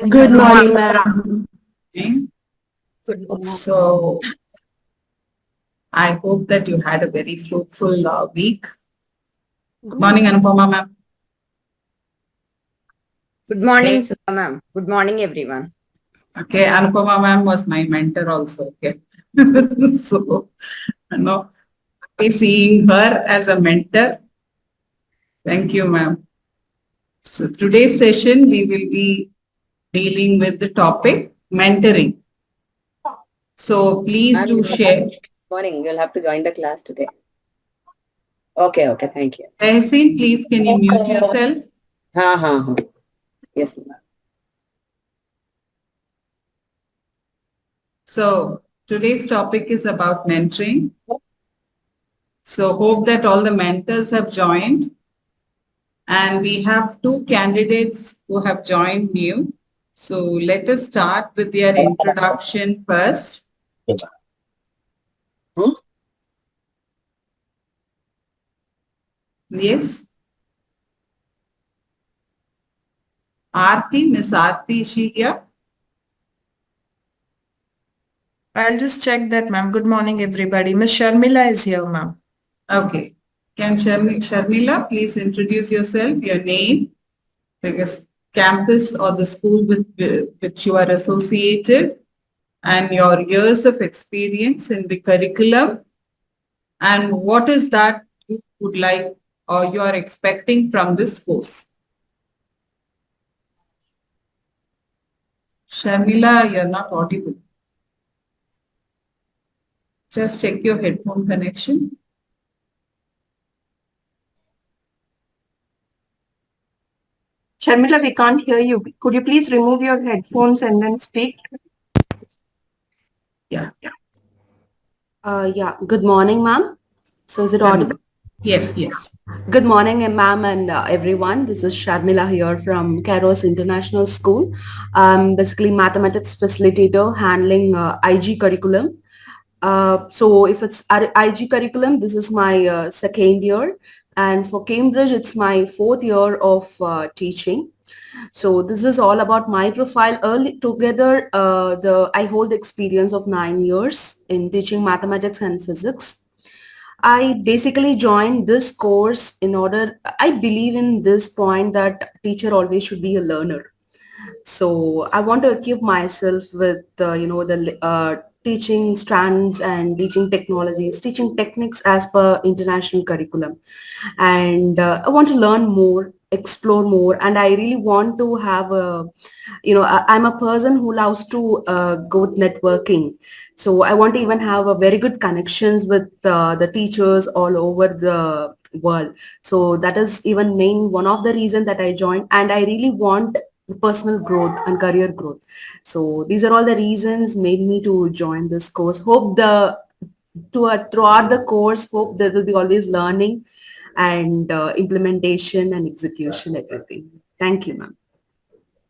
Good morning, ma'am. Good morning. So, I hope that you had a very fruitful week. Good morning, Anupama ma'am. Good morning, Sudha ma'am. Good morning, everyone. Okay, Anupama ma'am was my mentor also. Okay. So, happy seeing her as a mentor. Thank you, ma'am. So, today's session, we will be dealing with the topic mentoring. So, please do share. Morning. You'll have to join the class today. Okay. Thank you. Tehseen, please, can you mute yourself? Ha. Yes, ma'am. So, today's topic is about mentoring. So, hope that all the mentors have joined. And we have two candidates who have joined new. So, let us start with their introduction first. Yes. Aarti, Miss Aarti, is she here? I'll just check that, ma'am. Good morning, everybody. Miss Sharmila is here, ma'am. Okay. Can Sharmila please introduce yourself, your name, because campus or the school with which you are associated, and your years of experience in the curriculum, and what is that you would like or you are expecting from this course. Sharmila, you're not audible. Just check your headphone connection. Sharmila, we can't hear you. Could you please remove your headphones and then speak? Yeah. Good morning, ma'am. So is it audible? Yes. Good morning, ma'am, and everyone. This is Sharmila here from Kairos International School. Basically mathematics facilitator handling IG curriculum. So if it's IG curriculum, this is my second year. And for Cambridge, it's my fourth year of teaching. So this is all about my profile. Early together, I hold experience of 9 years in teaching mathematics and physics. I basically joined this course in order, I believe in this point that teacher always should be a learner. So I want to equip myself with, the teaching strands and teaching technologies, teaching techniques as per international curriculum. And I want to learn more, explore more, and I really want to have I'm a person who loves to go with networking. So I want to even have a very good connections with the teachers all over the world. So that is even one of the reason that I joined, and I really want personal growth and career growth. So these are all the reasons made me to join this course. Throughout the course, hope there will be always learning and implementation and execution, everything. Thank you, ma'am.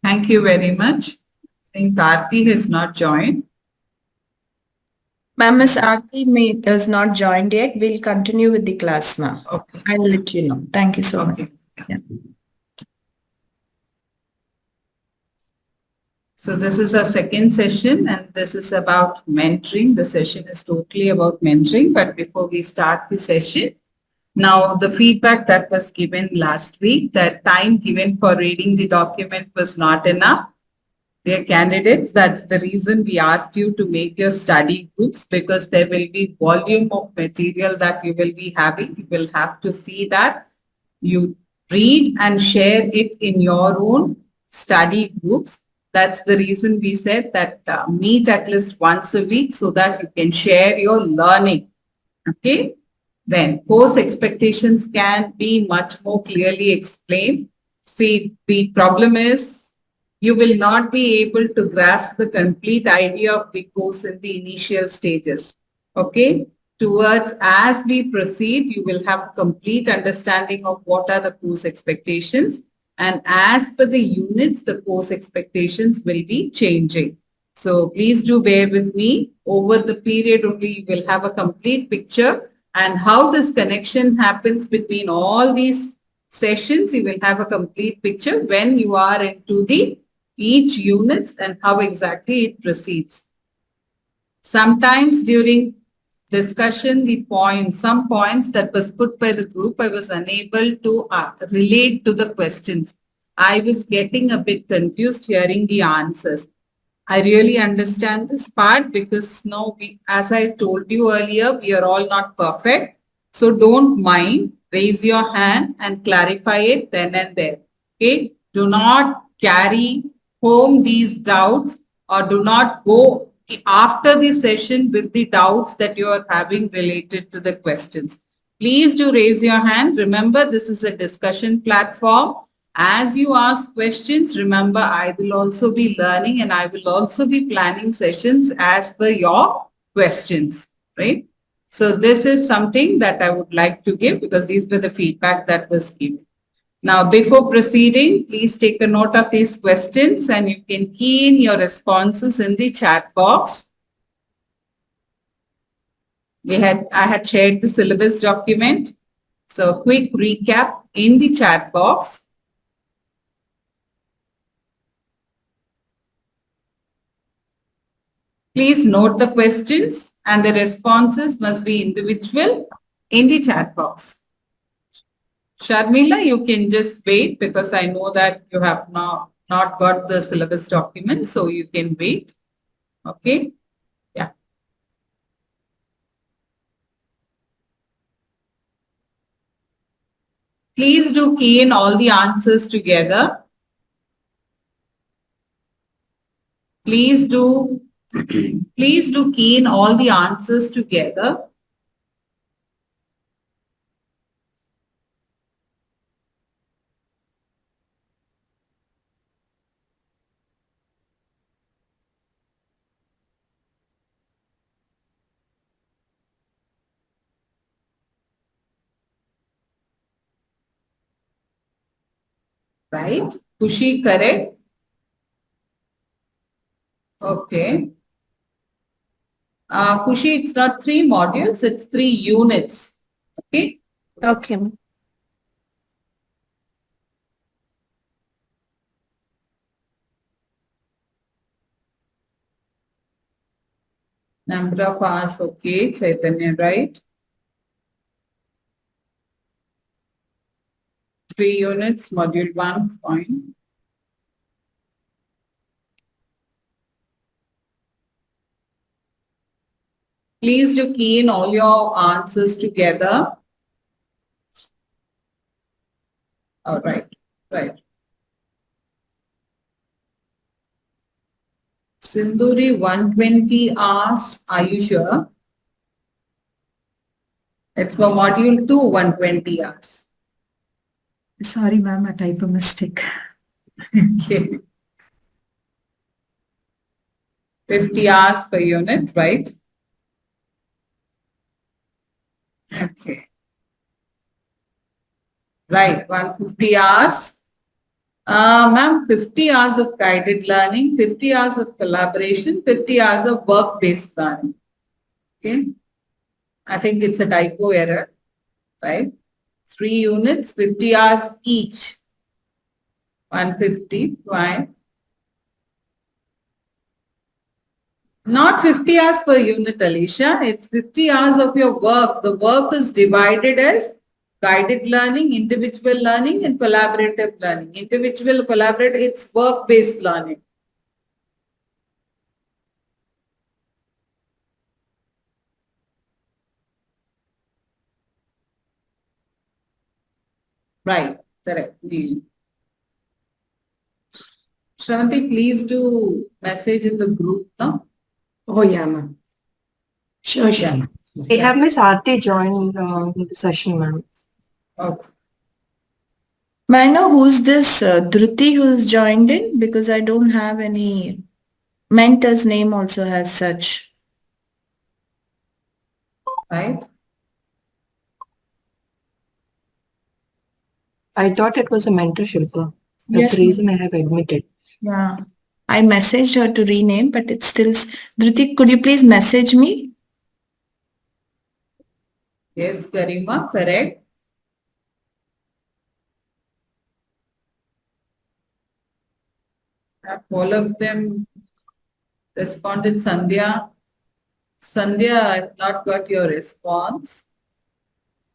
Thank you very much. I think Aarti has not joined. Ma'am, Miss Aarti has not joined yet. We'll continue with the class, ma'am. Okay. I'll let you know. Thank you so much. Yeah. So this is our second session and this is about mentoring. The session is totally about mentoring. But before we start the session, now the feedback that was given last week, that time given for reading the document was not enough. Dear candidates, that's the reason we asked you to make your study groups, because there will be volume of material that you will be having. You will have to see that. You read and share it in your own study groups. That's the reason we said that meet at least once a week so that you can share your learning. Okay. Then course expectations can be much more clearly explained. See, the problem is you will not be able to grasp the complete idea of the course in the initial stages. Okay. Towards as we proceed, you will have complete understanding of what are the course expectations. And as per the units, the course expectations will be changing. So please do bear with me. Over the period only, you will have a complete picture, and how this connection happens between all these sessions, you will have a complete picture when you are into the each unit and how exactly it proceeds. Sometimes during discussion, some points that was put by the group, I was unable to relate to the questions. I was getting a bit confused hearing the answers. I really understand this part because now, as I told you earlier, we are all not perfect. So don't mind, raise your hand and clarify it then and there. Okay? Do not carry home these doubts or do not go after the session with the doubts that you are having related to the questions. Please do raise your hand. Remember, this is a discussion platform. As you ask questions, remember, I will also be learning and I will also be planning sessions as per your questions, right? So this is something that I would like to give because these were the feedback that was given. Now, before proceeding, please take a note of these questions and you can key in your responses in the chat box. I had shared the syllabus document. So a quick recap in the chat box. Please note the questions and the responses must be individual in the chat box. Sharmila, you can just wait because I know that you have not got the syllabus document, so you can wait. Okay. Yeah. Please do key in all the answers together. Please do key in all the answers together. Right? Kushi, correct? Okay. Kushi, it's not 3 modules, it's 3 units. Okay? Okay. Number of hours, okay, Chaitanya, right? 3 units, module 1, fine. Please do key in all your answers together. All right, right. Sinduri, 120 hours, are you sure? It's for module 2, 120 hours. Sorry, ma'am, a typo mistake. Okay. 50 hours per unit, right? Okay. Right, 150 hours. Ma'am, 50 hours of guided learning, 50 hours of collaboration, 50 hours of work-based learning. Okay. I think it's a typo error, right? 3 units, 50 hours each. 150, fine. Not 50 hours per unit, Alicia. It's 50 hours of your work. The work is divided as guided learning, individual learning, and collaborative learning. Individual, collaborative, it's work-based learning. Right, correct. Shravanti, please do message in the group now. Oh, yeah, ma'am. Sure, sure. Yeah. We have Miss Aarti join the session, ma'am. Okay. May I know who's this Dhruti who's joined in? Because I don't have any mentor's name also has such. Right. I thought it was a mentorship. That's Yes, the reason I have admitted. yeah. I messaged her to rename, but it's still. Dhruti, could you please message me? Yes, Garima, correct. Have all of them responded? Sandhya? Sandhya, I've not got your response.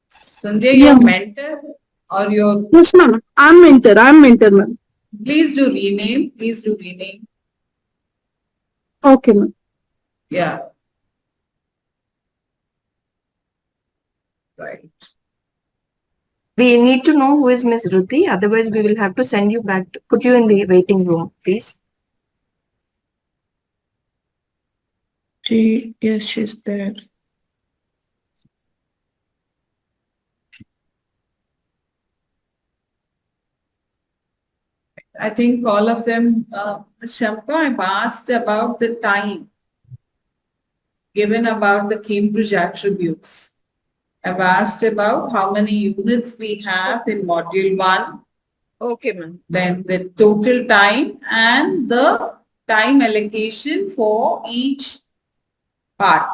Sandhya, Yeah. your mentor or your... Yes, ma'am. I'm mentor, ma'am. Please do rename. Please do rename. Okay, ma'am. Yeah. Right. We need to know who is Miss Ruthi. Otherwise, we will have to send you back to put you in the waiting room, please. Yes, she's there. I think all of them, Shampa, I've asked about the time given about the Cambridge attributes. I've asked about how many units we have in module 1, Okay, ma'am. then the total time and the time allocation for each part.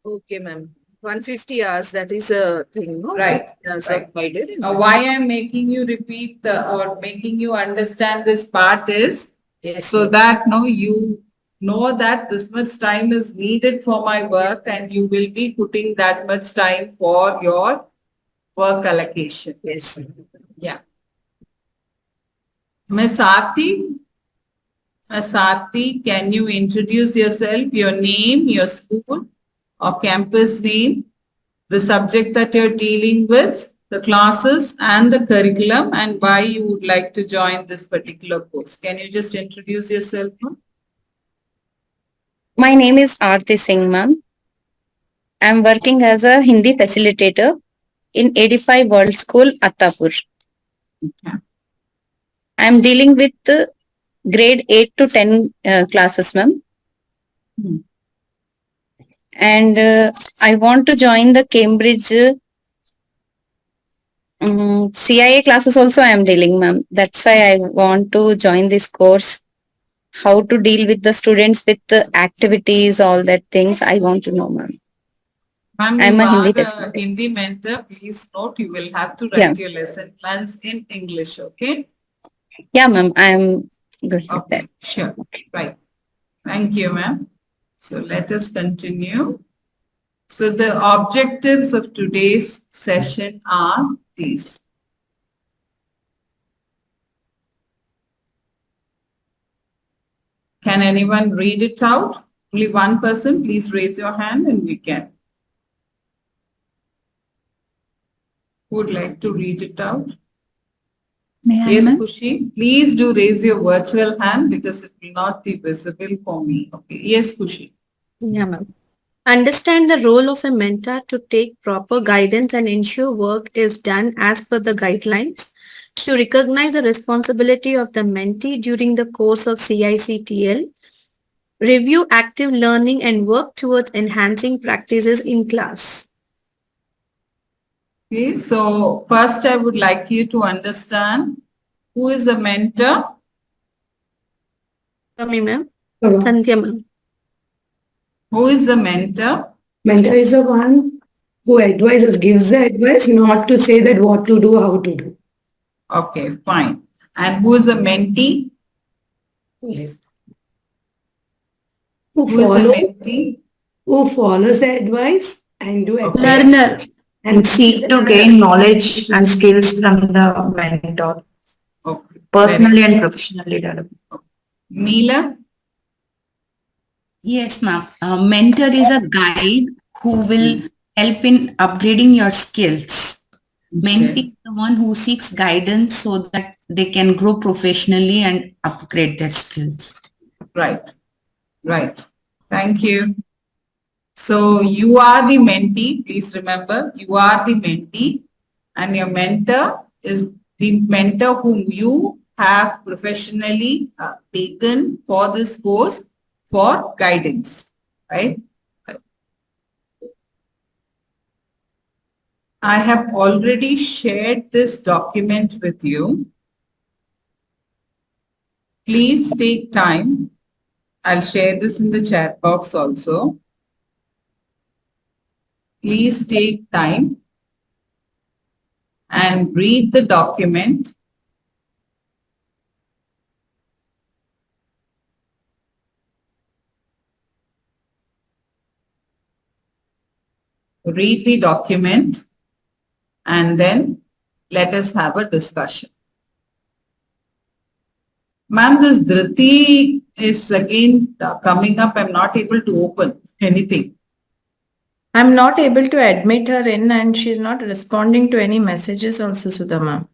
Okay, ma'am. 150 hours, that is a thing, no? Right, Yes, right. I did. Why I'm making you repeat or making you understand this part is Yes. so that no, you know that this much time is needed for my work and you will be putting that much time for your work allocation. Yes. Yeah. Miss Aarti, can you introduce yourself, your name, your school or campus name, the subject that you're dealing with, the classes and the curriculum, and why you would like to join this particular course? Can you just introduce yourself, ma'am? My name is Aarti Singh, ma'am. I'm working as a Hindi facilitator in 85 World School, Attapur. Okay. I'm dealing with grade 8 to 10 classes, ma'am. Hmm. And I want to join the Cambridge CIA classes also I am dealing, ma'am. That's why I want to join this course. How to deal with the students with the activities, all that things I want to know, ma'am. Ma'am, I'm you a Hindi are a facilitator. Hindi mentor. Please note you will have to Yeah. write your lesson plans in English, okay? Yeah, ma'am. I'm good with that. Okay, sure. Right. Thank you, ma'am. So let us continue. So the objectives of today's session are these. Can anyone read it out? Only one person, please raise your hand and we can. Who would like to read it out? May I, Yes, ma'am? Kushi. Please do raise your virtual hand because it will not be visible for me. Okay. Yes, Kushi. Yeah, ma'am. Understand the role of a mentor to take proper guidance and ensure work is done as per the guidelines. To recognize the responsibility of the mentee during the course of CICTL. Review active learning and work towards enhancing practices in class. Okay. So first I would like you to understand who is a mentor. Come ma'am. Hello. Sandhya ma'am. Who is the mentor? Mentor is the one who advises, gives the advice, not to say that what to do, how to do. Okay, fine. And who is a mentee? Yes. Who is a mentee? Who follows the advice and do Okay. Learner. And seek to gain knowledge and skills from the mentor, Okay. personally and professionally develop. Neela? Yes, ma'am. A mentor is a guide who will help in upgrading your skills. Mentee is the one who seeks guidance so that they can grow professionally and upgrade their skills. Right. Right. Thank you. So you are the mentee. Please remember, you are the mentee and your mentor is the mentor whom you have professionally taken for this course for guidance, right? I have already shared this document with you. Please take time. I'll share this in the chat box also. Please take time and read the document. read the document, and then let us have a discussion. Ma'am, this Dhriti is again coming up. I'm not able to open anything. I'm not able to admit her in and she's not responding to any messages also, Sudha ma'am.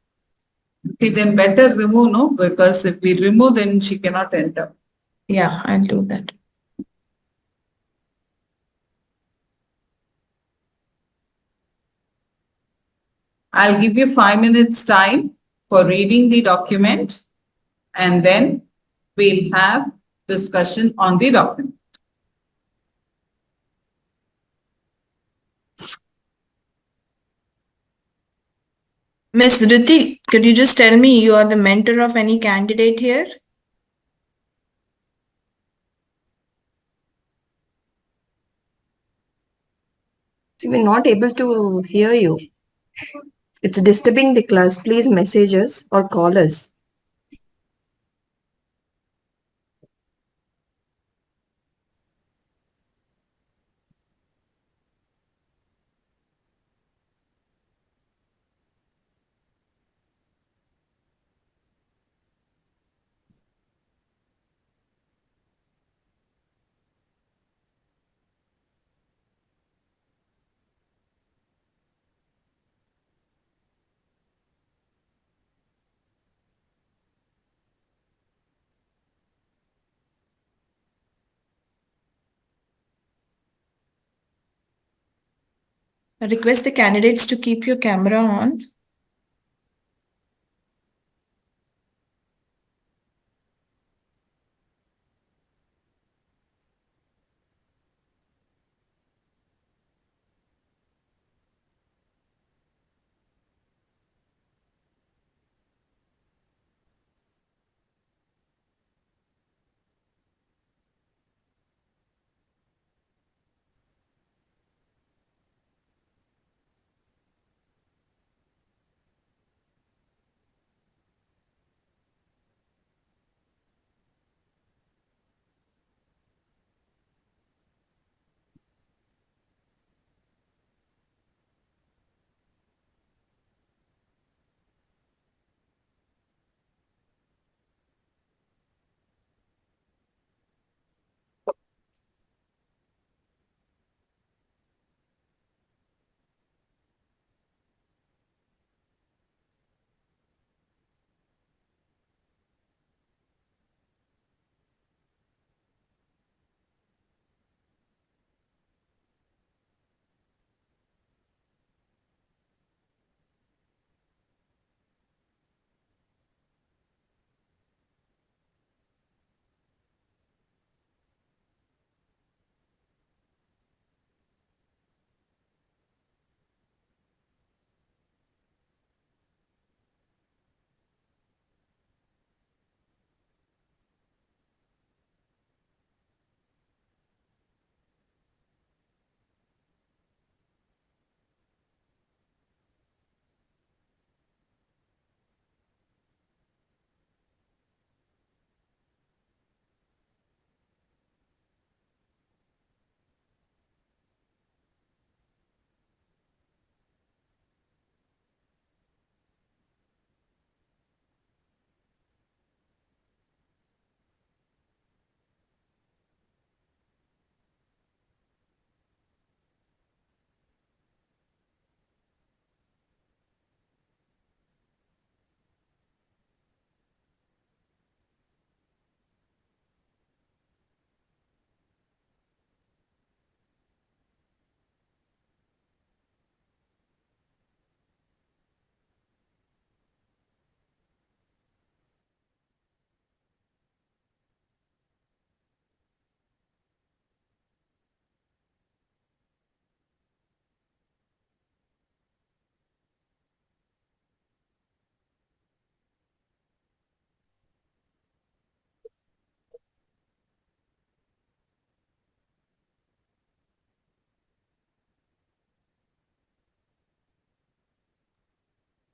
Okay, then better remove, no? Because if we remove, then she cannot enter. Yeah, I'll do that. I'll give you 5 minutes time for reading the document, and then we'll have discussion on the document. Miss Dhriti, could you just tell me you are the mentor of any candidate here? See, we're not able to hear you. It's disturbing the class. Please message us or call us. I request the candidates to keep your camera on.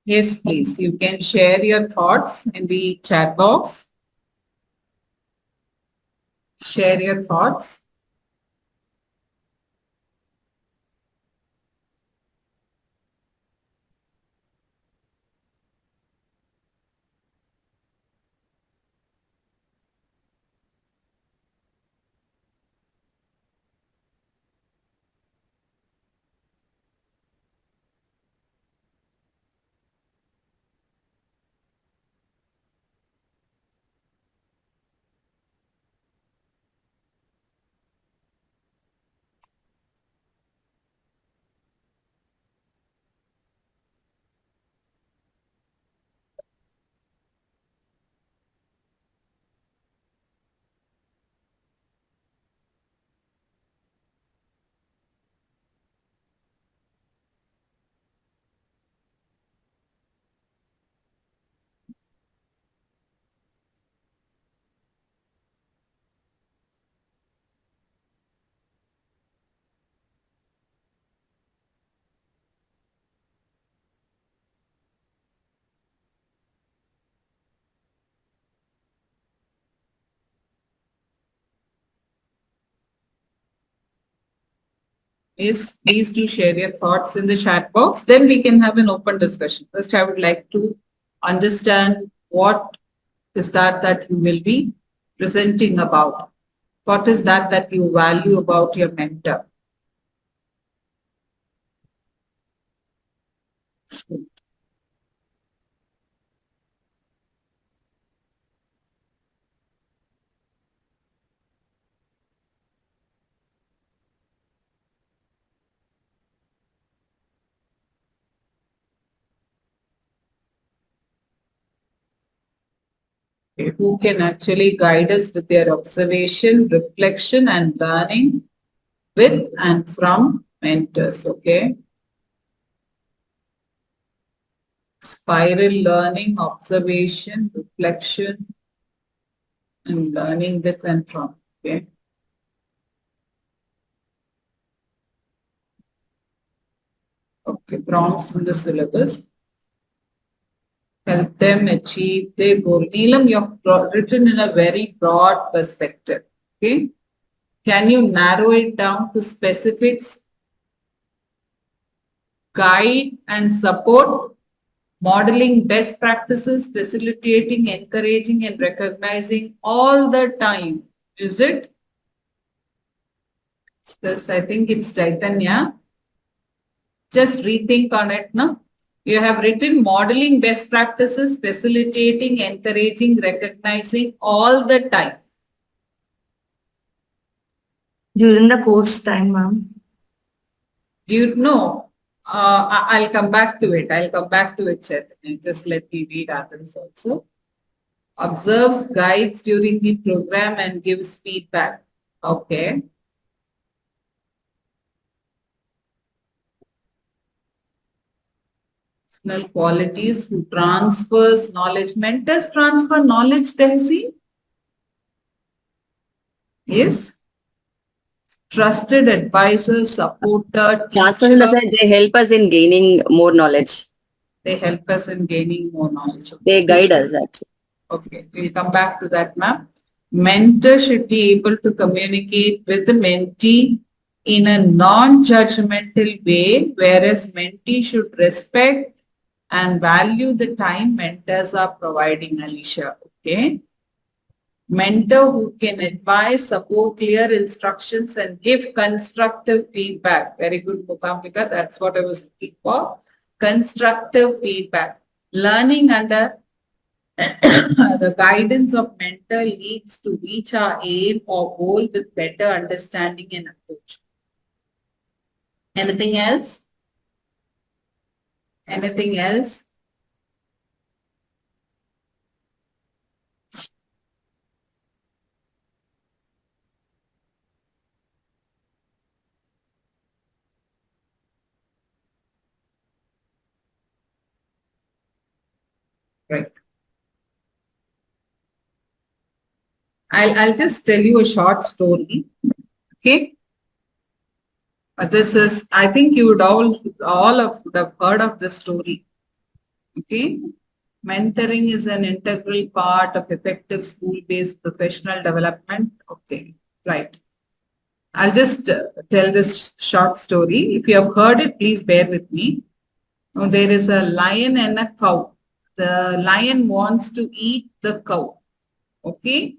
Yes, please. You can share your thoughts in the chat box. Share your thoughts. Yes, please do share your thoughts in the chat box. Then we can have an open discussion. First, I would like to understand what is that you will be presenting about. What is that you value about your mentor? Okay, who can actually guide us with their observation, reflection, and learning with and from mentors, okay? Spiral learning, observation, reflection, and learning with and from, okay? Okay, prompts in the syllabus. Help them achieve their goal. Neelam, you've written in a very broad perspective, okay? Can you narrow it down to specifics? Guide and support, modeling best practices, facilitating, encouraging, and recognizing all the time. Is it? This, I think it's Chaitanya. Just rethink on it, no? You have written modeling best practices, facilitating, encouraging, recognizing all the time. During the course time, ma'am. You know, I'll come back to it. I'll come back to it, Chaitanya. Just let me read others also. Observes, guides during the program and gives feedback. Okay. Personal qualities who transfers knowledge. Mentors transfer knowledge, Tehsi? Yes. Trusted advisor, supporter, Transfer in the sense they help us in gaining more knowledge. They help us in gaining more knowledge. They guide us actually. Okay, we'll come back to that, ma'am. Mentor should be able to communicate with the mentee in a non-judgmental way, whereas mentee should respect and value the time mentors are providing, Alicia. Okay. Mentor who can advise, support clear instructions and give constructive feedback. Very good, Mukambika. That's what I was looking for. Constructive feedback. Learning under the guidance of mentor leads to reach our aim or goal with better understanding and approach. Anything else? Anything else? Right. I'll just tell you a short story. Okay. This is, I think you would all would have heard of this story. Okay. Mentoring is an integral part of effective school-based professional development. Okay. Right. I'll just tell this short story. If you have heard it, please bear with me. Now, there is a lion and a cow. The lion wants to eat the cow. Okay.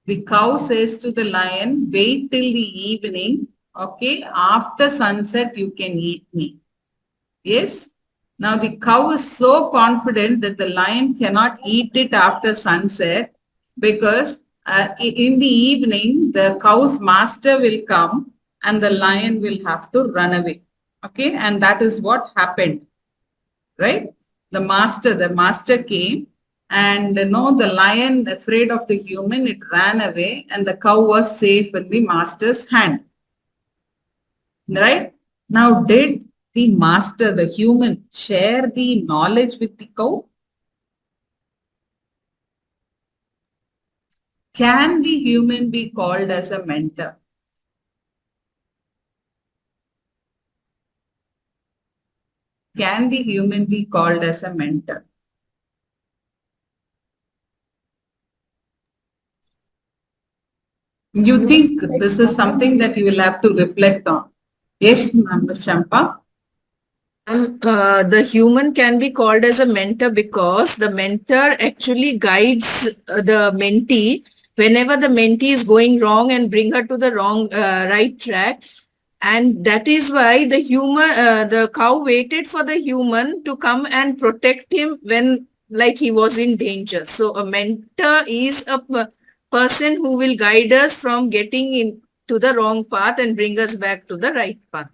The cow says to the lion, wait till the evening. Okay. After sunset, you can eat me. Yes. Now the cow is so confident that the lion cannot eat it after sunset because in the evening, the cow's master will come and the lion will have to run away. Okay. And that is what happened. Right. The master came and the lion, afraid of the human, it ran away and the cow was safe in the master's hand. Right? Now, did the master, the human, share the knowledge with the cow? Can the human be called as a mentor? Can the human be called as a mentor? You think this is something that you will have to reflect on. Yes, ma'am, Ms. Champa. The human can be called as a mentor because the mentor actually guides the mentee whenever the mentee is going wrong and bring her to the right track. And that is why the cow waited for the human to come and protect him when like he was in danger. So a mentor is a person who will guide us from getting into the wrong path and bring us back to the right path.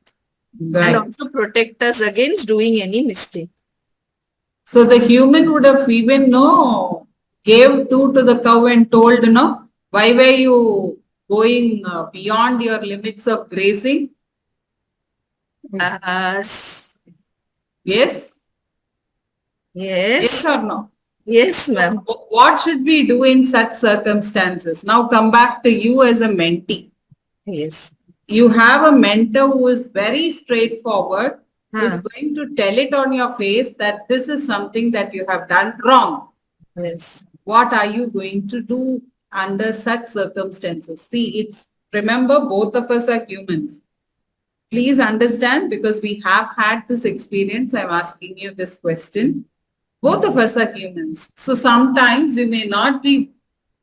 And Right. also protect us against doing any mistake. So the human would have even gave two to the cow and told, why were you going beyond your limits of grazing? Yes. Yes? Yes Yes. or no? Yes, ma'am. What should we do in such circumstances? Now come back to you as a mentee. Yes. You have a mentor who is very straightforward, who is Huh. going to tell it on your face that this is something that you have done wrong. Yes. What are you going to do under such circumstances? See, remember, both of us are humans. Please understand, because we have had this experience, I'm asking you this question. Both of us are humans. So sometimes you may not be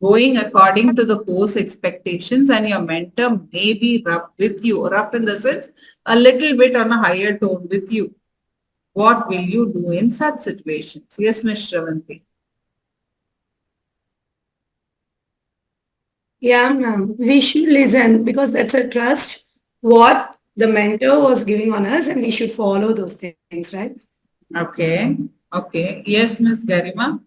going according to the course expectations, and your mentor may be rough with you, rough in the sense a little bit on a higher tone with you. What will you do in such situations? Yes, Ms. Shravanti. Yeah, ma'am. We should listen because that's a trust what the mentor was giving on us, and we should follow those things, right? Okay. Okay. Yes, Ms. Garima.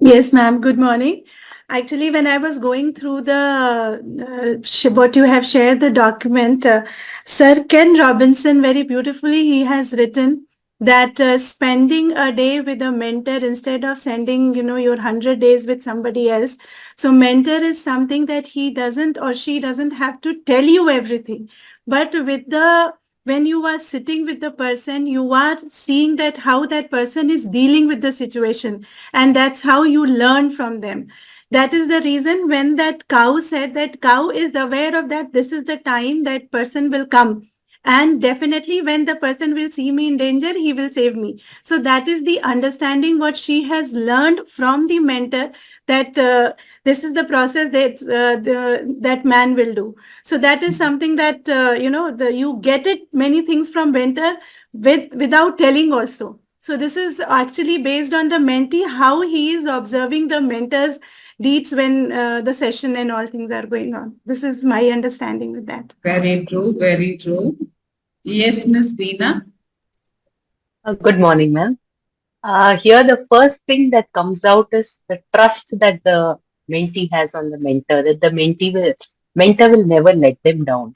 Yes, ma'am. Good morning. Actually, when I was going through what you have shared, the document, Sir Ken Robinson, very beautifully, he has written that spending a day with a mentor instead of sending, your 100 days with somebody else. So mentor is something that he doesn't or she doesn't have to tell you everything. But when you are sitting with the person, you are seeing that how that person is dealing with the situation, and that's how you learn from them. That is the reason when that cow said that cow is aware of that this is the time that person will come, and definitely when the person will see me in danger, he will save me. So that is the understanding what she has learned from the mentor, that this is the process that man will do. So that is something that you get it many things from mentor without telling also. So this is actually based on the mentee, how he is observing the mentor's deeds when the session and all things are going on. This is my understanding with that. Very true. Very true. Yes, Ms. Veena. Good morning, ma'am. Here, the first thing that comes out is the trust that the mentee has on the mentor, that the mentor will never let them down.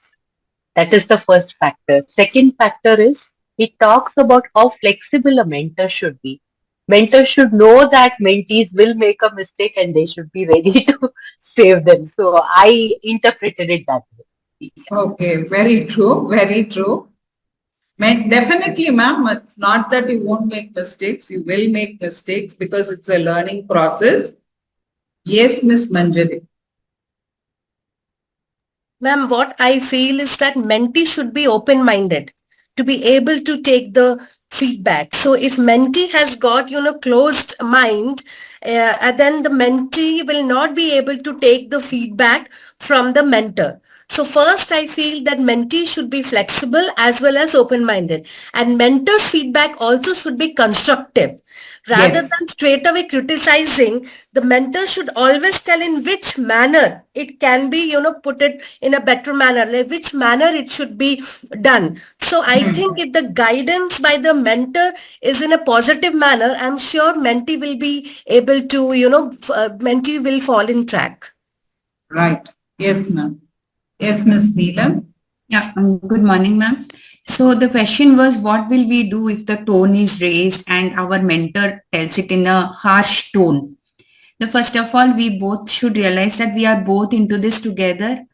That is the first factor. Second factor is it talks about how flexible a mentor should be. Mentors should know that mentees will make a mistake and they should be ready to save them. So I interpreted it that way. Okay, very true. Very true. Definitely, ma'am. It's not that you won't make mistakes. You will make mistakes because it's a learning process. Yes, Miss Manjari. Ma'am, what I feel is that mentee should be open-minded to be able to take the feedback. So if mentee has got, closed mind, then the mentee will not be able to take the feedback from the mentor. So first, I feel that mentee should be flexible as well as open-minded, and mentor's feedback also should be constructive. Rather Yes. than straight away criticizing, the mentor should always tell in which manner it can be, put it in a better manner, like which manner it should be done. So I think if the guidance by the mentor is in a positive manner, I'm sure mentee will be able to, mentee will fall in track. Right. Yes, ma'am. Yes, Miss Neelam. Yeah, good morning, ma'am. So the question was, what will we do if the tone is raised and our mentor tells it in a harsh tone? First of all, we both should realize that we are both into this together.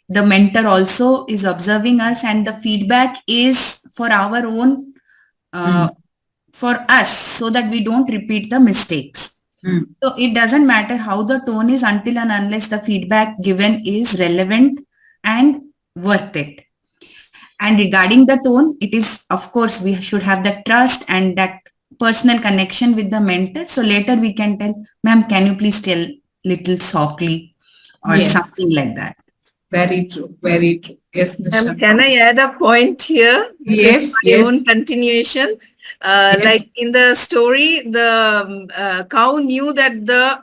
The mentor also is observing us, and the feedback is for our own, for us, so that we don't repeat the mistakes. So it doesn't matter how the tone is until and unless the feedback given is relevant and worth it. And regarding the tone, it is, of course, we should have the trust and that personal connection with the mentor. So later we can tell, ma'am, can you please tell little softly or Yes. something like that. Very true. Very true. Yes, Ms. Shampa. Can I add a point here? Yes, My yes. own continuation. Yes. Like in the story, the cow knew that the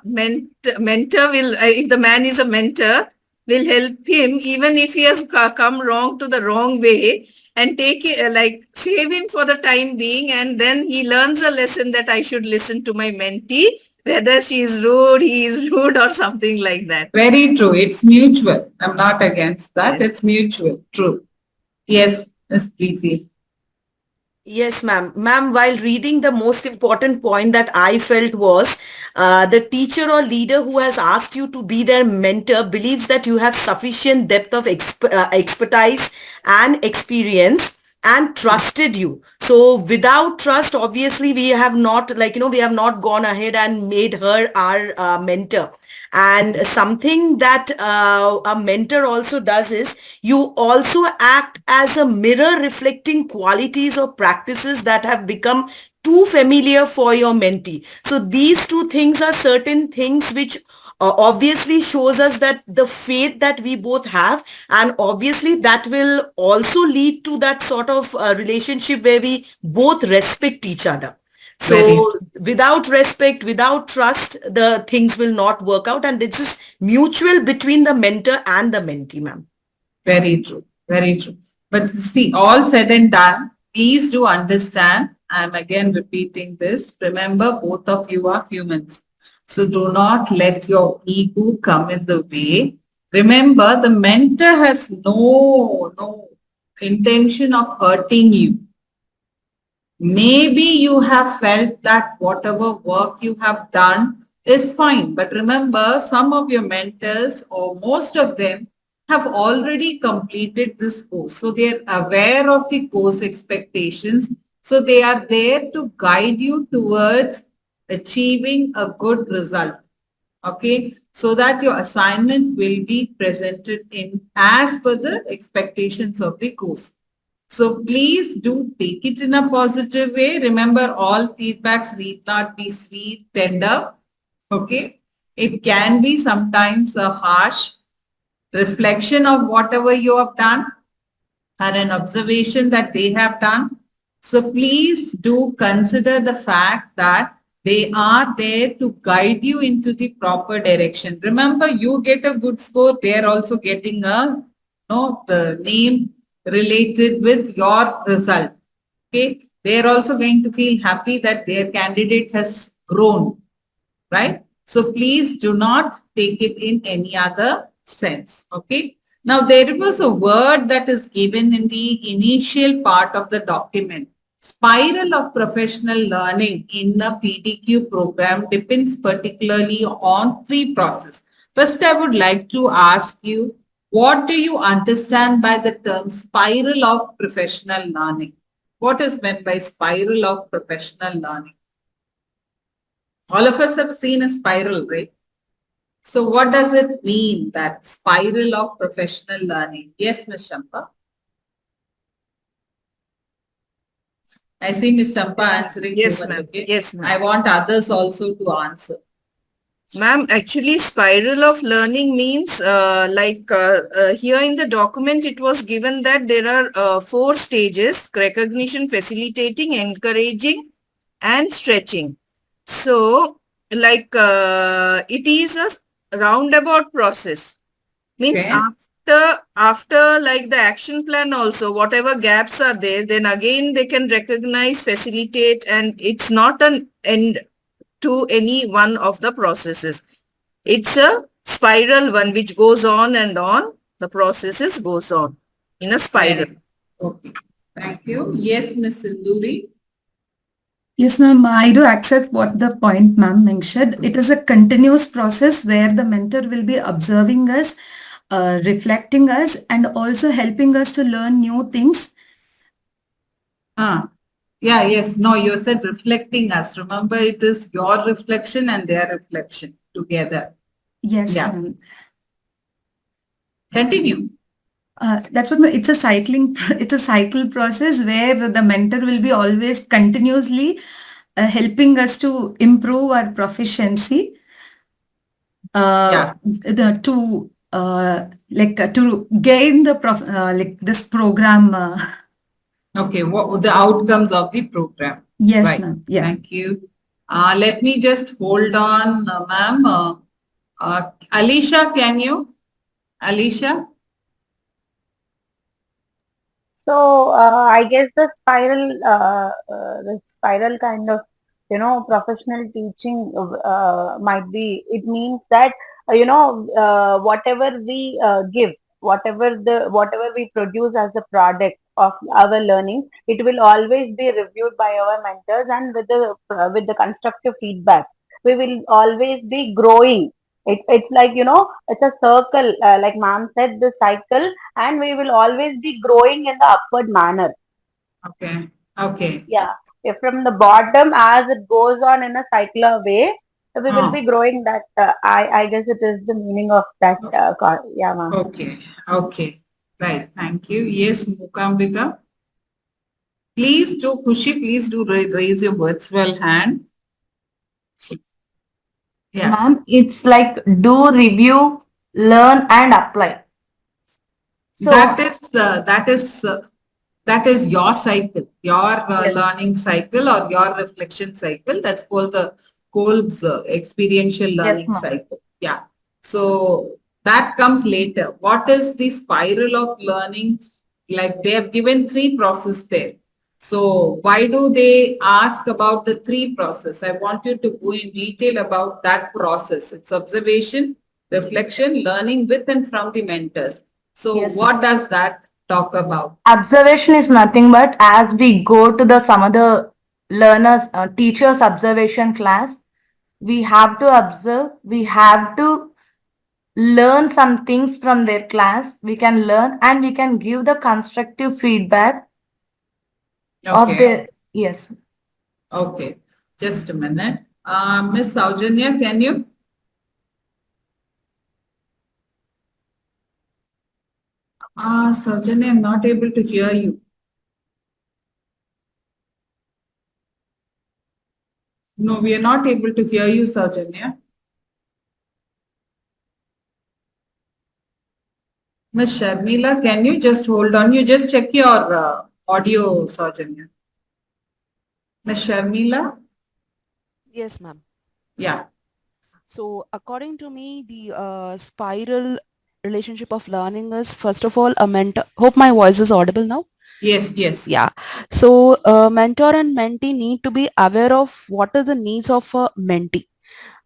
mentor will, if the man is a mentor, will help him even if he has come wrong to the wrong way and take it, like save him for the time being. And then he learns a lesson that I should listen to my mentee, whether she is rude, he is rude or something like that. Very true. It's mutual. I'm not against that. Yes. It's mutual. True. Yes, Ms. Preeti. Yes, ma'am. Ma'am, while reading, the most important point that I felt was the teacher or leader who has asked you to be their mentor believes that you have sufficient depth of expertise and experience and trusted you. So without trust, obviously, we have not, we have not gone ahead and made her our mentor. And something that a mentor also does is you also act as a mirror reflecting qualities or practices that have become too familiar for your mentee. So these two things are certain things which obviously shows us that the faith that we both have, and obviously that will also lead to that sort of relationship where we both respect each other. So without respect, without trust, the things will not work out, and this is mutual between the mentor and the mentee, ma'am. Very true. Very true. But see, all said and done, please do understand. I'm again repeating this. Remember, both of you are humans. So do not let your ego come in the way. Remember, the mentor has no intention of hurting you. Maybe you have felt that whatever work you have done is fine. But remember, some of your mentors or most of them have already completed this course. So they are aware of the course expectations. So they are there to guide you towards achieving a good result. Okay, so that your assignment will be presented in as per the expectations of the course. So please do take it in a positive way. Remember, all feedbacks need not be sweet, tender. Okay, it can be sometimes a harsh reflection of whatever you have done or an observation that they have done. So please do consider the fact that they are there to guide you into the proper direction. Remember, you get a good score, they are also getting a name related with your result. Okay, they are also going to feel happy that their candidate has grown, right? So please do not take it in any other sense. Okay. Now there was a word that is given in the initial part of the document. Spiral of professional learning in a PDQ program depends particularly on three processes. First, I would like to ask you, what do you understand by the term spiral of professional learning? What is meant by spiral of professional learning? All of us have seen a spiral, right? So what does it mean, that spiral of professional learning? Yes, Ms. Shampa. I see Ms. Shampa answering too much, okay? Yes, ma'am. I want others also to answer. Ma'am, actually spiral of learning means here in the document it was given that there are 4 stages: recognition, facilitating, encouraging and stretching. So it is a roundabout process. Means after like the action plan also, whatever gaps are there, then again they can recognize, facilitate, and it's not an end to any one of the processes. It's a spiral one which goes on and on. The processes goes on in a spiral. Okay. Thank you. Yes, Ms. Sinduri. Yes, ma'am. I do accept what the point ma'am mentioned. It is a continuous process where the mentor will be observing us, reflecting us, and also helping us to learn new things. Yeah, yes. No, you said reflecting us. Remember, it is your reflection and their reflection together. Yes, Yeah. ma'am. Continue. That's what it's a it's a cycle process where the mentor will be always continuously helping us to improve our proficiency to to gain the like this program. Okay, what the outcomes of the program? Yes, right. ma'am. Yeah. Thank you. Let me just hold on, ma'am. Alicia, can you? Alicia? So I guess the spiral kind of, professional teaching might be. It means that whatever we give, whatever we produce as a product of our learning, it will always be reviewed by our mentors, and with the constructive feedback, we will always be growing. It's like, it's a circle, like ma'am said, the cycle, and we will always be growing in the upward manner. Okay. Okay. Yeah. If from the bottom, as it goes on in a cycler way, we will be growing that. I guess it is the meaning of that. Yeah, ma'am. Okay. Okay. Right. Thank you. Yes, Mukambika. Please do, Kushi, please do raise your virtual hand. Yeah. Ma'am, it's like do, review, learn and apply. So that is your cycle, your learning cycle or your reflection cycle. That's called the Kolb's experiential learning cycle. Yeah. So that comes later. What is the spiral of learning? Like they have given 3 processes there. So why do they ask about the 3 process? I want you to go in detail about that process. It's observation, reflection, learning with and from the mentors. So what does that talk about? Observation is nothing but as we go to some other learners, teachers observation class, we have to observe, we have to learn some things from their class. We can learn and we can give the constructive feedback of their, yes. Okay, just a minute. Miss Saujanya, can you? Saujanya, I'm not able to hear you. No, we are not able to hear you, Saujanya. Miss Sharmila, can you just hold on? You just check your audio, Saujanya. Miss Sharmila? Yes, ma'am. Yeah. So according to me, the spiral relationship of learning is first of all a mentor. Hope my voice is audible now. Yes, yes. Yeah. So mentor and mentee need to be aware of what are the needs of a mentee.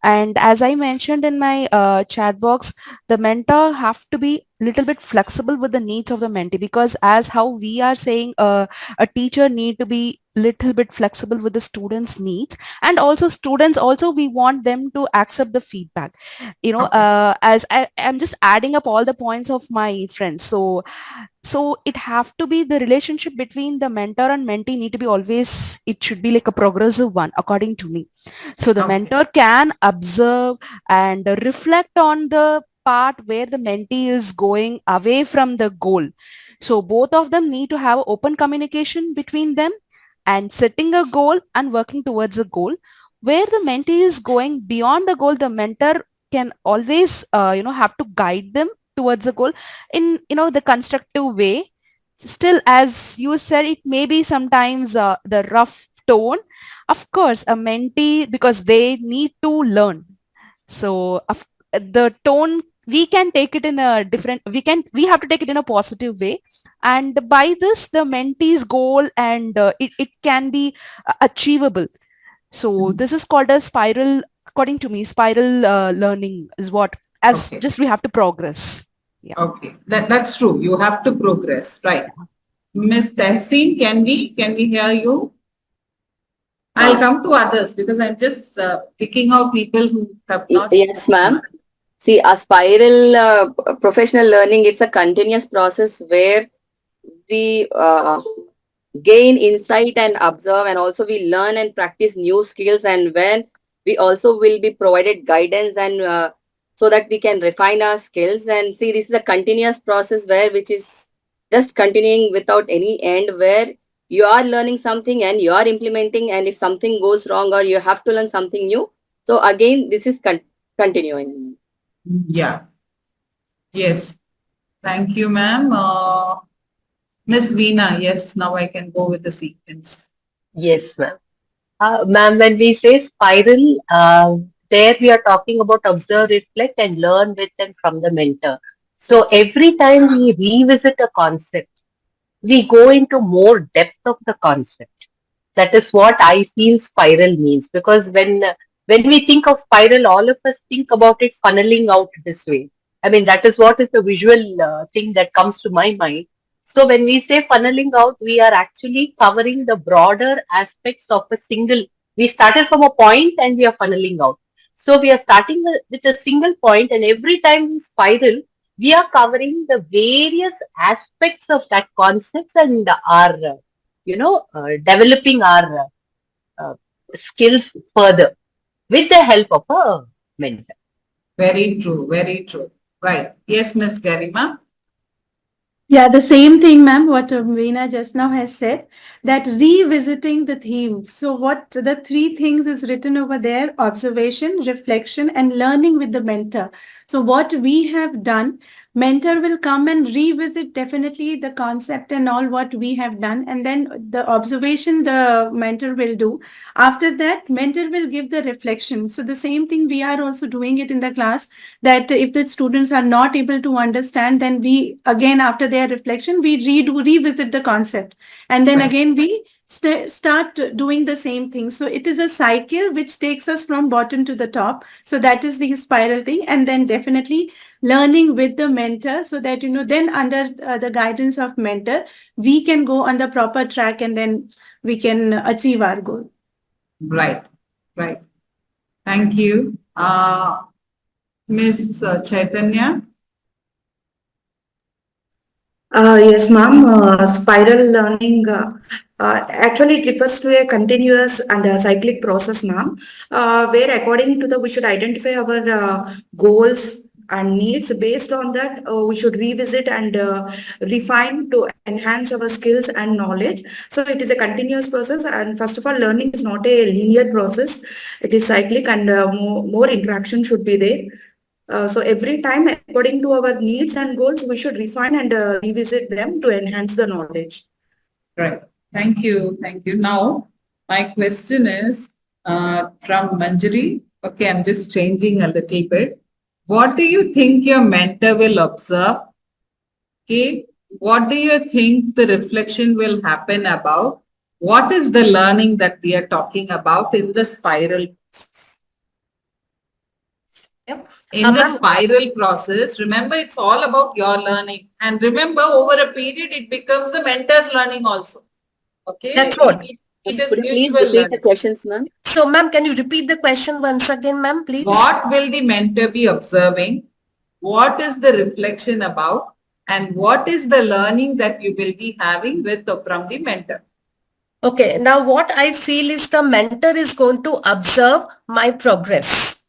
And as I mentioned in my chat box, the mentor have to be little bit flexible with the needs of the mentee, because as how we are saying a teacher need to be little bit flexible with the students' needs, and also students also we want them to accept the feedback. As I'm just adding up all the points of my friends. So it have to be the relationship between the mentor and mentee need to be always, it should be like a progressive one according to me. So the mentor can observe and reflect on the part where the mentee is going away from the goal. So both of them need to have open communication between them and setting a goal and working towards a goal. Where the mentee is going beyond the goal, the mentor can always have to guide them towards the goal in the constructive way. Still, as you said, it may be sometimes the rough tone. Of course, a mentee, because they need to learn. So the tone, we can take it in a different, we have to take it in a positive way. And by this, the mentee's goal and it can be achievable. So this is called a spiral, according to me, spiral learning is what, as just we have to progress. Yeah. Okay, that's true. You have to progress, right? Miss Tehseen, can we hear you? I'll come to others because I'm just picking out people who have not. Yes, ma'am. See, a spiral professional learning, it's a continuous process where we gain insight and observe, and also we learn and practice new skills, and when we also will be provided guidance and so that we can refine our skills. And see, this is a continuous process which is just continuing without any end, where you are learning something and you are implementing, and if something goes wrong or you have to learn something new, so again this is continuing. Yeah. Yes. Thank you, ma'am. Miss Veena, yes, now I can go with the sequence. Yes, ma'am. Ma'am, when we say spiral, there we are talking about observe, reflect, and learn with and from the mentor. So every time we revisit a concept, we go into more depth of the concept. That is what I feel spiral means, because when we think of spiral, all of us think about it funneling out this way. I mean, that is what is the visual thing that comes to my mind. So when we say funneling out, we are actually covering the broader aspects of a single. We started from a point and we are funneling out. So we are starting with a single point, and every time we spiral, we are covering the various aspects of that concept and are, developing our skills further with the help of a mentor. Very true, very true. Right. Yes, Miss Garima. Yeah, the same thing, ma'am, what Veena just now has said, that revisiting the theme. So what the three things is written over there: observation, reflection, and learning with the mentor. So what we have done, mentor will come and revisit definitely the concept and all what we have done. And then the observation the mentor will do. After that, mentor will give the reflection. So the same thing we are also doing it in the class, that if the students are not able to understand, then we again, after their reflection, we revisit the concept, and then again we start doing the same thing. So it is a cycle which takes us from bottom to the top. So that is the spiral thing. And then definitely learning with the mentor, so that then under the guidance of mentor, we can go on the proper track, and then we can achieve our goal. Right, right. Thank you. Miss Chaitanya. Yes, ma'am. Spiral learning actually it refers to a continuous and a cyclic process, ma'am, where according to we should identify our goals and needs. Based on that, we should revisit and refine to enhance our skills and knowledge. So it is a continuous process. And first of all, learning is not a linear process. It is cyclic, and more interaction should be there. So every time, according to our needs and goals, we should refine and revisit them to enhance the knowledge. Right. Thank you. Thank you. Now, my question is from Manjari. Okay, I'm just changing a little bit. What do you think your mentor will observe? Okay. What do you think the reflection will happen about? What is the learning that we are talking about in the spiral process? Yep. In the spiral process, remember, it's all about your learning. And remember, over a period, it becomes the mentor's learning also. Okay? That's what. Could It is you please mutual repeat learning. the questions, ma'am? So, ma'am, can you repeat the question once again, ma'am, please? What will the mentor be observing? What is the reflection about? And what is the learning that you will be having from the mentor? Okay, now what I feel is the mentor is going to observe my progress.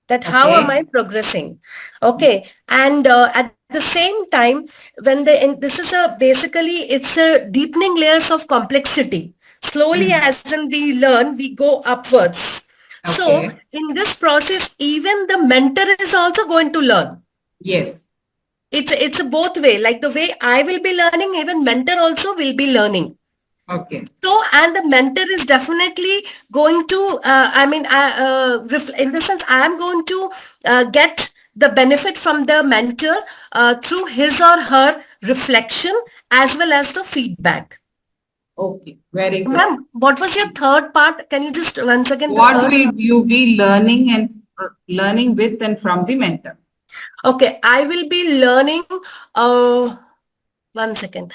That how am I progressing? Okay, and at the same time, when this is basically it's a deepening layers of complexity. Slowly, as in we learn, we go upwards. So in this process, even the mentor is also going to learn. Yes. It's a both way. Like the way I will be learning, even mentor also will be learning. Okay. So, and the mentor is definitely going to, in the sense, I am going to get the benefit from the mentor through his or her reflection as well as the feedback. Okay, very good. Ma'am, what was your third part? Can you just once again? What will you be learning with and from the mentor? Okay, I will be learning, 1 second.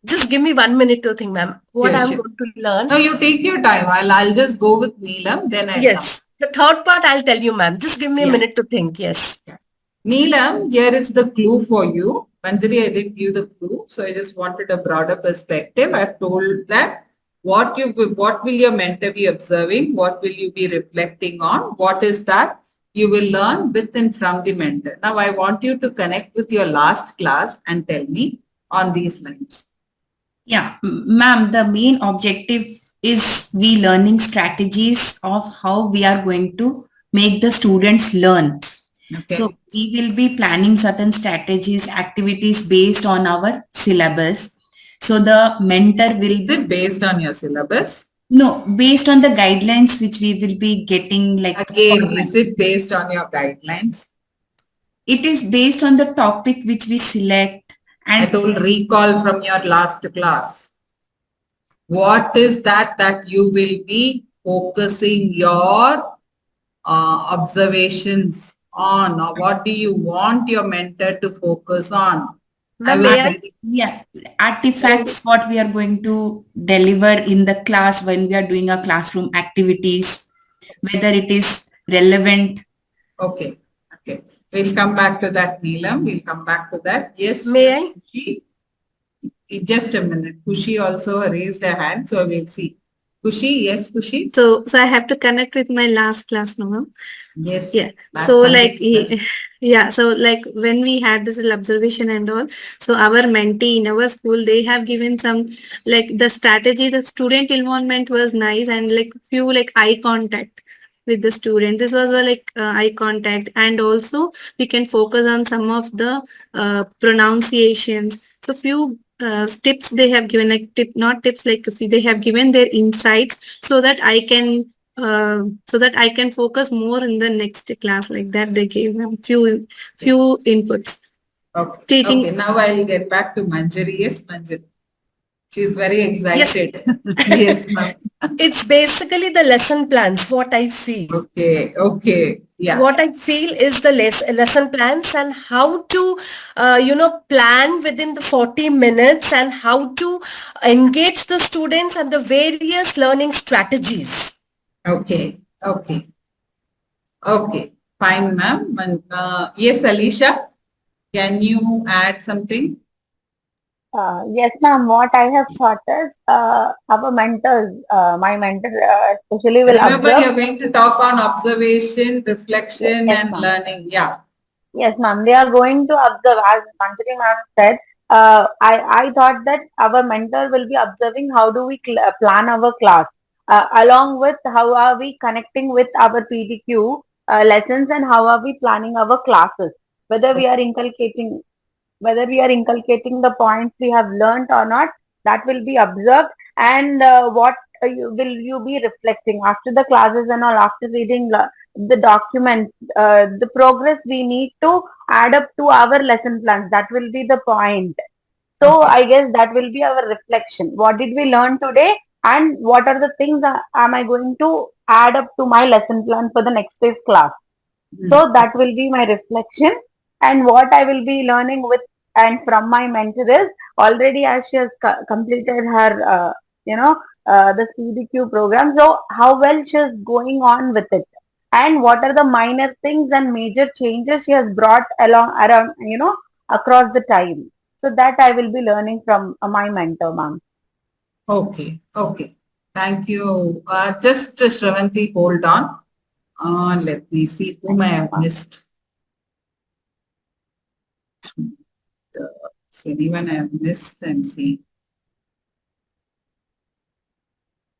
Just give me 1 minute to think, ma'am. What I'm going to learn. No, you take your time. I'll just go with Neelam, then I'll Yes. The third part I'll tell you, ma'am. Just give me a minute to think. Yes. Neelam, here is the clue for you. Manjari, I didn't give the clue, so I just wanted a broader perspective. I've told that what will your mentor be observing? What will you be reflecting on? What is that you will learn with and from the mentor? Now I want you to connect with your last class and tell me on these lines. Yeah, ma'am, the main objective is we learning strategies of how we are going to make the students learn. Okay. So we will be planning certain strategies, activities based on our syllabus. So the mentor will Is it based on your syllabus? No, based on the guidelines which we will be getting like. Again, is it based on your guidelines? It is based on the topic which we select. And I told recall from your last class. What is that you will be focusing your observations on, or what do you want your mentor to focus on? Yeah, artifacts what we are going to deliver in the class when we are doing our classroom activities, whether it is relevant. Okay, okay. We'll come back to that, Neelam. We'll come back to that. Yes, May yes, I? Kushi. Just a minute. Kushi also raised her hand, so we'll see. Kushi, yes, Kushi. So I have to connect with my last class now. Huh? Yes. Yeah. Last So Sunday's class. yeah. So like when we had this little observation and all, so our mentee in our school, they have given some like the strategy, the student involvement was nice and like few like eye contact with the student. This was like eye contact, and also we can focus on some of the pronunciations. So few tips they have given, like not tips, like if they have given their insights so that I can focus more in the next class. Like that they gave them few inputs. Okay. Teaching. Okay. Now I'll get back to Manjari. Yes, Manjari. She's very excited. Yes, ma'am. It's basically the lesson plans, what I feel. Okay, okay. Yeah. What I feel is the lesson plans and how to, plan within the 40 minutes and how to engage the students and the various learning strategies. Okay, okay. Okay, fine, ma'am. Yes, Alicia, can you add something? Yes, ma'am. What I have thought is our mentors, my mentor especially will Remember, observe. you're going to talk on observation, reflection, Yes, and ma'am. learning. Yeah. Yes, ma'am. They are going to observe, as Manjari ma'am said. I thought that our mentor will be observing how do we plan our class, along with how are we connecting with our PDQ lessons and how are we planning our classes. Whether we are inculcating the points we have learned or not, that will be observed. And what will you be reflecting after the classes and all, after reading the documents, the progress we need to add up to our lesson plans. That will be the point. So I guess that will be our reflection. What did we learn today, and what are the things am I going to add up to my lesson plan for the next day's class? So that will be my reflection. And what I will be learning with and from my mentor is, already as she has completed her, the CDQ program. So how well she is going on with it, and what are the minor things and major changes she has brought around, across the time. So that I will be learning from my mentor, ma'am. Okay, okay. Thank you. Just Shravanti, hold on. Let me see whom I have missed. So anyone I have missed and see.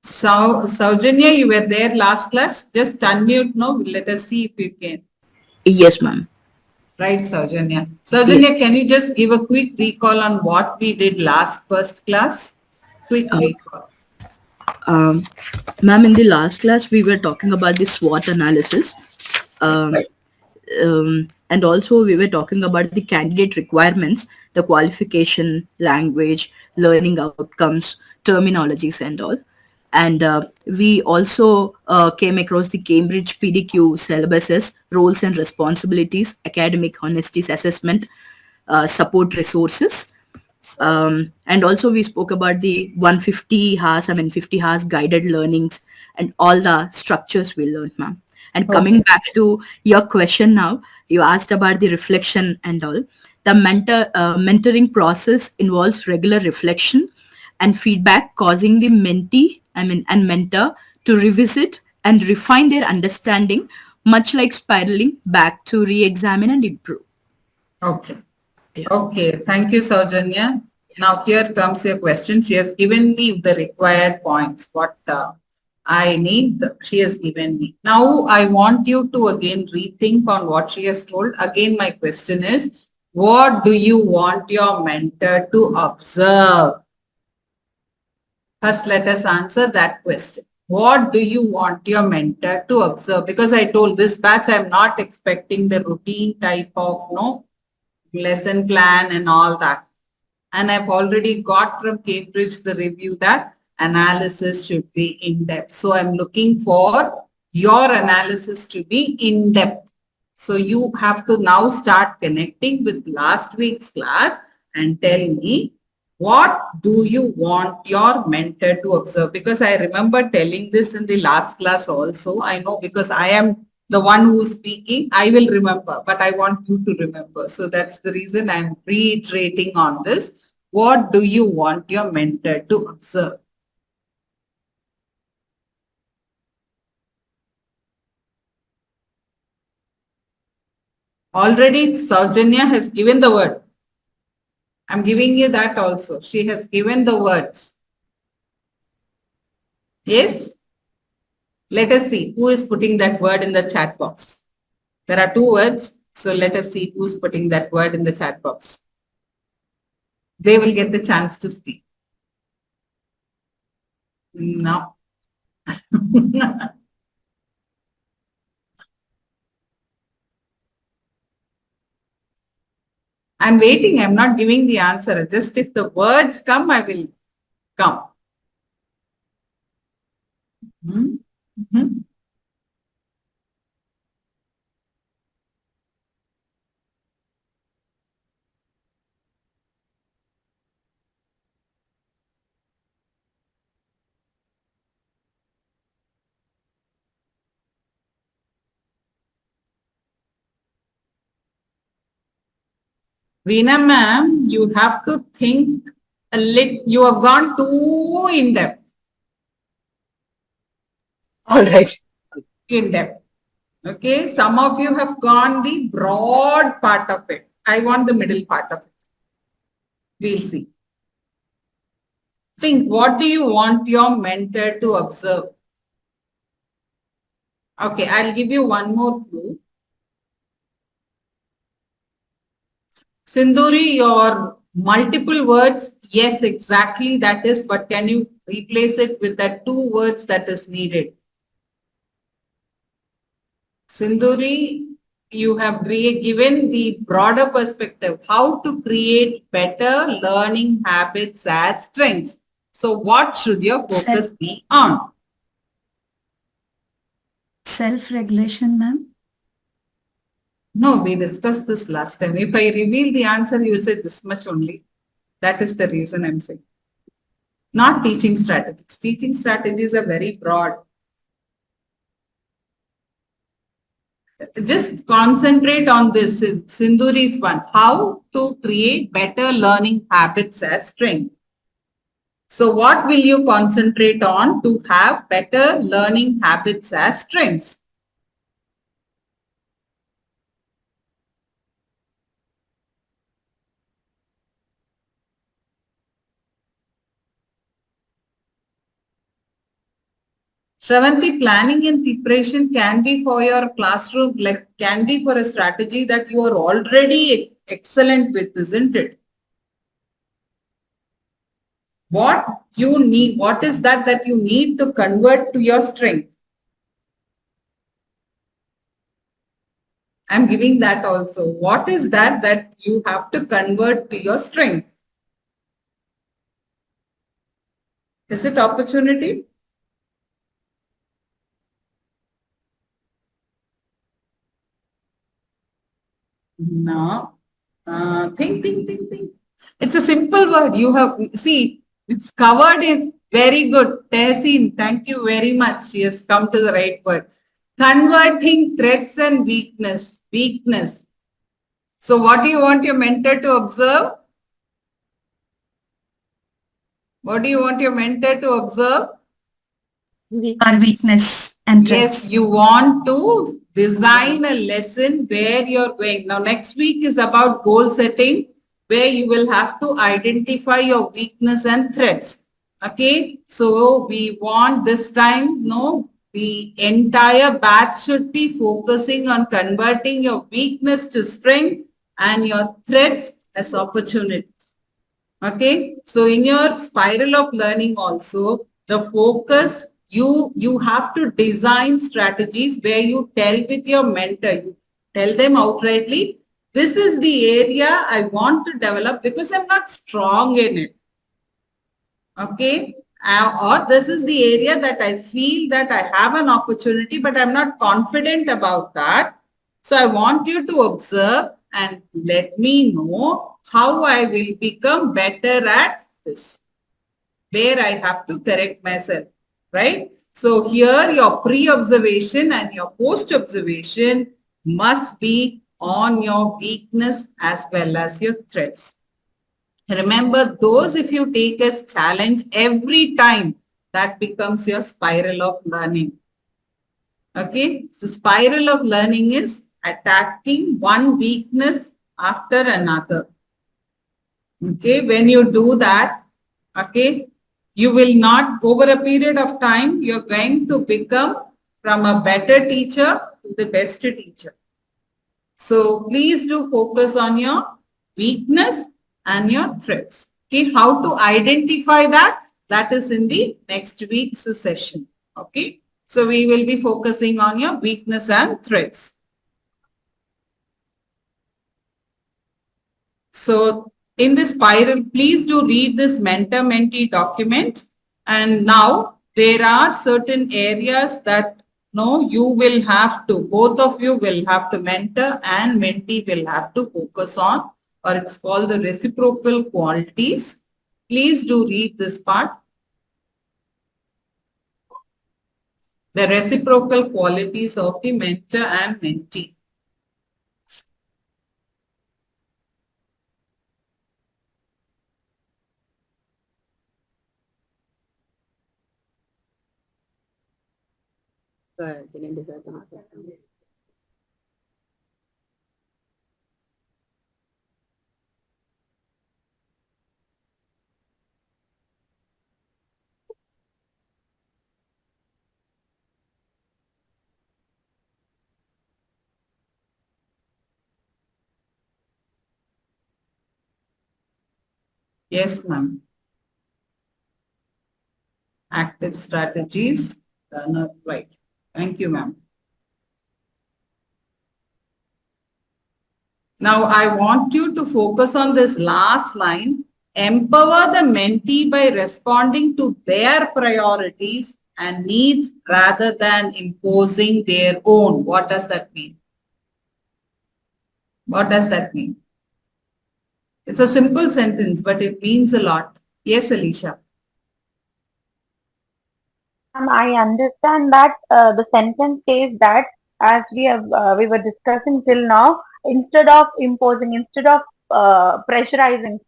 So, Saujanya, you were there last class. Just unmute now. Let us see if you can. Yes, ma'am. Right, Saujanya. Saujanya, can you just give a quick recall on what we did last first class? Quick recall. Ma'am, in the last class, we were talking about the SWOT analysis. And also we were talking about the candidate requirements, the qualification, language, learning outcomes, terminologies and all. And we also came across the Cambridge PDQ syllabuses, roles and responsibilities, academic honesties assessment, support resources. And also we spoke about the 50 hours guided learnings and all the structures we learned, ma'am. And coming back to your question now, you asked about the reflection and all. The mentoring process involves regular reflection and feedback, causing the mentee, and mentor to revisit and refine their understanding, much like spiraling back to re-examine and improve. Okay. Okay. Thank you, Saujanya. Now here comes your question. She has given me the required points. What I need, she has given me. Now I want you to again rethink on what she has told. Again, my question is, what do you want your mentor to observe? First, let us answer that question. What do you want your mentor to observe? Because I told this batch, I'm not expecting the routine type of lesson plan and all that. And I've already got from Cambridge the review that analysis should be in depth. So I'm looking for your analysis to be in depth. So you have to now start connecting with last week's class and tell me, what do you want your mentor to observe? Because I remember telling this in the last class also. I know because I am the one who is speaking, I will remember, but I want you to remember. So that's the reason I'm reiterating on this. What do you want your mentor to observe? Already Saujanya has given the word. I'm giving you that also. She has given the words. Yes? Let us see who is putting that word in the chat box. There are two words. So let us see who's putting that word in the chat box. They will get the chance to speak. No. I'm waiting. I'm not giving the answer. Just if the words come, I will come. Mm-hmm. Veena ma'am, you have to think a little. You have gone too in depth. All right. In depth. Okay. Some of you have gone the broad part of it. I want the middle part of it. We'll see. Think, what do you want your mentor to observe? Okay, I'll give you one more clue. Sinduri, your multiple words, yes, exactly that is, but can you replace it with that two words that is needed? Sinduri, you have given the broader perspective, how to create better learning habits as strengths. So what should your focus be on? Self-regulation, ma'am. No, we discussed this last time. If I reveal the answer, you will say this much only. That is the reason I'm saying. Not teaching strategies. Teaching strategies are very broad. Just concentrate on this. Sinduri's one. How to create better learning habits as strength. So what will you concentrate on to have better learning habits as strengths? Shravanti, planning and preparation can be for your classroom, like can be for a strategy that you are already excellent with, isn't it? What you need, what is that you need to convert to your strength? I'm giving that also. What is that you have to convert to your strength? Is it opportunity? No. Think. It's a simple word. You have, see, it's covered in very good. Tehseen, thank you very much. She has come to the right word. Converting threats and weakness. Weakness. So what do you want your mentor to observe? What do you want your mentor to observe? Our weakness and Yes, threats. you want to design a lesson where you're going. Now, next week is about goal setting, where you will have to identify your weakness and threats. Okay, so we want this time, no, the entire batch should be focusing on converting your weakness to strength and your threats as opportunities. Okay, so in your spiral of learning also, the focus, you have to design strategies where you tell with your mentor, you tell them outrightly, this is the area I want to develop because I'm not strong in it. Okay, or this is the area that I feel that I have an opportunity, but I'm not confident about that. So I want you to observe and let me know how I will become better at this, where I have to correct myself, right? So here your pre-observation and your post-observation must be on your weakness as well as your threats. Remember, those if you take as challenge every time, that becomes your spiral of learning. Okay, so spiral of learning is attacking one weakness after another. Okay, when you do that, okay, you will not, over a period of time, you're going to become from a better teacher to the best teacher. So please do focus on your weakness and your threats. Okay, how to identify that? That is in the next week's session. Okay, so we will be focusing on your weakness and threats. So in this spiral, please do read this mentor-mentee document. And now there are certain areas that you will have to, both of you will have to, mentor and mentee will have to focus on, or it's called the reciprocal qualities. Please do read this part. The reciprocal qualities of the mentor and mentee. Yes, ma'am. Active strategies, right. Thank you, ma'am. Now, I want you to focus on this last line. Empower the mentee by responding to their priorities and needs rather than imposing their own. What does that mean? What does that mean? It's a simple sentence, but it means a lot. Yes, Alicia. I understand that the sentence says that as we were discussing till now, instead of imposing, instead of pressurizing,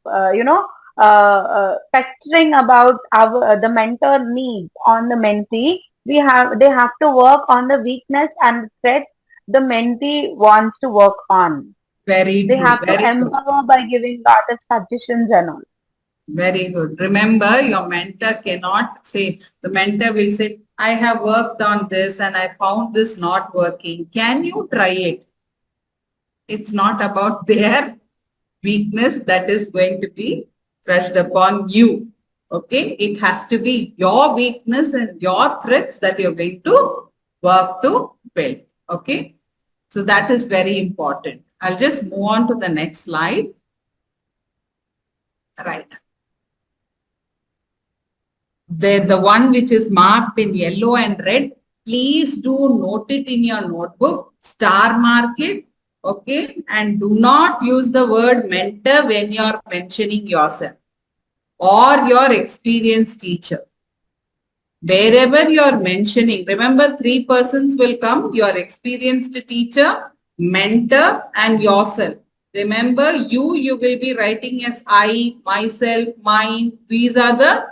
pestering about the mentor needs on the mentee, they have to work on the weakness and the threats the mentee wants to work on. Very They true. have to empower by giving lot of suggestions and all. Very good. Remember, your mentor cannot say, the mentor will say, I have worked on this and I found this not working. Can you try it? It's not about their weakness that is going to be thrust upon you. Okay? It has to be your weakness and your threats that you're going to work to build. Okay? So that is very important. I'll just move on to the next slide. Right. The one which is marked in yellow and red, please do note it in your notebook, star mark it, okay, and do not use the word mentor when you are mentioning yourself or your experienced teacher. Wherever you are mentioning, remember 3 persons will come, your experienced teacher, mentor and yourself. Remember you will be writing as I, myself, mine. These are the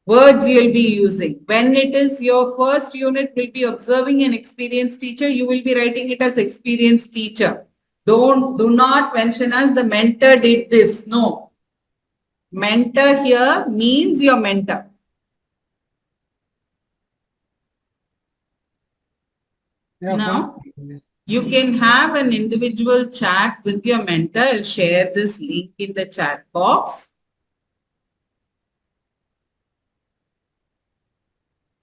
words you'll be using. When it is your first unit, will be observing an experienced teacher, you will be writing it as experienced teacher. Do not mention as the mentor did this. No. Mentor here means your mentor. Now, you can have an individual chat with your mentor. I'll share this link in the chat box.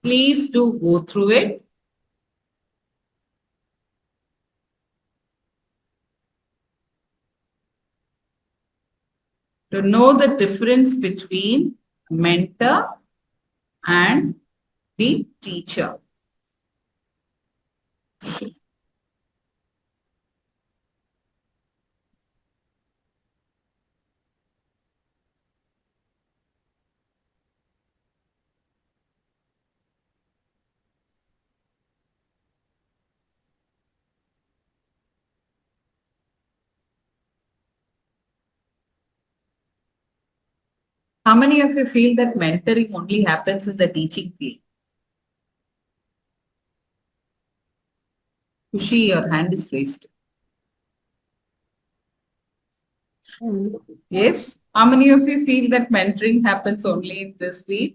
Please do go through it. To know the difference between mentor and the teacher. How many of you feel that mentoring only happens in the teaching field? Kushi, your hand is raised. Yes. How many of you feel that mentoring happens only in this field?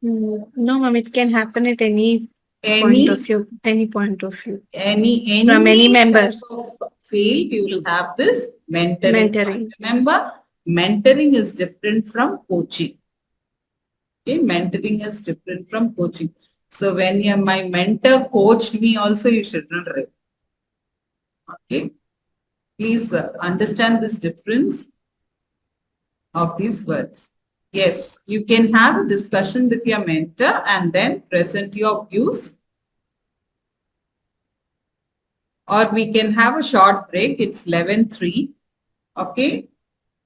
No, ma'am, it can happen at any point of view. Any point of view. Any From any member. type of field, you will have this mentoring. Mentoring. Remember, mentoring is different from coaching. Okay, mentoring is different from coaching. So when my mentor coached me also, you should not write. Okay. Please understand this difference of these words. Yes, you can have a discussion with your mentor and then present your views. Or we can have a short break. It's 11:03. Okay.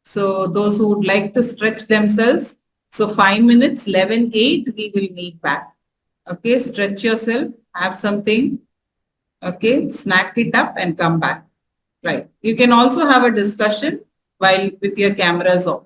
So those who would like to stretch themselves. So 5 minutes, 11:08, we will meet back. Okay. Stretch yourself. Have something. Okay. Snack it up and come back. Right. You can also have a discussion while with your cameras off.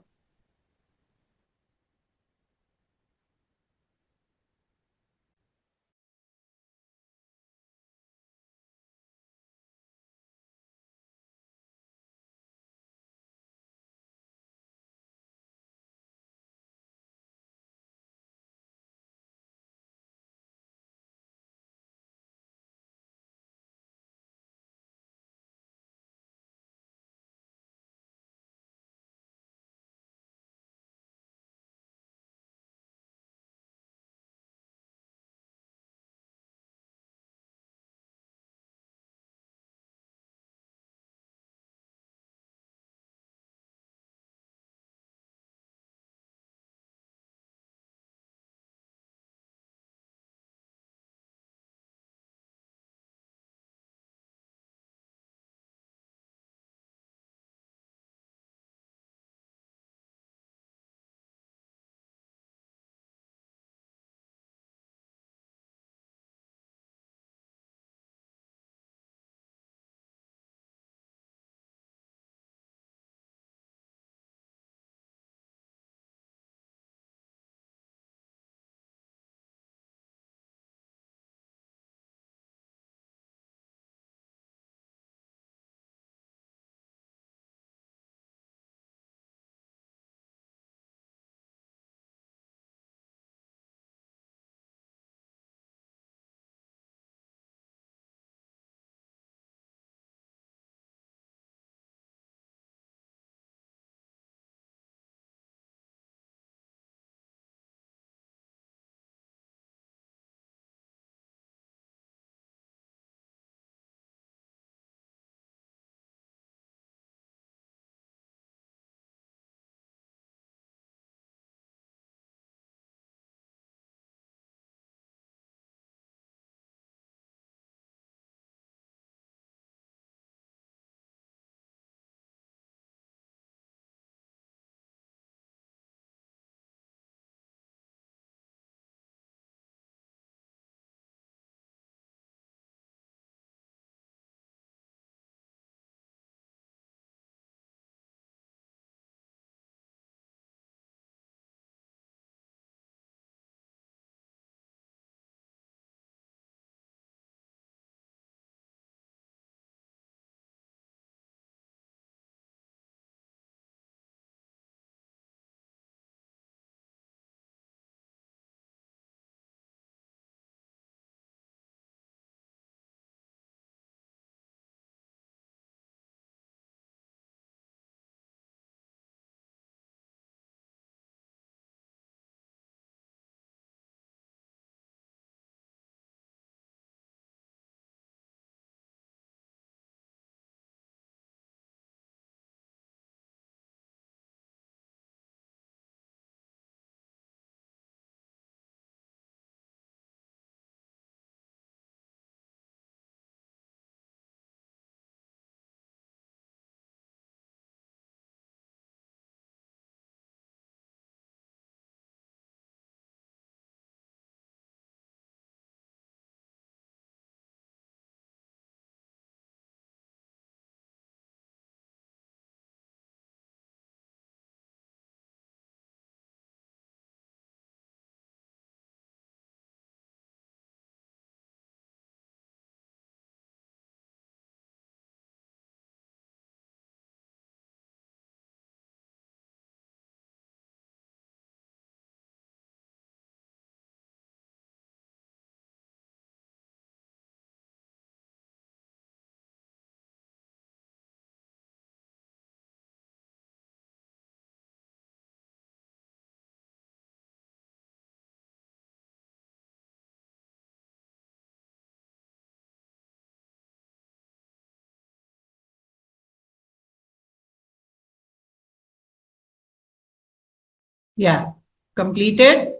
Yeah. Completed?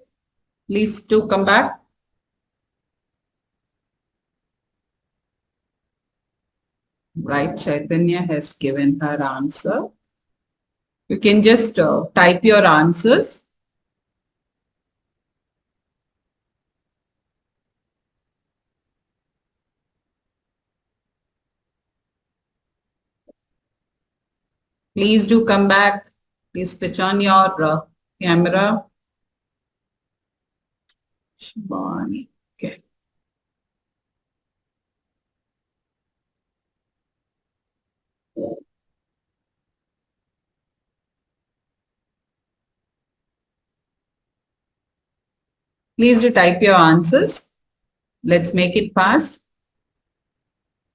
Please do come back. Right, Chaitanya has given her answer. You can just type your answers. Please do come back. Please switch on your camera. Shivani. Okay. Please do type your answers. Let's make it fast.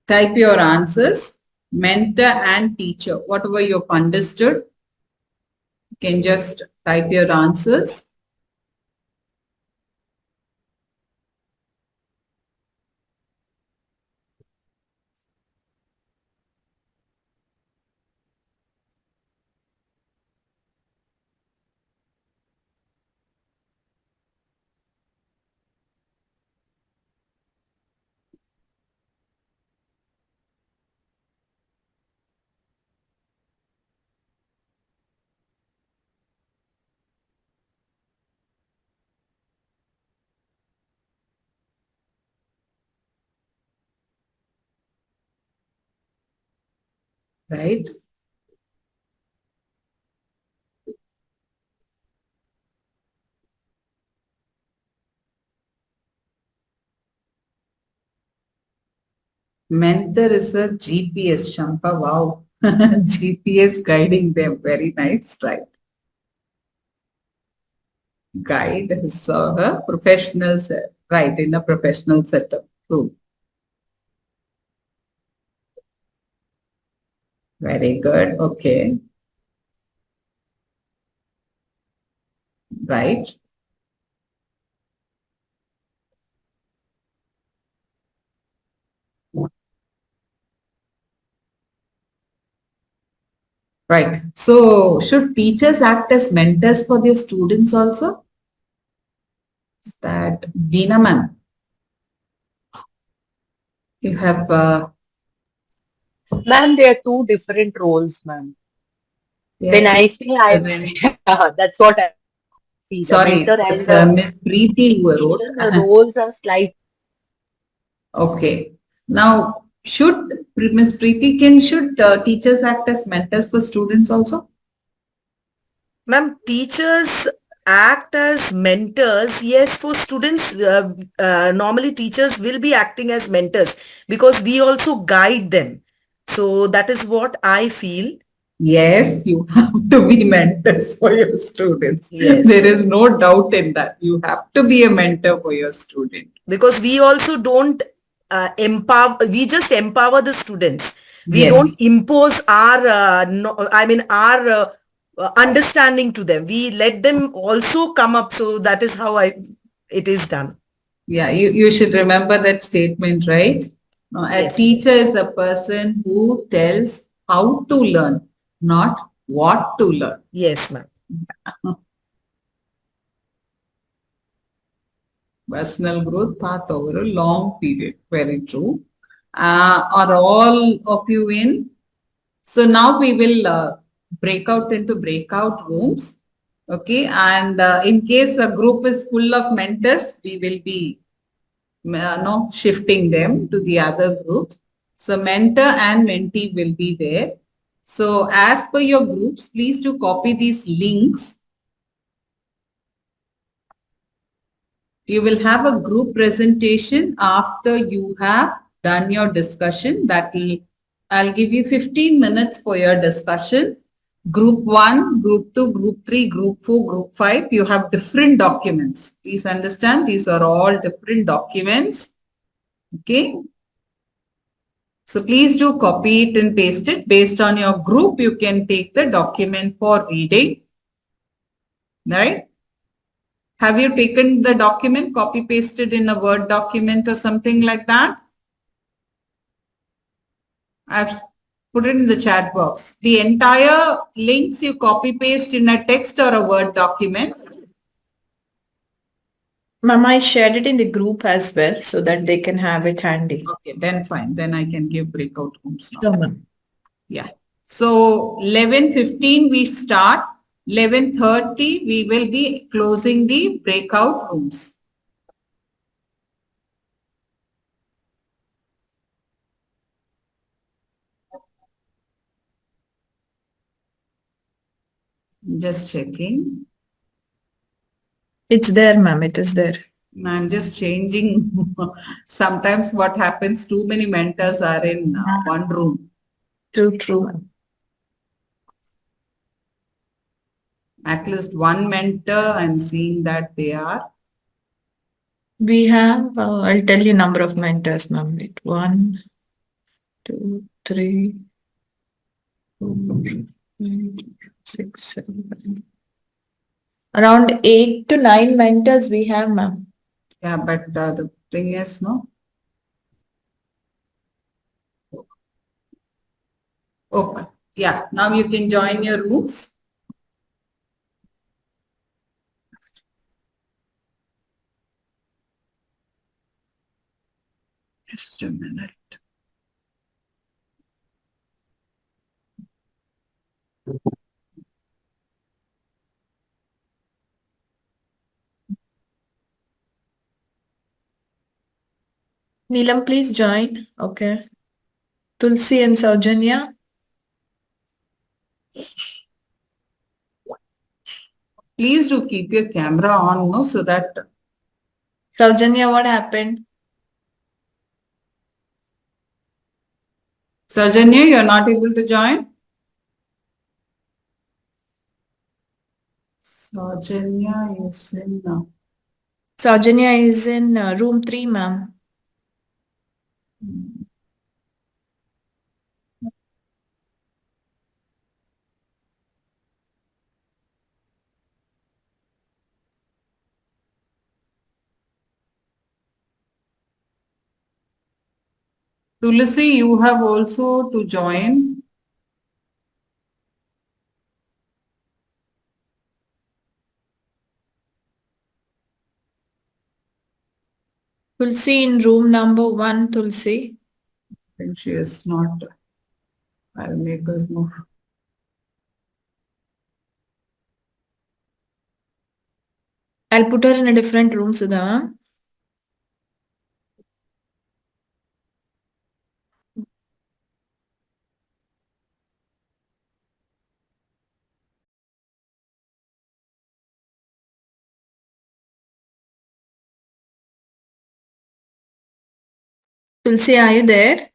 Type your answers. Mentor and teacher. Whatever you've understood, you can just type your answers. Right? Mentor is a GPS, Shampa. Wow. GPS guiding them. Very nice, right? Guide is a professional set, right, in a professional setup. True. Very good. Okay. Right. Right. So should teachers act as mentors for their students also? Is that Veena ma'am? You have Ma'am, there are two different roles, ma'am. When I say that's what I see. The sorry, mentor and it's the Miss Preeti who wrote. teacher, the roles are slight. Okay. Now, should Miss Preeti should teachers act as mentors for students also? Ma'am, teachers act as mentors. Yes, for students, normally teachers will be acting as mentors because we also guide them. So that is what I feel. Yes, you have to be mentors for your students. Yes. There is no doubt in that. You have to be a mentor for your student. Because we also don't empower, we just empower the students. We Yes. don't impose our, our understanding to them. We let them also come up. So that is how it is done. Yeah, you should remember that statement, right? A Yes. teacher is a person who tells how to learn, not what to learn. Yes, ma'am. Personal growth path over a long period. Very true. Are all of you in? So now we will break out into breakout rooms. Okay. And in case a group is full of mentors, we will be shifting them to the other groups. So mentor and mentee will be there. So as per your groups, please do copy these links. You will have a group presentation after you have done your discussion. I'll give you 15 minutes for your discussion. Group 1, Group 2, Group 3, Group 4, Group 5, you have different documents. Please understand these are all different documents. Okay. So please do copy it and paste it. Based on your group, you can take the document for reading. Right? Have you taken the document, copy pasted in a Word document or something like that? Put it in the chat box. The entire links you copy paste in a text or a Word document. Mama, I shared it in the group as well so that they can have it handy. Okay, then fine. Then I can give breakout rooms now. Sure, ma'am. Yeah. So 11:15 we start. 11:30 we will be closing the breakout rooms. Just checking. It's there, ma'am. It is there. I'm just changing. Sometimes what happens, too many mentors are in one room. True, true. At least one mentor, I'm seeing that they are. We have, I'll tell you number of mentors, ma'am. Wait, 1, 2, 3, 4, 5, 6, 7. Around 8 to 9 mentors we have, ma'am. Yeah, but the thing is, no. Open. Yeah, now you can join your rooms. Just a minute. Neelam, please join. Okay. Tulsi and Saujanya. Please do keep your camera on, no, so that. Saujanya, what happened? Sajanya, you're not able to join? Sajanya is in. Saujanya is in room 3, ma'am. Tulsi, you have also to join. Tulsi in room number 1, Tulsi. I think she is not. I'll make her move. I'll put her in a different room, Sudha, ma'am. Tulsi, are you there?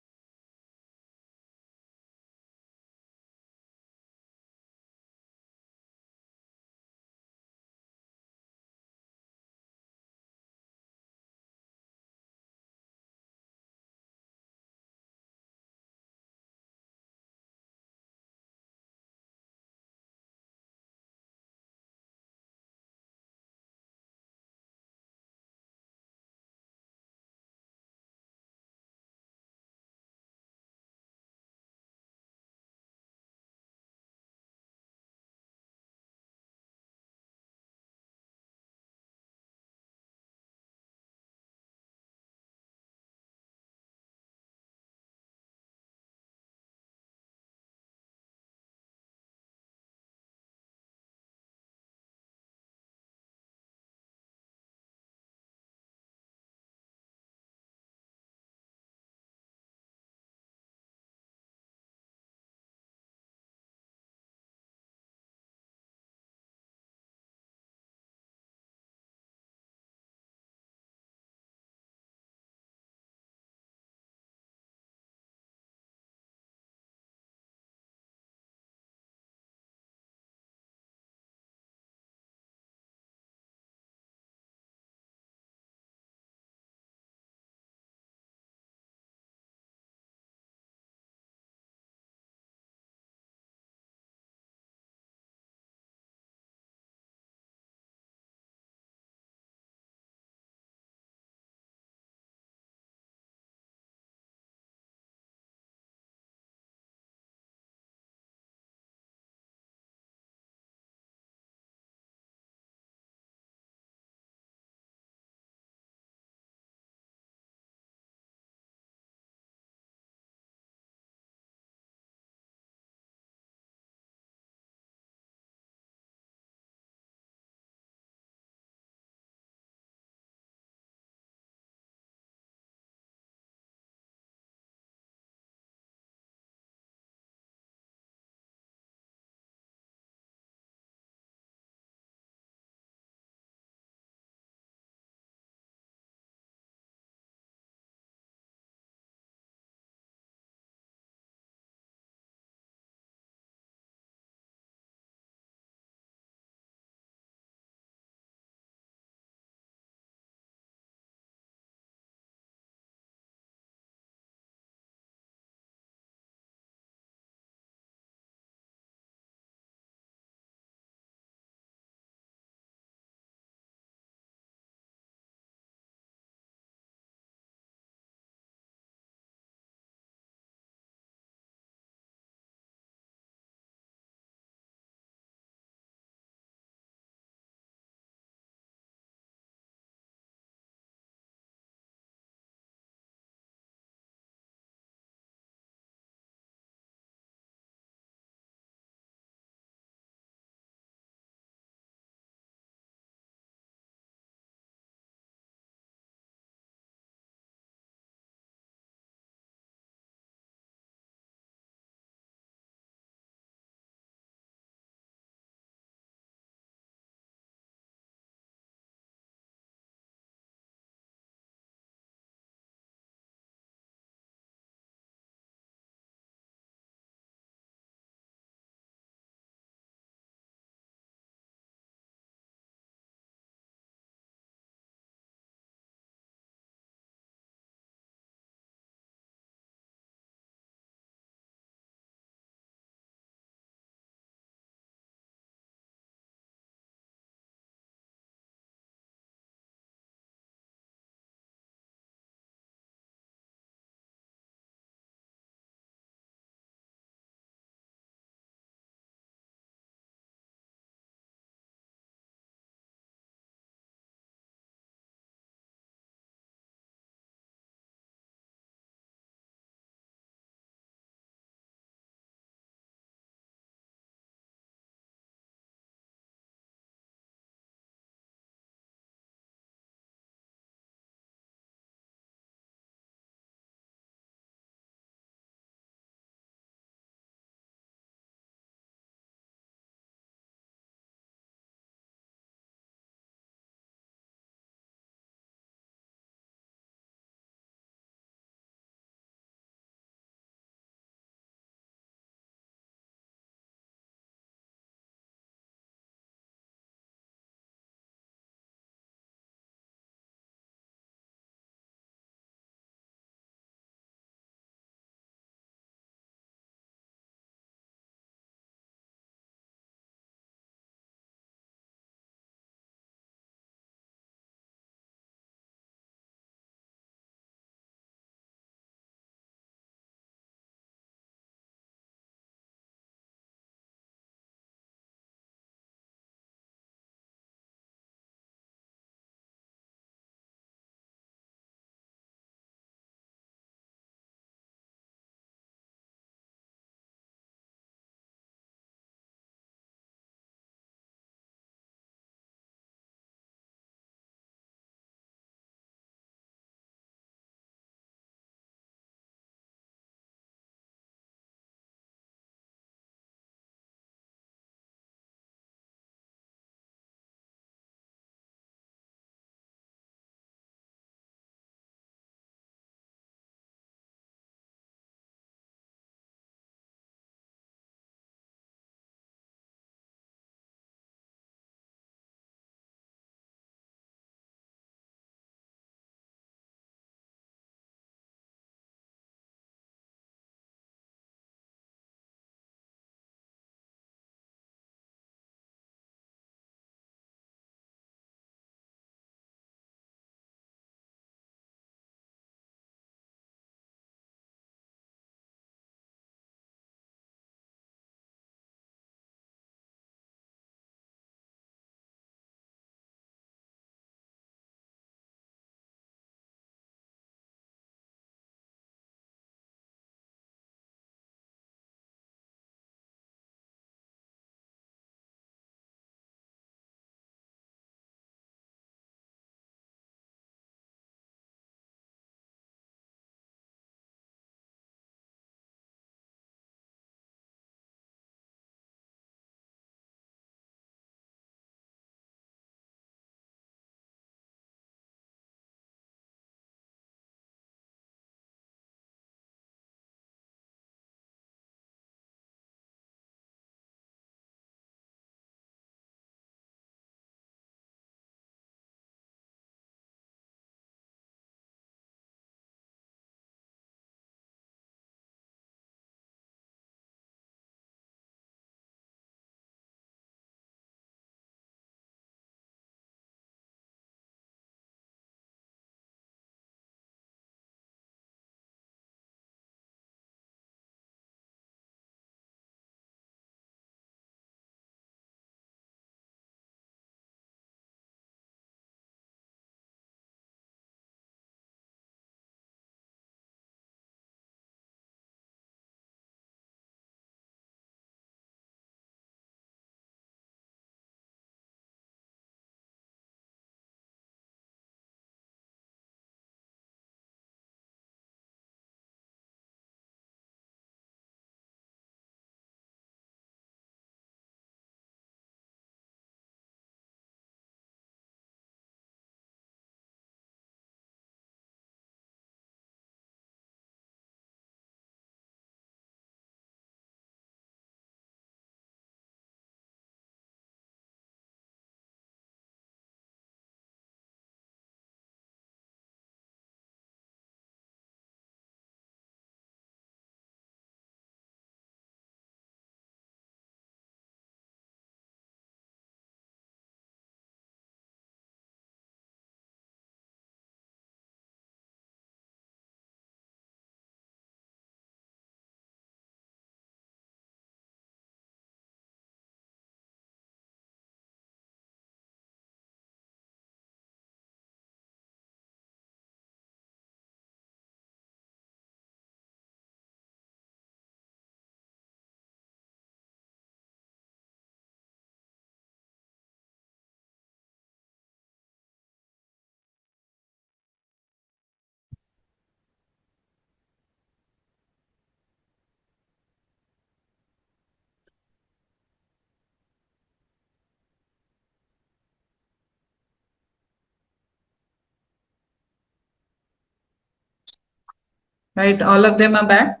Right, all of them are back?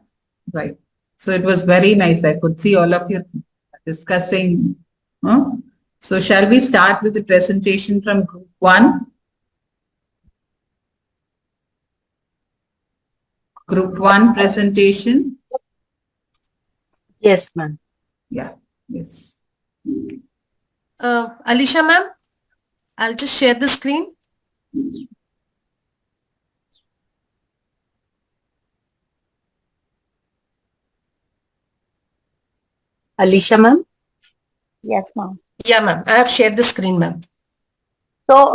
Right. So it was very nice. I could see all of you discussing. So shall we start with the presentation from group 1? Group 1 presentation. Yes, ma'am. Yeah, yes. Alicia ma'am, I'll just share the screen. Alicia, ma'am? Yes, ma'am. Yeah, ma'am. I have shared the screen, ma'am. So,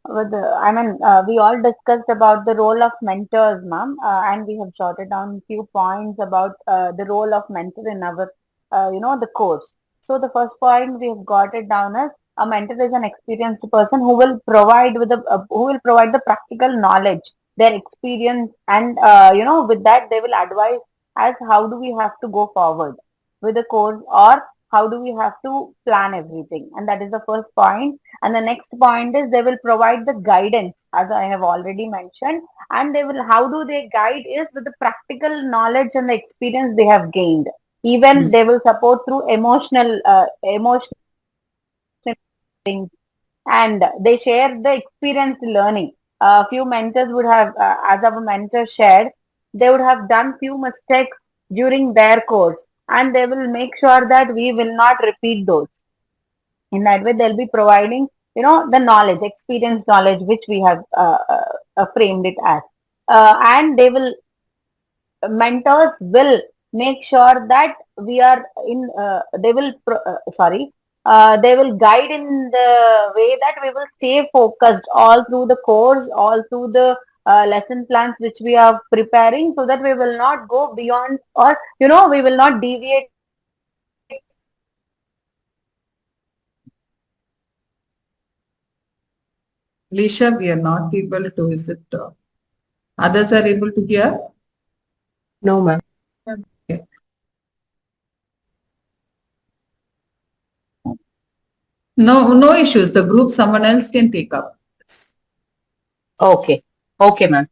we all discussed about the role of mentors, ma'am, and we have jotted down few points about the role of mentor in our, the course. So, the first point we have got it down as a mentor is an experienced person who will provide the practical knowledge, their experience, and with that they will advise as how do we have to go forward with the course or how do we have to plan everything, and that is the first point. And the next point is they will provide the guidance, as I have already mentioned, and how do they guide is with the practical knowledge and the experience they have gained. Even they will support through emotional things, and they share the experience learning. A few mentors would have, as our mentor shared, they would have done few mistakes during their course, and they will make sure that we will not repeat those. In that way they'll be providing the knowledge, experience knowledge, which we have framed it as, and mentors will make sure that we are in they will guide in the way that we will stay focused all through the course, all through the lesson plans which we are preparing, so that we will not go beyond, or we will not deviate. Alicia, we are not able to, is it? Others are able to hear? No, ma'am. Okay. No issues. The group someone else can take up. Okay. Okay, ma'am.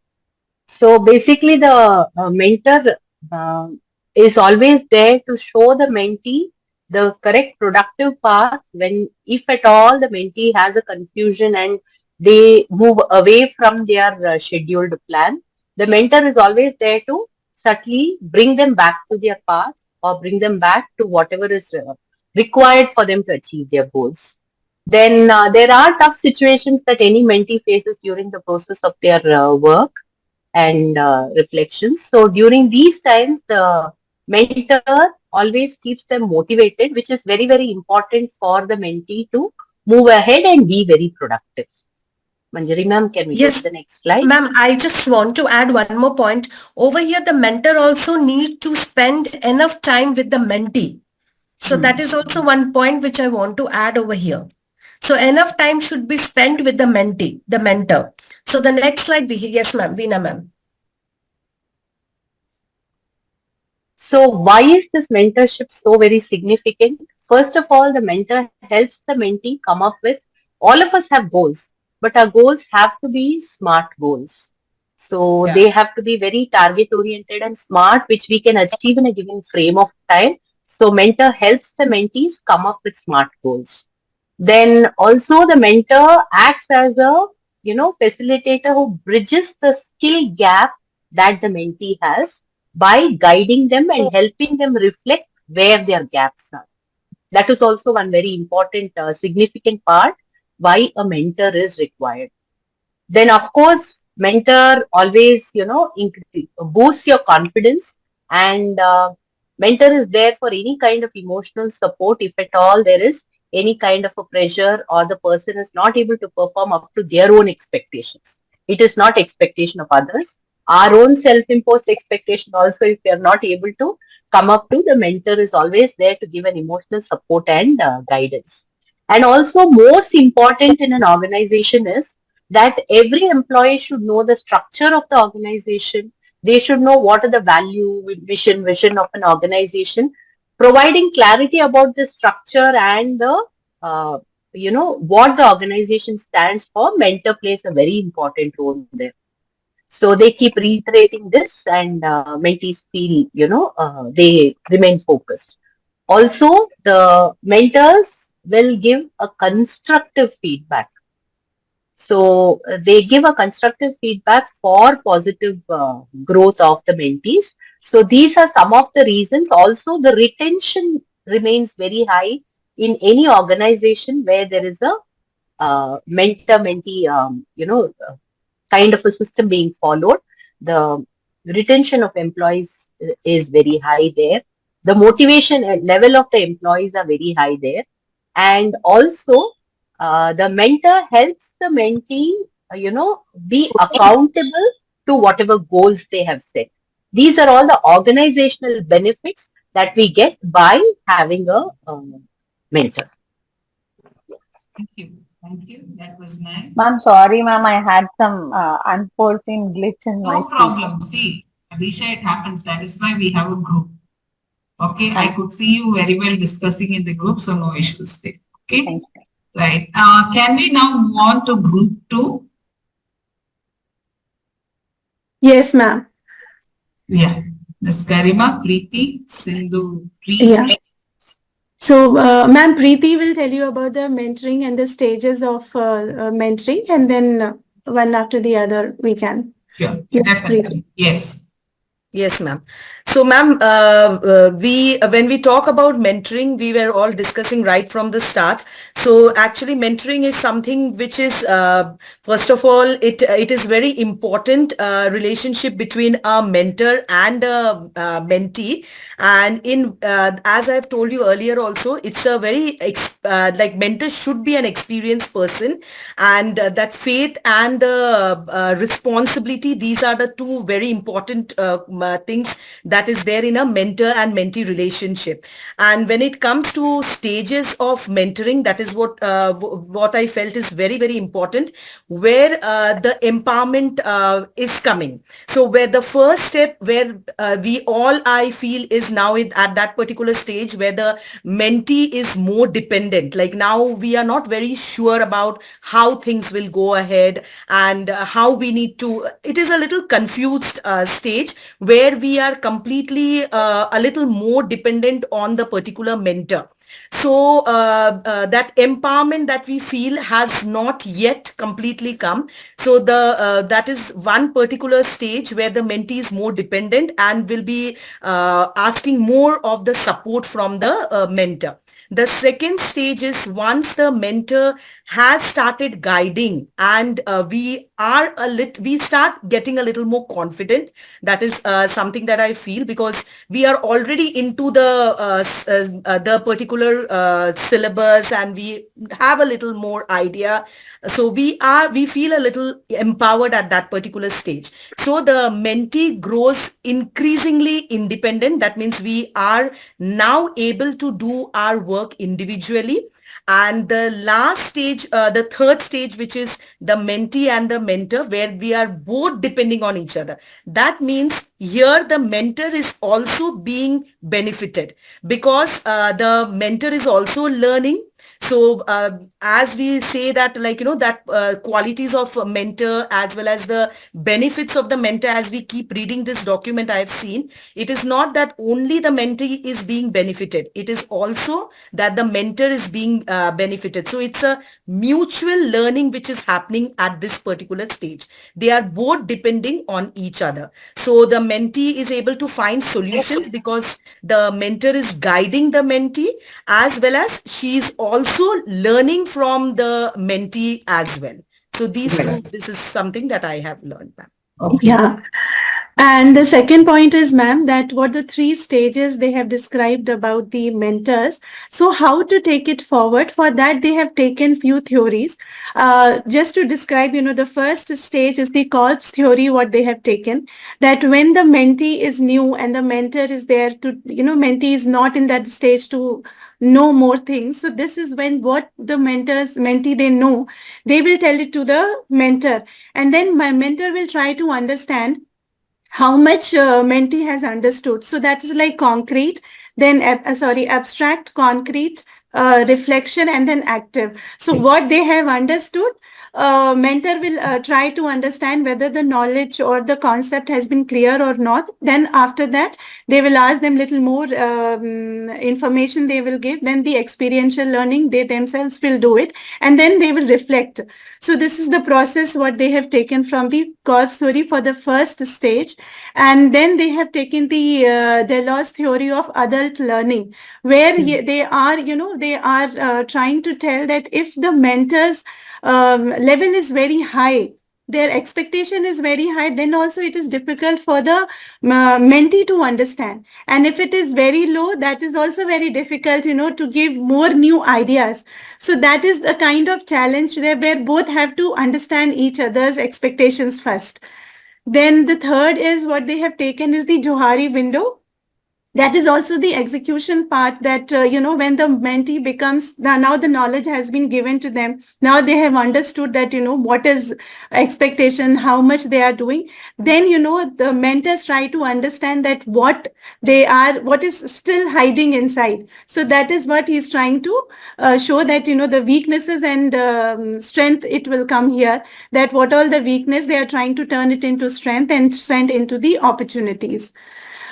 So basically the mentor uh, is always there to show the mentee the correct productive path when, if at all, the mentee has a confusion and they move away from their scheduled plan. The mentor is always there to subtly bring them back to their path or bring them back to whatever is required for them to achieve their goals. Then there are tough situations that any mentee faces during the process of their work and reflections. So during these times, the mentor always keeps them motivated, which is very, very important for the mentee to move ahead and be very productive. Manjari ma'am, can we go to Yes, the next slide? ma'am, I just want to add one more point. Over here, the mentor also need to spend enough time with the mentee. So that is also one point which I want to add over here. So enough time should be spent with the mentee, the mentor. So the next slide, yes, ma'am, Veena ma'am. So why is this mentorship so very significant? First of all, the mentor helps the mentee come up with, all of us have goals, but our goals have to be smart goals. So they have to be very target oriented and smart, which we can achieve in a given frame of time. So mentor helps the mentees come up with smart goals. Then also the mentor acts as a, facilitator who bridges the skill gap that the mentee has by guiding them and helping them reflect where their gaps are. That is also one very important, significant part why a mentor is required. Then, of course, mentor always, boosts your confidence, and mentor is there for any kind of emotional support if at all there is any kind of a pressure or the person is not able to perform up to their own expectations. It is not expectation of others. Our own self-imposed expectation also, if we are not able to come up to, the mentor is always there to give an emotional support and guidance. And also most important in an organization is that every employee should know the structure of the organization. They should know what are the value, vision of an organization. Providing clarity about the structure and the, what the organization stands for, mentor plays a very important role there. So they keep reiterating this, and mentees feel, they remain focused. Also, the mentors will give a constructive feedback. So they give a constructive feedback for positive growth of the mentees. So these are some of the reasons. Also, the retention remains very high in any organization where there is a mentor-mentee, kind of a system being followed. The retention of employees is very high there. The motivation level of the employees are very high there. And also, the mentor helps the mentee, be accountable to whatever goals they have set. These are all the organizational benefits that we get by having a mentor. Thank you. Thank you. That was nice. Ma'am, sorry, ma'am. I had some unforeseen glitch in my No problem. See, Abhisha, it happens. That is why we have a group. Okay, I could see you very well discussing in the group, so no issues there. Okay, right. Can we now move on to group 2? Yes, ma'am. Yeah, Ms. Garima, Preeti, Sindhu, Yeah. So, ma'am, Preeti will tell you about the mentoring and the stages of mentoring, and then one after the other we can. Yeah, Yes, definitely. Yes. Yes, ma'am. So, ma'am, when we talk about mentoring, we were all discussing right from the start. So, actually, mentoring is something which is, first of all, it is very important relationship between a mentor and a mentee. And in as I've told you earlier, also, it's a very like mentor should be an experienced person, and that faith and the responsibility. These are the two very important things that is there in a mentor and mentee relationship. And when it comes to stages of mentoring, that is what I felt is very, very important, where the empowerment is coming. So where the first step, where we all, I feel, is now at that particular stage where the mentee is more dependent. Like now we are not very sure about how things will go ahead, and how we need to, it is a little confused stage where we are completely a little more dependent on the particular mentor. So that empowerment that we feel has not yet completely come. So that is one particular stage where the mentee is more dependent and will be asking more of the support from the mentor. The second stage is once the mentor has started guiding, and we start getting a little more confident. That is something that I feel, because we are already into the particular syllabus, and we have a little more idea. So we feel a little empowered at that particular stage. So the mentee grows increasingly independent. That means we are now able to do our work individually. And the last stage, the third stage, which is the mentee and the mentor, where we are both depending on each other. That means here the mentor is also being benefited, because the mentor is also learning. So as we say that, like, that qualities of a mentor as well as the benefits of the mentor, as we keep reading this document, I have seen, it is not that only the mentee is being benefited. It is also that the mentor is being benefited. So it's a mutual learning which is happening at this particular stage. They are both depending on each other. So the mentee is able to find solutions because the mentor is guiding the mentee, as well as she is also learning from the mentee as well. So these two, this is something that I have learned, ma'am. Okay. Yeah. And the second point is, ma'am, that what the 3 stages they have described about the mentors. So how to take it forward? For that, they have taken few theories. Just to describe, the first stage is the corpse theory, what they have taken, that when the mentee is new and the mentor is there to, mentee is not in that stage to know more things. So this is when what the mentee, they know, they will tell it to the mentor. And then my mentor will try to understand how much mentee has understood. So that is like concrete, then abstract, concrete, reflection, and then active. So what they have understood, mentor will try to understand whether the knowledge or the concept has been clear or not. Then after that, they will ask them little more information they will give. Then the experiential learning, they themselves will do it, and then they will reflect. So this is the process what they have taken from the curve theory for the first stage. And then they have taken the Deleuze theory of adult learning, where they are, they are trying to tell that if the mentor's level is very high, their expectation is very high, then also it is difficult for the mentee to understand. And if it is very low, that is also very difficult, to give more new ideas. So that is the kind of challenge there, where both have to understand each other's expectations first. Then the third is what they have taken is the Johari window. That is also the execution part, that, when the mentee becomes, now the knowledge has been given to them. Now they have understood that, what is expectation, how much they are doing. Then, the mentors try to understand that what is still hiding inside. So that is what he's trying to show, that, the weaknesses and strength, it will come here, that what all the weakness, they are trying to turn it into strength, and strength into the opportunities.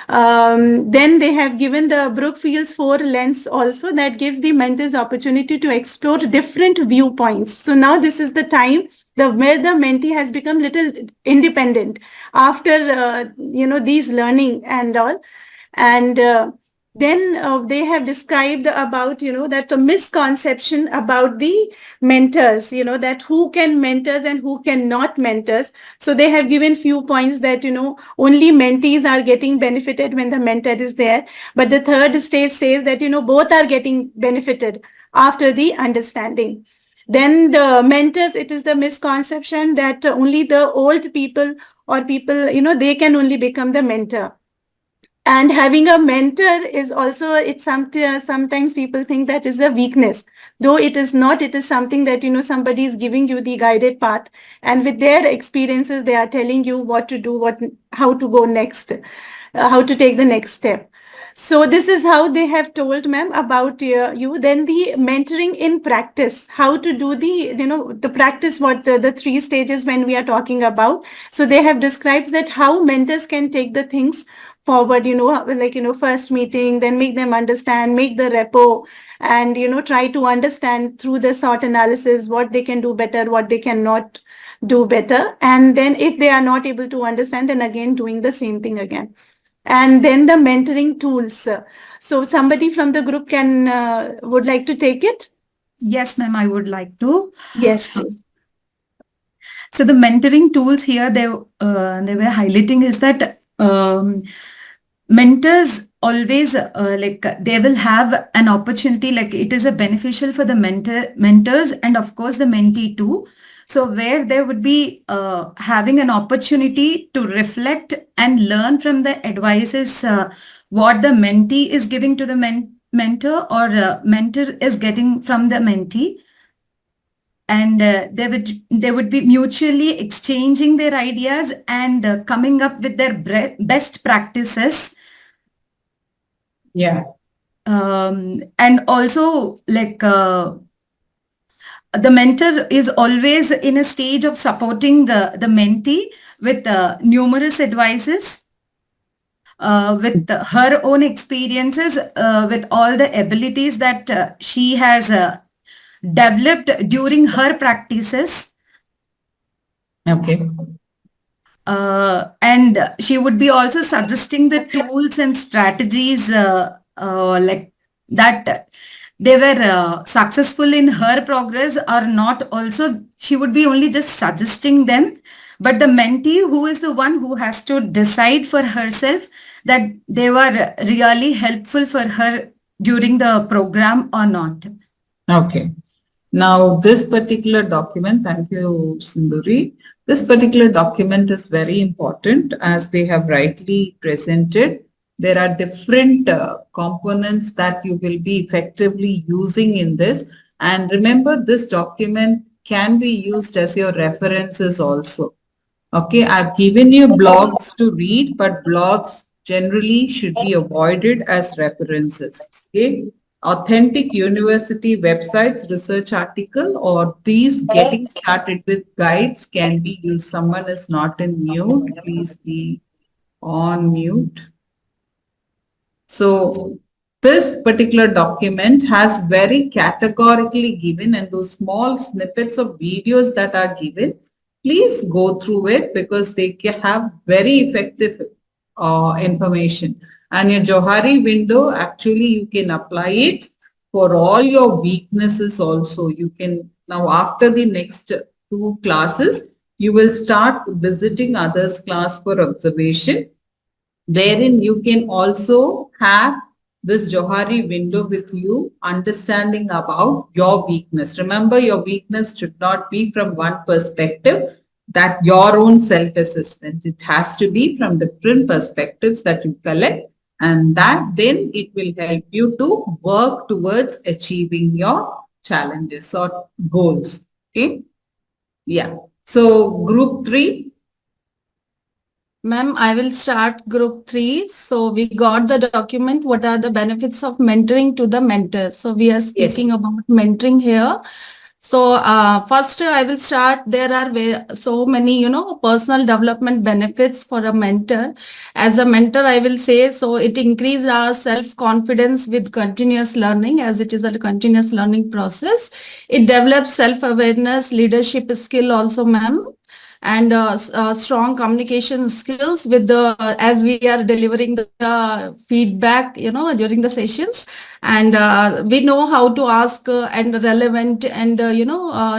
Then they have given the Brookfield's 4 lens also, that gives the mentors opportunity to explore different viewpoints. So now this is the time where the mentee has become little independent after, these learning and all. And then they have described about, that a misconception about the mentors, that who can mentors and who cannot mentors. So they have given few points that, only mentees are getting benefited when the mentor is there. But the third stage says that, both are getting benefited after the understanding. Then the mentors, it is the misconception that only the old people or people, they can only become the mentor. And having a mentor is also, sometimes people think that is a weakness, though it is not. It is something that, somebody is giving you the guided path, and with their experiences, they are telling you what to do, how to go next, how to take the next step. So this is how they have told, ma'am, about you. Then the mentoring in practice, how to do the practice, what the 3 stages when we are talking about. So they have described that how mentors can take the things forward, first meeting, then make them understand, make the repo, and, try to understand through the SWOT analysis what they can do better, what they cannot do better. And then if they are not able to understand, then again doing the same thing again. And then the mentoring tools. So somebody from the group would like to take it? Yes, ma'am, I would like to. Yes, please. So the mentoring tools here, they were highlighting is that mentors always they will have an opportunity, like it is a beneficial for the mentors and of course the mentee too. So where they would be having an opportunity to reflect and learn from the advices what the mentee is giving to the mentor, or mentor is getting from the mentee. And they would be mutually exchanging their ideas and coming up with their best practices. Yeah. And also the mentor is always in a stage of supporting the mentee with numerous advices, with her own experiences, with all the abilities that she has developed during her practices. Okay. And she would be also suggesting the tools and strategies like that they were successful in her progress or not. Also, she would be only just suggesting them, but the mentee who is the one who has to decide for herself that they were really helpful for her during the program or not. Okay. Now, this particular document, thank you, Sinduri. This particular document is very important as they have rightly presented. There are different components that you will be effectively using in this. And remember, this document can be used as your references also. Okay, I've given you blogs to read, but blogs generally should be avoided as references. Okay. authentic university websites, research article, or these getting started with guides can be used. Someone is not in mute. Please be on mute. So this particular document has very categorically given, and those small snippets of videos that are given, please go through it because they have very effective information. And your Johari window, actually you can apply it for all your weaknesses also. You can now, after the next 2 classes, you will start visiting others' class for observation, wherein you can also have this Johari window with you, understanding about your weakness. Remember, your weakness should not be from one perspective, that your own self-assessment. It has to be from different perspectives that you collect, and that then it will help you to work towards achieving your challenges or goals. Okay? Yeah. So group 3. Ma'am, I will start group 3. So we got the document, what are the benefits of mentoring to the mentor. So we are speaking about mentoring here. So first I will start, there are so many, personal development benefits for a mentor. As a mentor, I will say, so it increases our self-confidence with continuous learning, as it is a continuous learning process. It develops self-awareness, leadership skill also, ma'am, and strong communication skills with the, as we are delivering the feedback, during the sessions, and we know how to ask and relevant and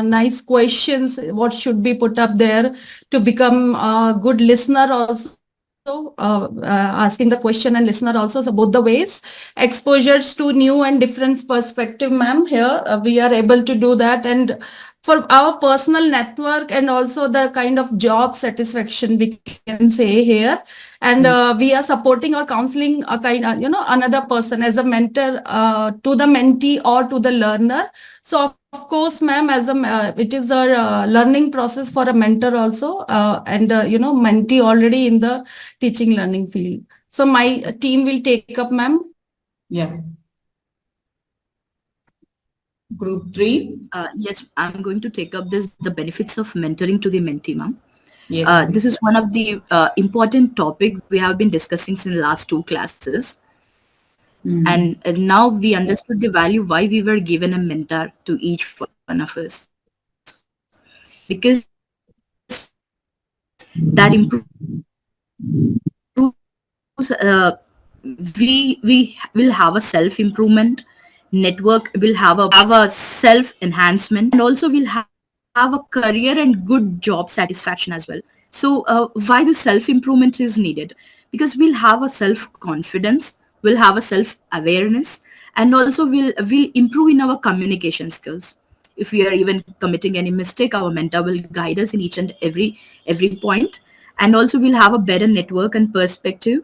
nice questions, what should be put up there to become a good listener also. Asking the question and listener also, so both the ways. Exposures to new and different perspective, ma'am, here we are able to do that, and for our personal network and also the kind of job satisfaction we can say here, and we are supporting or counseling a kind of, another person as a mentor to the mentee or to the learner. So of course, ma'am, as a it is a learning process for a mentor also, and mentee already in the teaching learning field. So my team will take up, ma'am. Yeah. Group 3. Yes, I'm going to take up this, the benefits of mentoring to the mentee, ma'am. Yes, this is one of the important topic we have been discussing since the last 2 classes. And now we understood the value why we were given a mentor to each one of us. Because that improves, we will have a self-improvement, network will have a self-enhancement, and also we'll have a career and good job satisfaction as well. So why the self-improvement is needed? Because we'll have a self-confidence, we'll have a self-awareness, and also we'll improve in our communication skills. If we are even committing any mistake, our mentor will guide us in each and every point. And also we'll have a better network and perspective.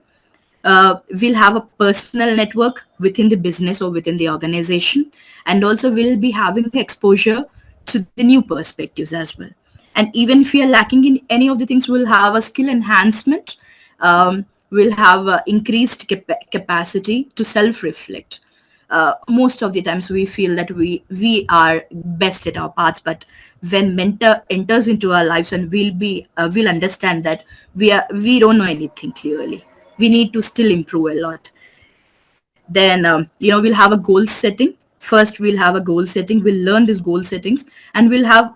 We'll have a personal network within the business or within the organization, and also we'll be having exposure to the new perspectives as well. And even if we are lacking in any of the things, we'll have a skill enhancement. We'll have increased capacity to self-reflect. Most of the times we feel that we are best at our parts, but when mentor enters into our lives, and we'll understand that we don't know anything clearly. We need to still improve a lot. Then we'll have a goal setting. First we'll have a goal setting, we'll learn these goal settings, and we'll have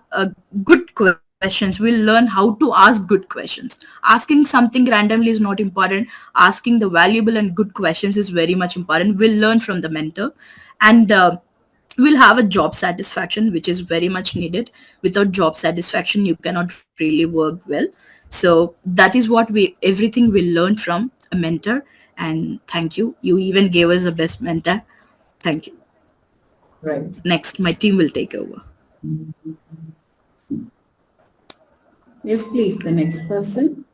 good questions. We'll learn how to ask good questions. Asking something randomly is not important. Asking the valuable and good questions is very much important. We'll learn from the mentor. And we'll have a job satisfaction, which is very much needed. Without job satisfaction, you cannot really work well. So that is what everything we learn from a mentor. And thank you. You even gave us the best mentor. Thank you. Right. Next, my team will take over. Yes, please. The next person.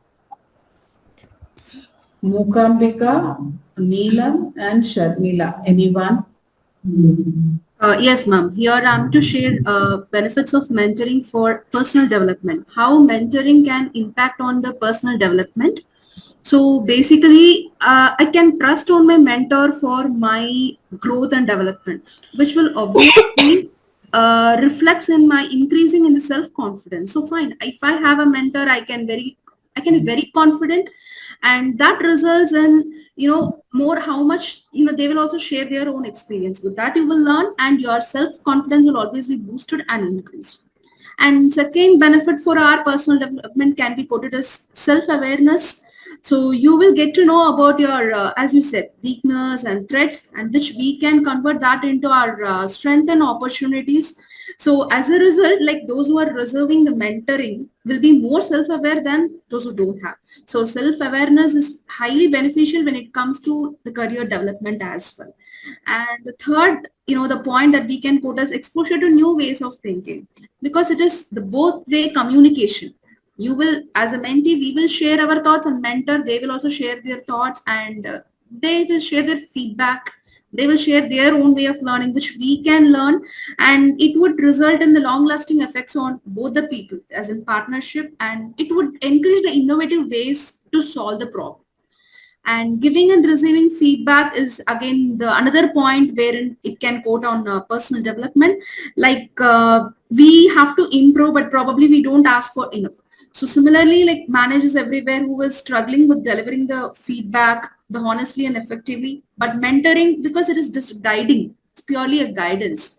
Mukambika, Neelam, and Sharmila. Anyone? Yes, ma'am. Here I am to share benefits of mentoring for personal development. How mentoring can impact on the personal development. So basically, I can trust on my mentor for my growth and development, which will obviously reflects in my increasing in the self-confidence. So fine, if I have a mentor, I can be very confident, and that results in more how much they will also share their own experience. With that, you will learn, and your self-confidence will always be boosted and increased. And second benefit for our personal development can be quoted as self-awareness. So you will get to know about your, as you said, weakness and threats, and which we can convert that into our strength and opportunities. So as a result, like those who are reserving the mentoring will be more self-aware than those who don't have. So self-awareness is highly beneficial when it comes to the career development as well. And the third, the point that we can quote as exposure to new ways of thinking, because it is the both way communication. You will, as a mentee, we will share our thoughts, and mentor, they will also share their thoughts, and they will share their feedback. They will share their own way of learning, which we can learn, and it would result in the long lasting effects on both the people as in partnership, and it would encourage the innovative ways to solve the problem. And giving and receiving feedback is again the another point wherein it can quote on personal development. Like we have to improve, but probably we don't ask for enough. So similarly, like managers everywhere who was struggling with delivering the feedback the honestly and effectively, but mentoring, because it is just guiding, it's purely a guidance.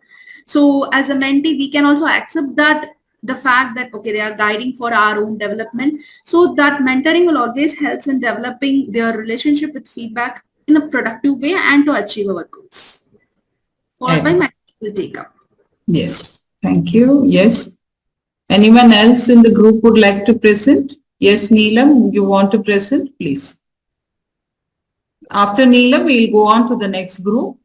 So as a mentee, we can also accept that the fact that okay, they are guiding for our own development. So that mentoring will always helps in developing their relationship with feedback in a productive way and to achieve our goals. Followed by my will take up. Yes, thank you. Yes. Anyone else in the group would like to present? Yes, Neelam, you want to present, please. After Neelam, we'll go on to the next group.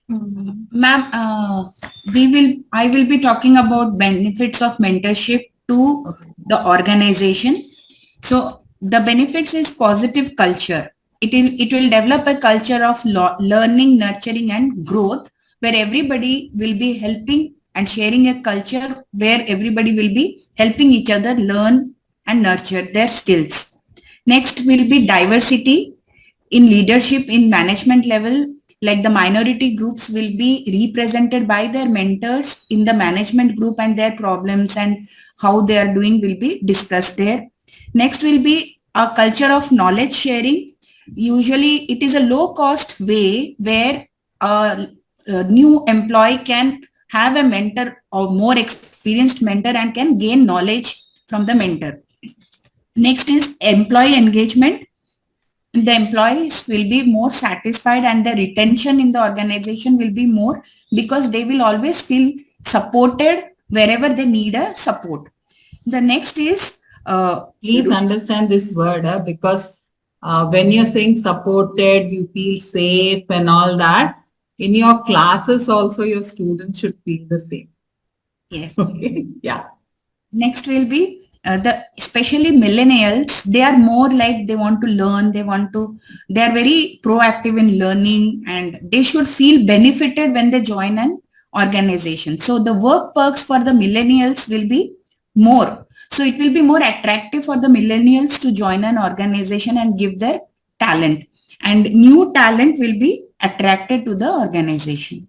Ma'am, I will be talking about benefits of mentorship to the organization. So the benefits is positive culture. It will develop a culture of learning, nurturing and growth, where everybody will be helping and sharing a culture where everybody will be helping each other learn and nurture their skills. Next will be diversity in leadership in management level, like the minority groups will be represented by their mentors in the management group, and their problems and how they are doing will be discussed there. Next will be a culture of knowledge sharing. Usually it is a low cost way where a new employee can have a mentor or more experienced mentor and can gain knowledge from the mentor. Next is employee engagement. The employees will be more satisfied and the retention in the organization will be more, because they will always feel supported wherever they need a support. The next is please understand this word because when you're saying supported, you feel safe and all that. In your classes also your students should feel the same. Yes. Okay. Yeah. Next will be especially millennials. They are more like they want to learn, they are very proactive in learning, and they should feel benefited when they join an organization. So the work perks for the millennials will be more. So it will be more attractive for the millennials to join an organization and give their talent, and new talent will be attracted to the organization.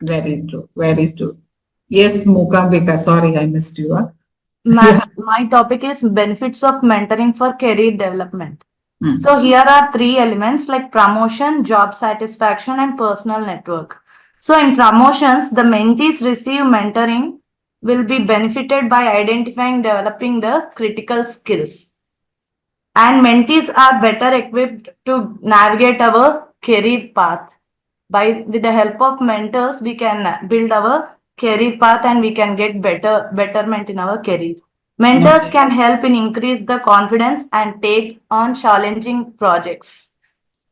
Very true. Very true. Yes, Mukambika, sorry I missed you. My topic is benefits of mentoring for career development. So here are three elements like promotion, job satisfaction, and personal network. So in promotions, the mentees receive mentoring will be benefited by identifying, developing the critical skills. And mentees are better equipped to navigate our career path. With the help of mentors, we can build our career path and we can get betterment in our career. Mentors can help in increase the confidence and take on challenging projects.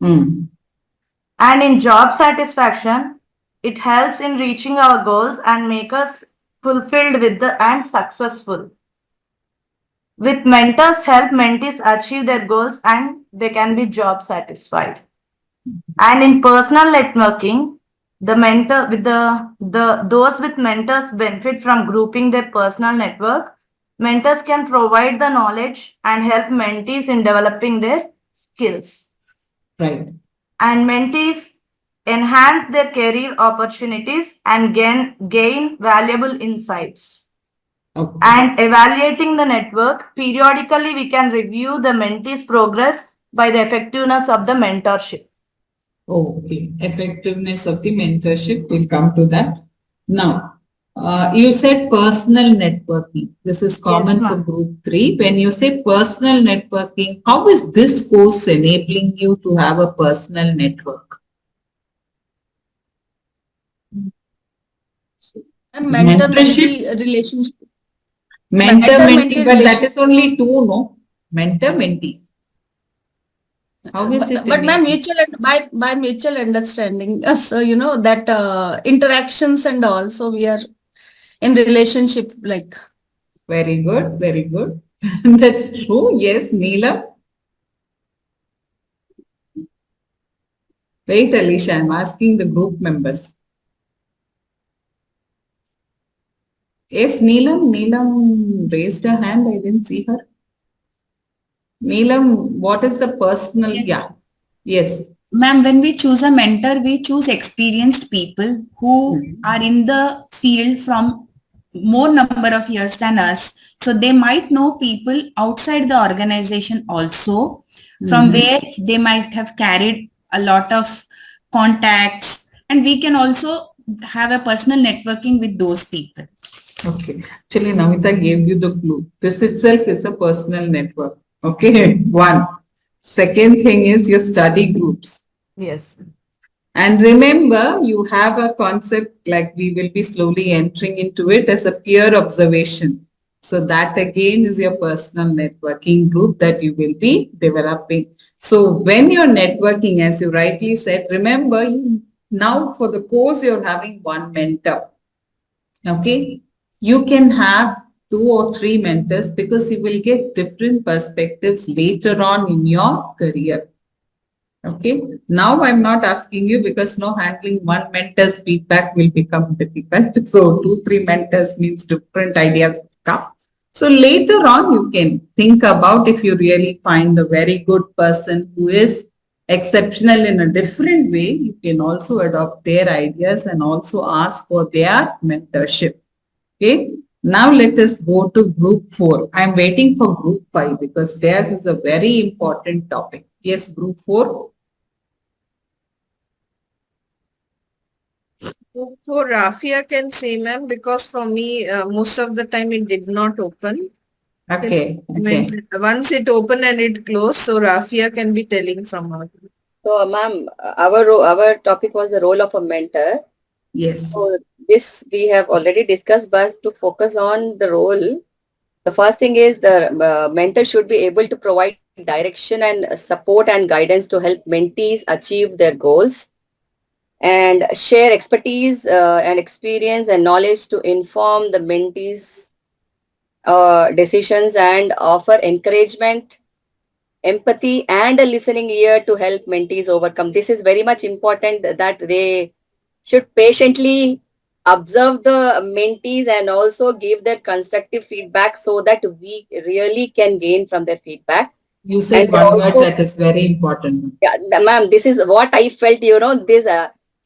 And in job satisfaction, it helps in reaching our goals and make us fulfilled and successful. With mentors help mentees achieve their goals and they can be job satisfied. And in personal networking, those with mentors benefit from grouping their personal network. Mentors can provide the knowledge and help mentees in developing their skills. Right. And mentees enhance their career opportunities and gain valuable insights. Okay. And evaluating the network, periodically we can review the mentee's progress by the effectiveness of the mentorship. Okay. Effectiveness of the mentorship, we'll come to that. Now, you said personal networking. This is common for group 3. When you say personal networking, how is this course enabling you to have a personal network? A mentor-mentee relationship. Mentor-mentee But that is only 2, no? Mentor-mentee. How is it? But by mutual understanding, so you know that interactions and all. So we are in relationship like. Very good, very good. That's true. Yes, Neela. Wait, Alicia, I'm asking the group members. Yes, Neelam. Neelam raised her hand. I didn't see her. Neelam, what is the personal? Yes. Yeah. Yes. Ma'am, when we choose a mentor, we choose experienced people who are in the field from more number of years than us. So they might know people outside the organization also, from where they might have carried a lot of contacts, and we can also have a personal networking with those people. Okay. Actually, Namita gave you the clue. This itself is a personal network. Okay. One. Second thing is your study groups. Yes. And remember, you have a concept like we will be slowly entering into it as a peer observation. So that again is your personal networking group that you will be developing. So when you're networking, as you rightly said, remember now for the course you're having one mentor. Okay. You can have 2 or 3 mentors because you will get different perspectives later on in your career. Okay. Now I'm not asking you because no handling one mentor's feedback will become difficult. So 2, 3 mentors means different ideas come. So later on you can think about if you really find a very good person who is exceptional in a different way, you can also adopt their ideas and also ask for their mentorship. Okay. Now let us go to group 4. I'm waiting for group 5 because theirs is a very important topic. Yes, group 4. So Rafia can say, ma'am, because for me, most of the time it did not open. Okay. Okay. Once it opened and it closed, so Rafia can be telling from her. So, ma'am, our topic was the role of a mentor. Yes. So this we have already discussed, but to focus on the role, the first thing is the mentor should be able to provide direction and support and guidance to help mentees achieve their goals and share expertise and experience and knowledge to inform the mentees decisions and offer encouragement, empathy, and a listening ear to help mentees overcome. This is very much important that they should patiently observe the mentees and also give their constructive feedback so that we really can gain from their feedback. You said And one word also, that is very important. yeah, ma'am, this is what I felt,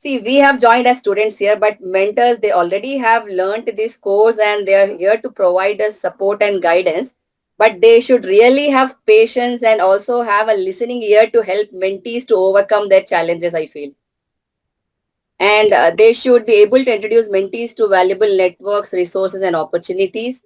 see, we have joined as students here, but mentors, they already have learned this course and they are here to provide us support and guidance. But they should really have patience and also have a listening ear to help mentees to overcome their challenges, I feel. And they should be able to introduce mentees to valuable networks, resources, and opportunities.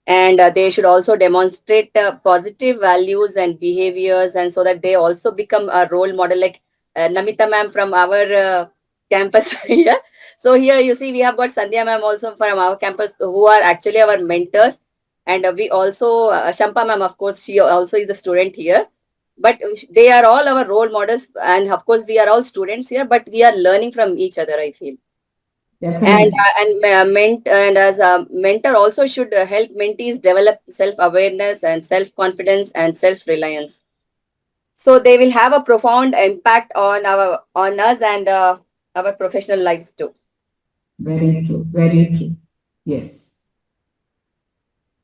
And they should also demonstrate positive values and behaviors, and so that they also become a role model, like Namita ma'am from our campus here. So here you see we have got Sandhya ma'am also from our campus who are actually our mentors. And we also, Shampa ma'am, of course, she also is the student here. But they are all our role models, and of course we are all students here, but we are learning from each other, I feel. Definitely. And as a mentor also should help mentees develop self-awareness and self-confidence and self-reliance. So they will have a profound impact on us and our professional lives too. Very true. Very true. Yes.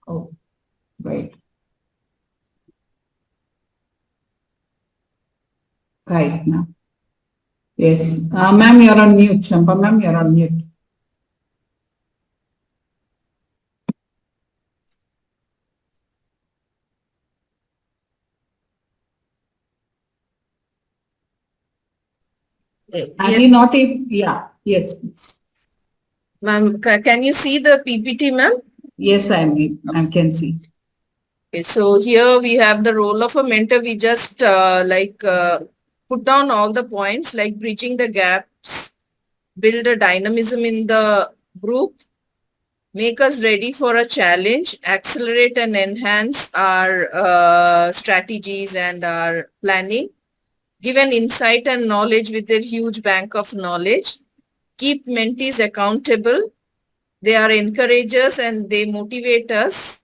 Oh, right. Right, ma'am. Yes. Ma'am, you're on mute. Champa, ma'am, you're on mute. Are Yes, you not able? Yeah. Yes. ma'am. Can you see the PPT, ma'am? Yes, I can see. Okay, so here we have the role of a mentor. We just put down all the points like bridging the gaps, build a dynamism in the group, make us ready for a challenge, accelerate and enhance our strategies and our planning, give an insight and knowledge with their huge bank of knowledge, keep mentees accountable. They are encouragers and they motivate us.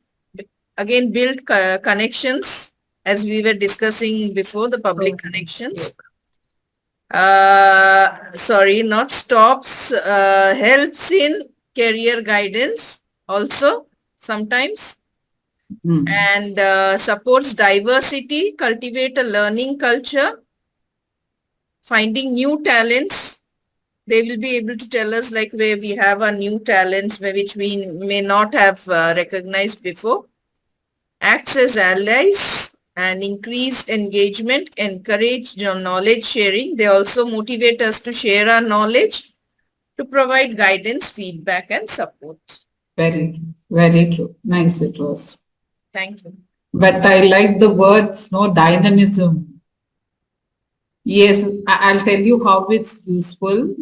Again, build connections as we were discussing before, the public connections. Sorry, not stops, helps in career guidance also sometimes. And supports diversity, cultivate a learning culture, finding new talents. They will be able to tell us like where we have our new talents which we may not have recognized before. Acts as allies and increase engagement, encourage knowledge sharing. They also motivate us to share our knowledge, to provide guidance, feedback and support. Very true. Nice it was. Thank you. But I like the words, no dynamism. Yes, I'll tell you how it's useful.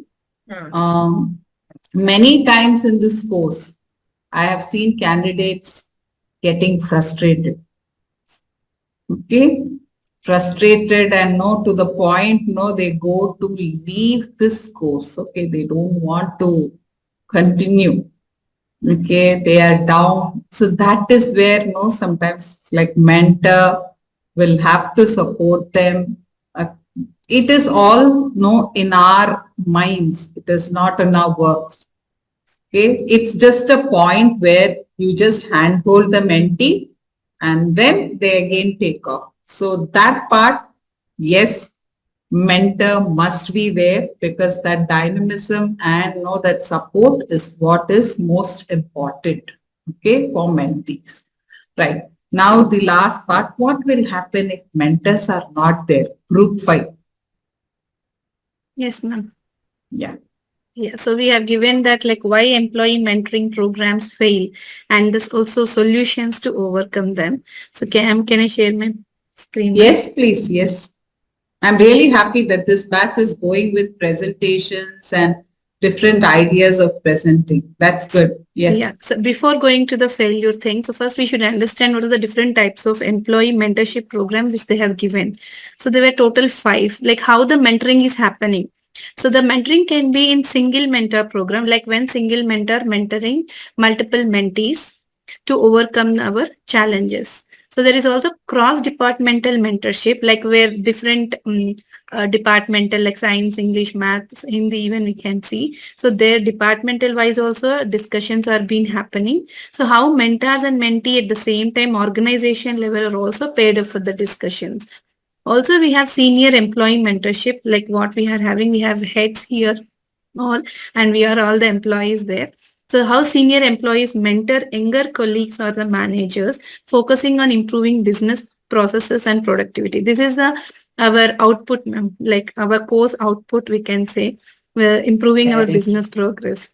Many times in this course, I have seen candidates getting frustrated. Okay, frustrated and no to the point, no, they go to leave this course. Okay, they don't want to continue. Okay, they are down. So that is where, no, sometimes like mentor will have to support them. It is all, no, in our minds. It is not in our works. Okay, it's just a point where you just handhold the mentee and then they again take off. So that part, yes, mentor must be there because that dynamism and know that support is what is most important, okay, for mentees. Right. Now the last part, what will happen if mentors are not there? Group 5. Yes, ma'am. Yeah. Yeah, so we have given that like why employee mentoring programs fail and this also solutions to overcome them. So can I share my screen? Yes, please. Yes. I'm really happy that this batch is going with presentations and different ideas of presenting. That's good. Yes. Yeah. So before going to the failure thing, so first we should understand what are the different types of employee mentorship program which they have given. So there were total 5, like how the mentoring is happening. So the mentoring can be in single mentor program, like when single mentor mentoring multiple mentees to overcome our challenges. So there is also cross-departmental mentorship, like where different departmental, like science, English, maths, Hindi, even we can see. So their departmental wise also discussions are being happening. So how mentors and mentee at the same time organization level are also paid up for the discussions. Also, we have senior employee mentorship, like what we are having. We have heads here, all, and we are all the employees there. So how senior employees mentor younger colleagues or the managers, focusing on improving business processes and productivity. This is our output, like our course output, we can say, we're improving our business progress.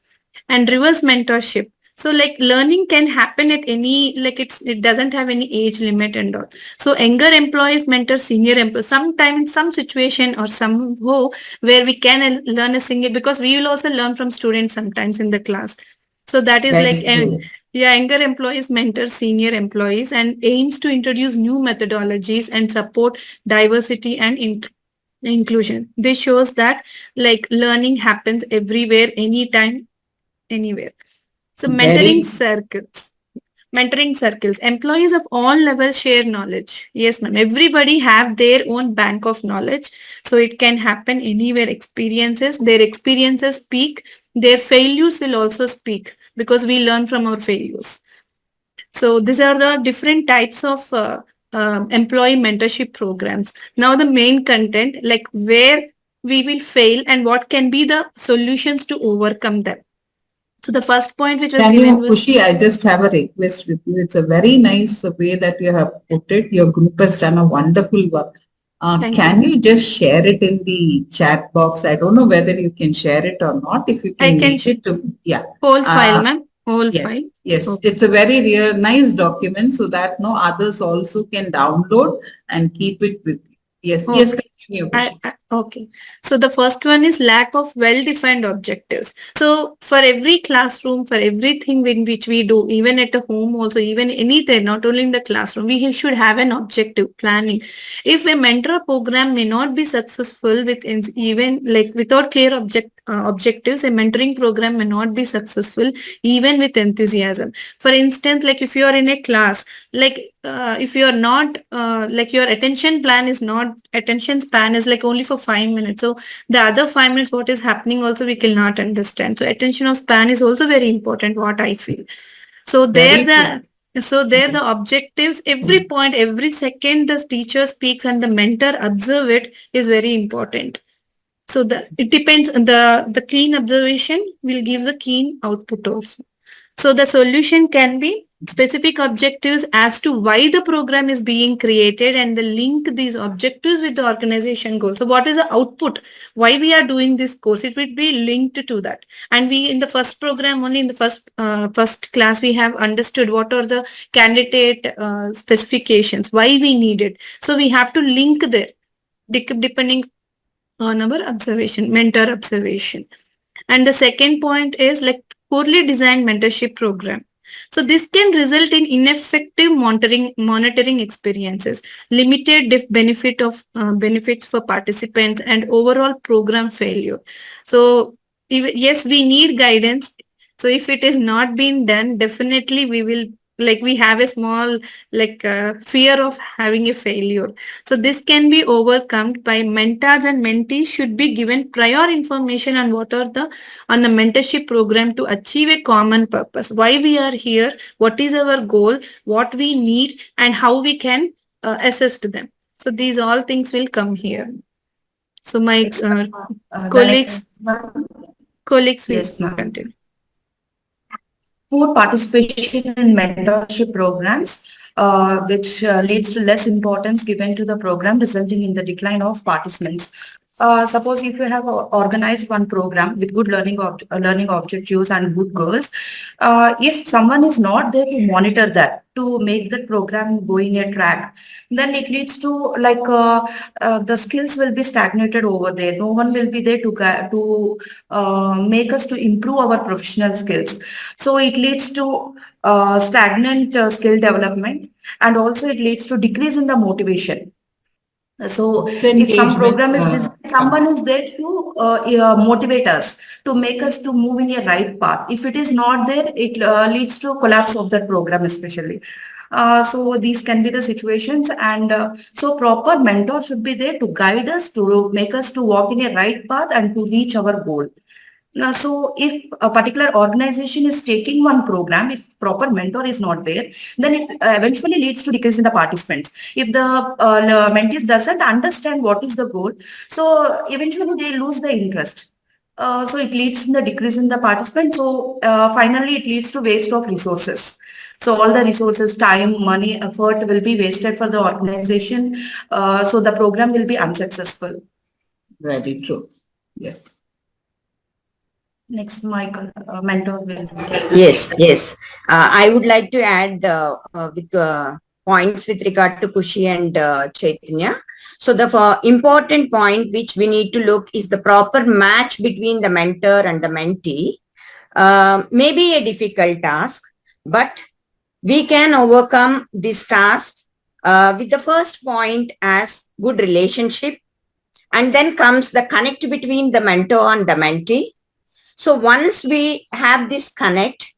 And reverse mentorship. So like learning can happen at any, like it doesn't have any age limit and all. So younger employees mentor senior employees, sometime in some situation or somehow where we can learn a single, because we will also learn from students sometimes in the class. So that is Very like, true. yeah, younger employees mentor senior employees and aims to introduce new methodologies and support diversity and inclusion. This shows that like learning happens everywhere, anytime, anywhere. So mentoring circles. Mentoring circles. Employees of all levels share knowledge. Yes, ma'am. Everybody have their own bank of knowledge. So it can happen anywhere. Their experiences speak. Their failures will also speak because we learn from our failures. So these are the different types of employee mentorship programs. Now the main content, like where we will fail and what can be the solutions to overcome them. So the first point which was Can given you, was, Kushi, I just have a request with you. It's a very nice way that you have put it. Your group has done a wonderful work. Can you just share it in the chat box? I don't know whether you can share it or not. If you can make it to, yeah. Whole file, ma'am. Whole Yes, file. yes. Okay. It's a very nice document so that no others also can download and keep it with you. Yes, Okay. yes, continue, Kushi. Okay. So the first one is lack of well-defined objectives. So for every classroom, for everything in which we do, even at a home also, even anything, not only in the classroom, we should have an objective planning. If a mentor program may not be successful with even like without clear objectives, a mentoring program may not be successful even with enthusiasm. For instance, like if you are in a class, like if you are not like your attention span is like only for 5 minutes, so the other 5 minutes what is happening also we cannot understand. So attention of span is also very important, what I feel. So there the objectives, every point, every second the teacher speaks and the mentor observe it is very important. So it depends on the keen observation will give the keen output also. So the solution can be specific objectives as to why the program is being created and the link these objectives with the organization goal. So what is the output? Why we are doing this course? It will be linked to that. And we in the first program, only in the first class, we have understood what are the candidate specifications, why we need it. So we have to link there depending on our observation, mentor observation. And the second point is like poorly designed mentorship program. So this can result in ineffective monitoring experiences, limited benefits for participants, and overall program failure. So yes, we need guidance. So if it is not being done, definitely we will, like we have a small fear of having a failure. So this can be overcome by mentors and mentees should be given prior information on on the mentorship program to achieve a common purpose. Why we are here, what is our goal, what we need, and how we can assist them. So these all things will come here. So my colleagues will continue. Poor participation in mentorship programs, which leads to less importance given to the program, resulting in the decline of participants. Suppose if you have organized one program with good learning objectives and good goals, if someone is not there to monitor that, to make the program go in a track, then it leads to the skills will be stagnated over there. No one will be there to make us to improve our professional skills. So it leads to stagnant skill development, and also it leads to decrease in the motivation. So if some program is designed, someone is there to motivate us, to make us to move in a right path. If it is not there, it leads to collapse of that program especially. So these can be the situations, and so proper mentor should be there to guide us, to make us to walk in a right path and to reach our goal. So if a particular organization is taking one program, if proper mentor is not there, then it eventually leads to decrease in the participants. If the mentees doesn't understand what is the goal, so eventually they lose the interest. So it leads in the decrease in the participants. So finally it leads to waste of resources. So all the resources, time, money, effort will be wasted for the organization. So the program will be unsuccessful. Very true. Yes. Next, my mentor will. Yes. I would like to add with points with regard to Kushi and Chaitanya. So the important point which we need to look is the proper match between the mentor and the mentee. Maybe a difficult task, but we can overcome this task with the first point as good relationship, and then comes the connect between the mentor and the mentee. So once we have this connect,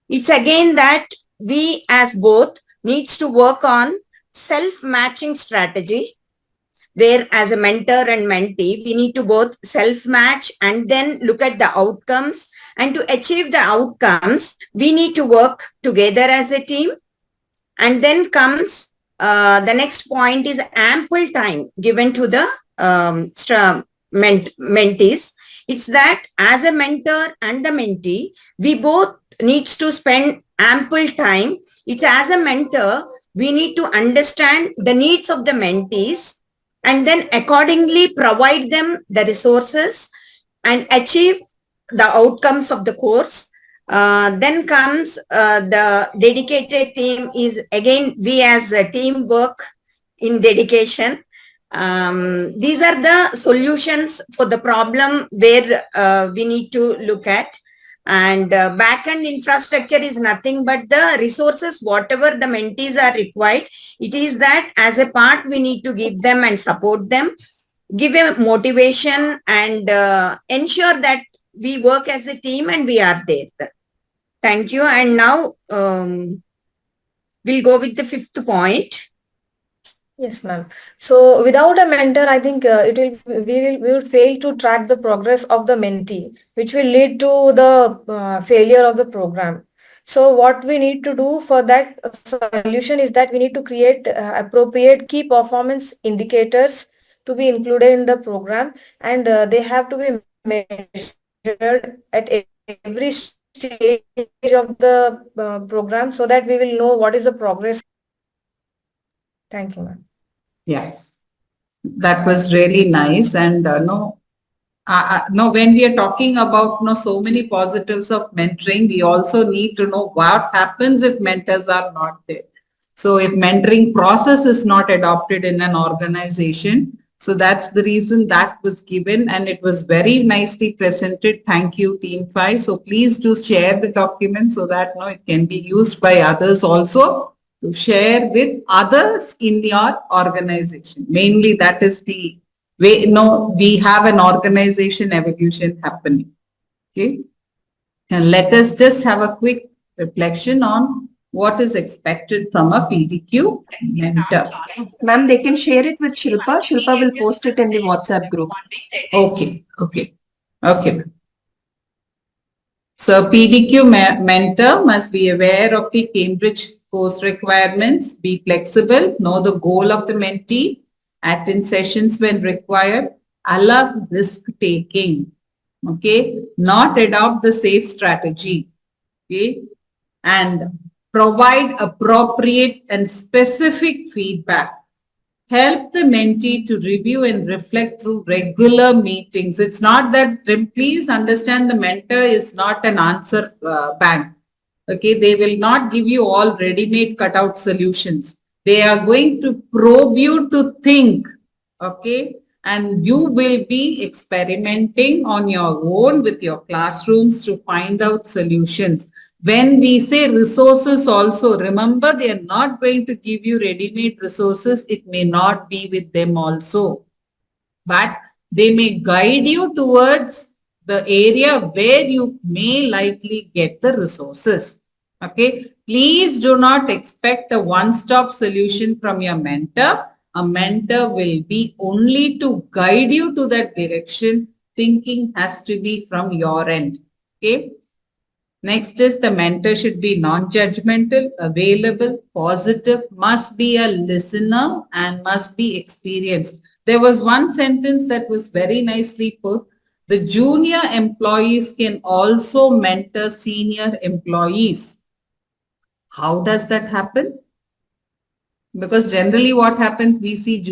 it's again that we as both needs to work on self-matching strategy, where as a mentor and mentee, we need to both self-match and then look at the outcomes. And to achieve the outcomes, we need to work together as a team. And then comes the next point is ample time given to the mentees. It's that as a mentor and the mentee, we both needs to spend ample time. It's as a mentor, we need to understand the needs of the mentees and then accordingly provide them the resources and achieve the outcomes of the course. Then comes the dedicated team is again we as a teamwork in dedication. These are the solutions for the problem where we need to look at. And backend infrastructure is nothing but the resources, whatever the mentees are required. It is that as a part we need to give them and support them, give a motivation and ensure that we work as a team and we are there. Thank you. And now we'll go with the fifth point. Yes, ma'am. So without a mentor, I think we will fail to track the progress of the mentee, which will lead to the failure of the program. So what we need to do for that solution is that we need to create appropriate key performance indicators to be included in the program, and they have to be measured at every stage of the program so that we will know what is the progress. Thank you, ma'am. Yeah, that was really nice. And no, when we are talking about so many positives of mentoring, we also need to know what happens if mentors are not there. So if mentoring process is not adopted in an organization, so that's the reason that was given, and it was very nicely presented. Thank you, Team 5. So please do share the document so that it can be used by others also to share with others in your organization. Mainly that is the way, we have an organization evolution happening. Okay. And let us just have a quick reflection on what is expected from a PDQ mentor. Ma'am, they can share it with Shilpa. Shilpa will post it in the WhatsApp group. Okay. So PDQ mentor must be aware of the Cambridge course requirements, be flexible, know the goal of the mentee, attend sessions when required, allow risk taking, okay, not adopt the safe strategy, okay, and provide appropriate and specific feedback. Help the mentee to review and reflect through regular meetings. It's not that, please understand, the mentor is not an answer bank. Okay, they will not give you all ready-made cutout solutions. They are going to probe you to think, okay, and you will be experimenting on your own with your classrooms to find out solutions. When we say resources also, remember they are not going to give you ready-made resources. It may not be with them also, but they may guide you towards the area where you may likely get the resources. Okay, please do not expect a one-stop solution from your mentor. A mentor will be only to guide you to that direction. Thinking has to be from your end. Okay. Next is the mentor should be non-judgmental, available, positive, must be a listener and must be experienced. There was one sentence that was very nicely put. The junior employees can also mentor senior employees. How does that happen? Because generally what happens, we see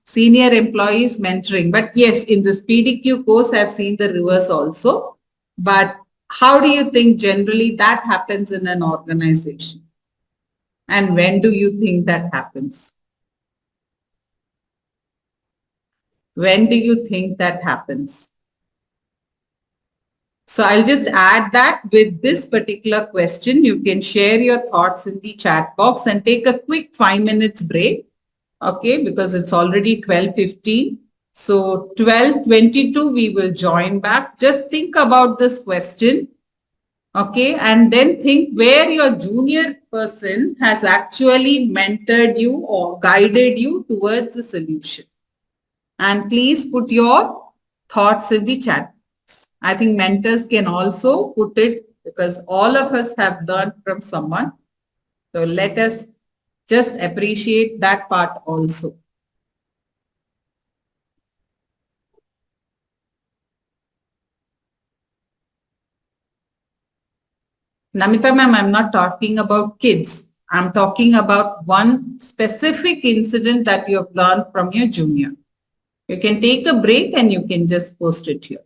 senior employees mentoring. But yes, in this PDQ course, I've seen the reverse also. But how do you think generally that happens in an organization? And when do you think that happens? When do you think that happens? So I'll just add that with this particular question, you can share your thoughts in the chat box and take a quick 5 minutes break. Okay, because it's already 12:15. So 12:22, we will join back. Just think about this question. Okay, and then think where your junior person has actually mentored you or guided you towards the solution. And please put your thoughts in the chat. I think mentors can also put it because all of us have learned from someone. So let us Just appreciate that part also. Namita ma'am, I'm not talking about kids. I'm talking about one specific incident that you have learned from your junior. You can take a break and you can just post it here.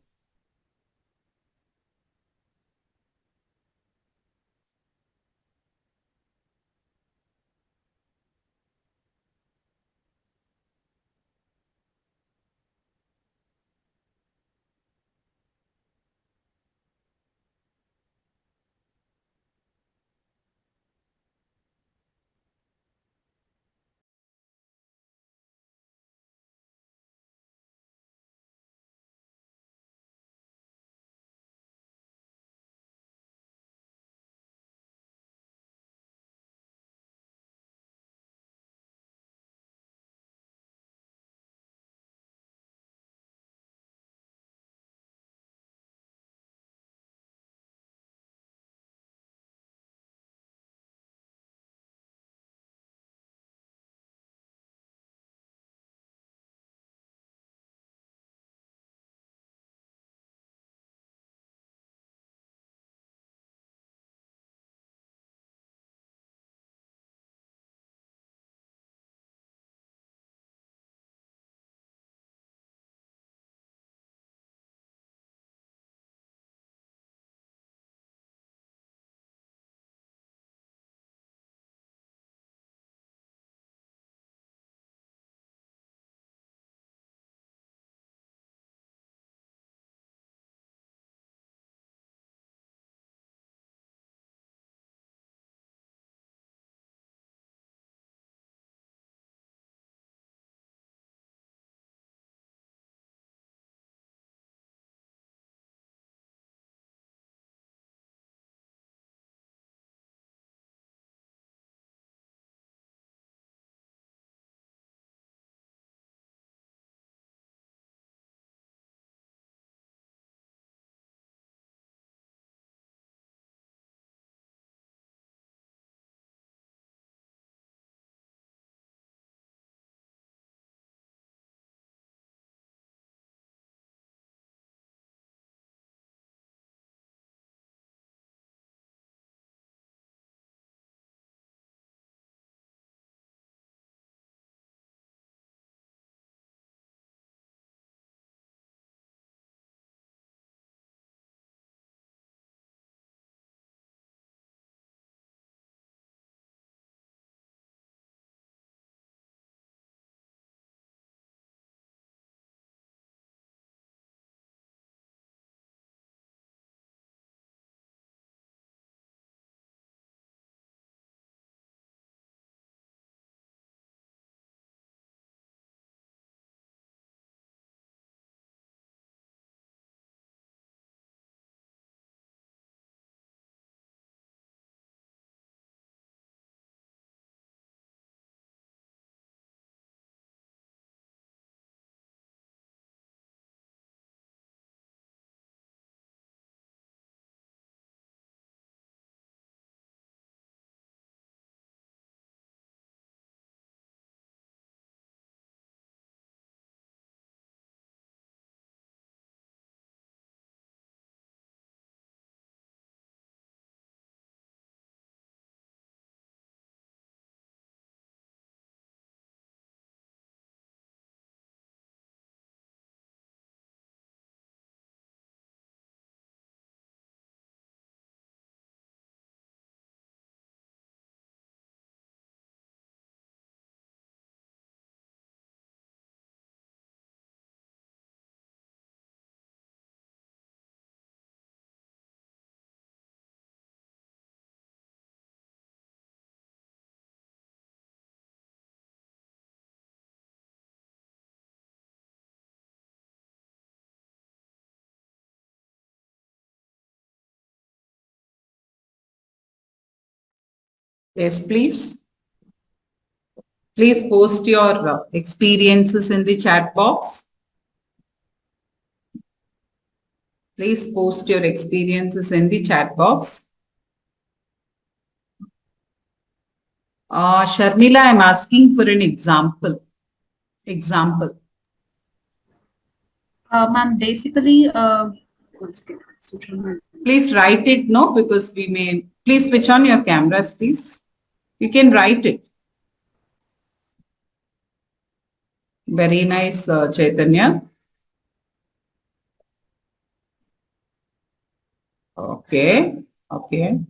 Yes, please. Please post your experiences in the chat box. Please post your experiences in the chat box. Sharmila, I'm asking for an example. Example. Ma'am, basically, Please write it, no, because we may, please switch on your cameras, please. You can write it. Very nice, Chaitanya. Okay, okay.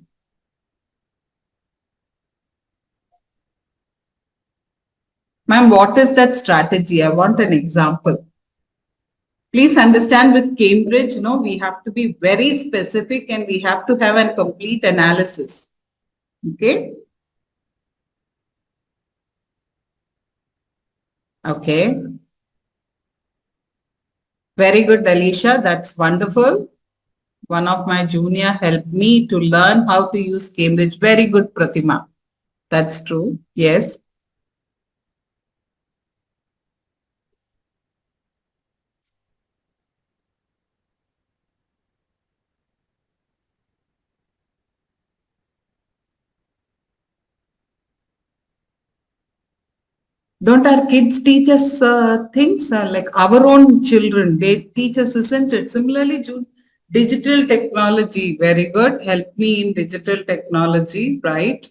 Ma'am, what is that strategy? I want an example. Please understand with Cambridge, we have to be very specific and we have to have a complete analysis. Okay? Okay. Very good, Alicia. That's wonderful. One of my junior helped me to learn how to use Cambridge. Very good, Pratima. That's true. Yes. Don't our kids teach us things like our own children? They teach us, isn't it? Similarly, digital technology, very good. Help me in digital technology, right?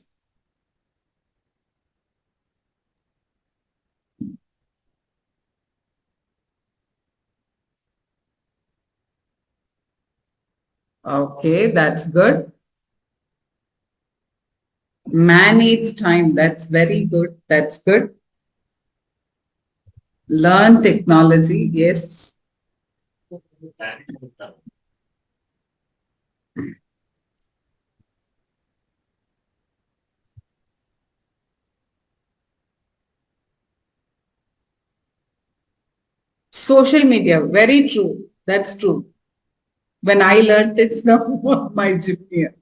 Okay, that's good. Manage time, that's very good. That's good. Learn technology, yes. Social media, very true. That's true. When I learned it from my junior.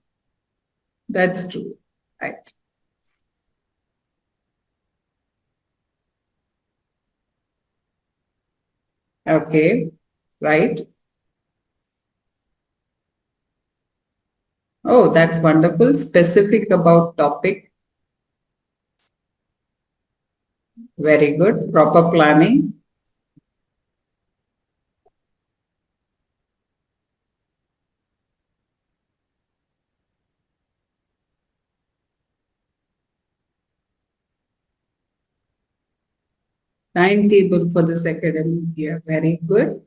That's true. Right. Okay. Right. Oh, that's wonderful. Specific about topic. Very good. Proper planning. Timetable for this academic year. Very good.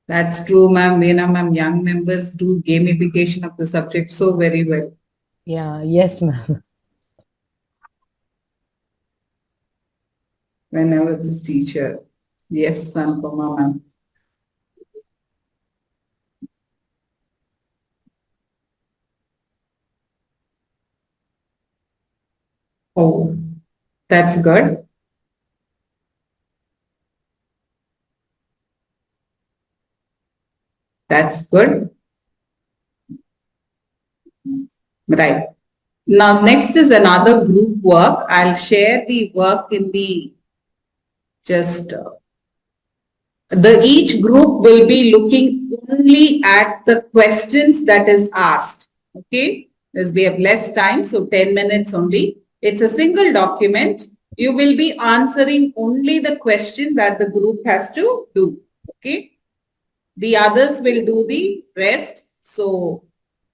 That's true, ma'am. Veena, ma'am, young members do gamification of the subject so very well. Yeah, yes, ma'am. When I was a teacher. Yes, Anupama, ma'am. Oh, that's good. That's good. Right. Now, next is another group work. I'll share the work in the just each group will be looking only at the questions that is asked. Okay, as we have less time, so 10 minutes only. It's a single document. You will be answering only the question that the group has to do. Okay, the others will do the rest. So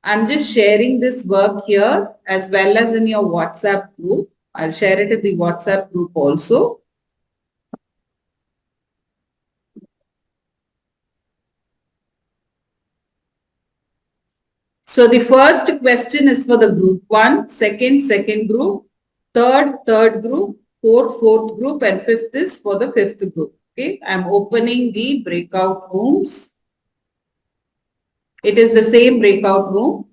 I'm just sharing this work here as well as in your WhatsApp group. I'll share it in the WhatsApp group also. So the first question is for the group 1, second group, third group, fourth group, and fifth is for the fifth group. Okay, I'm opening the breakout rooms. It is the same breakout room.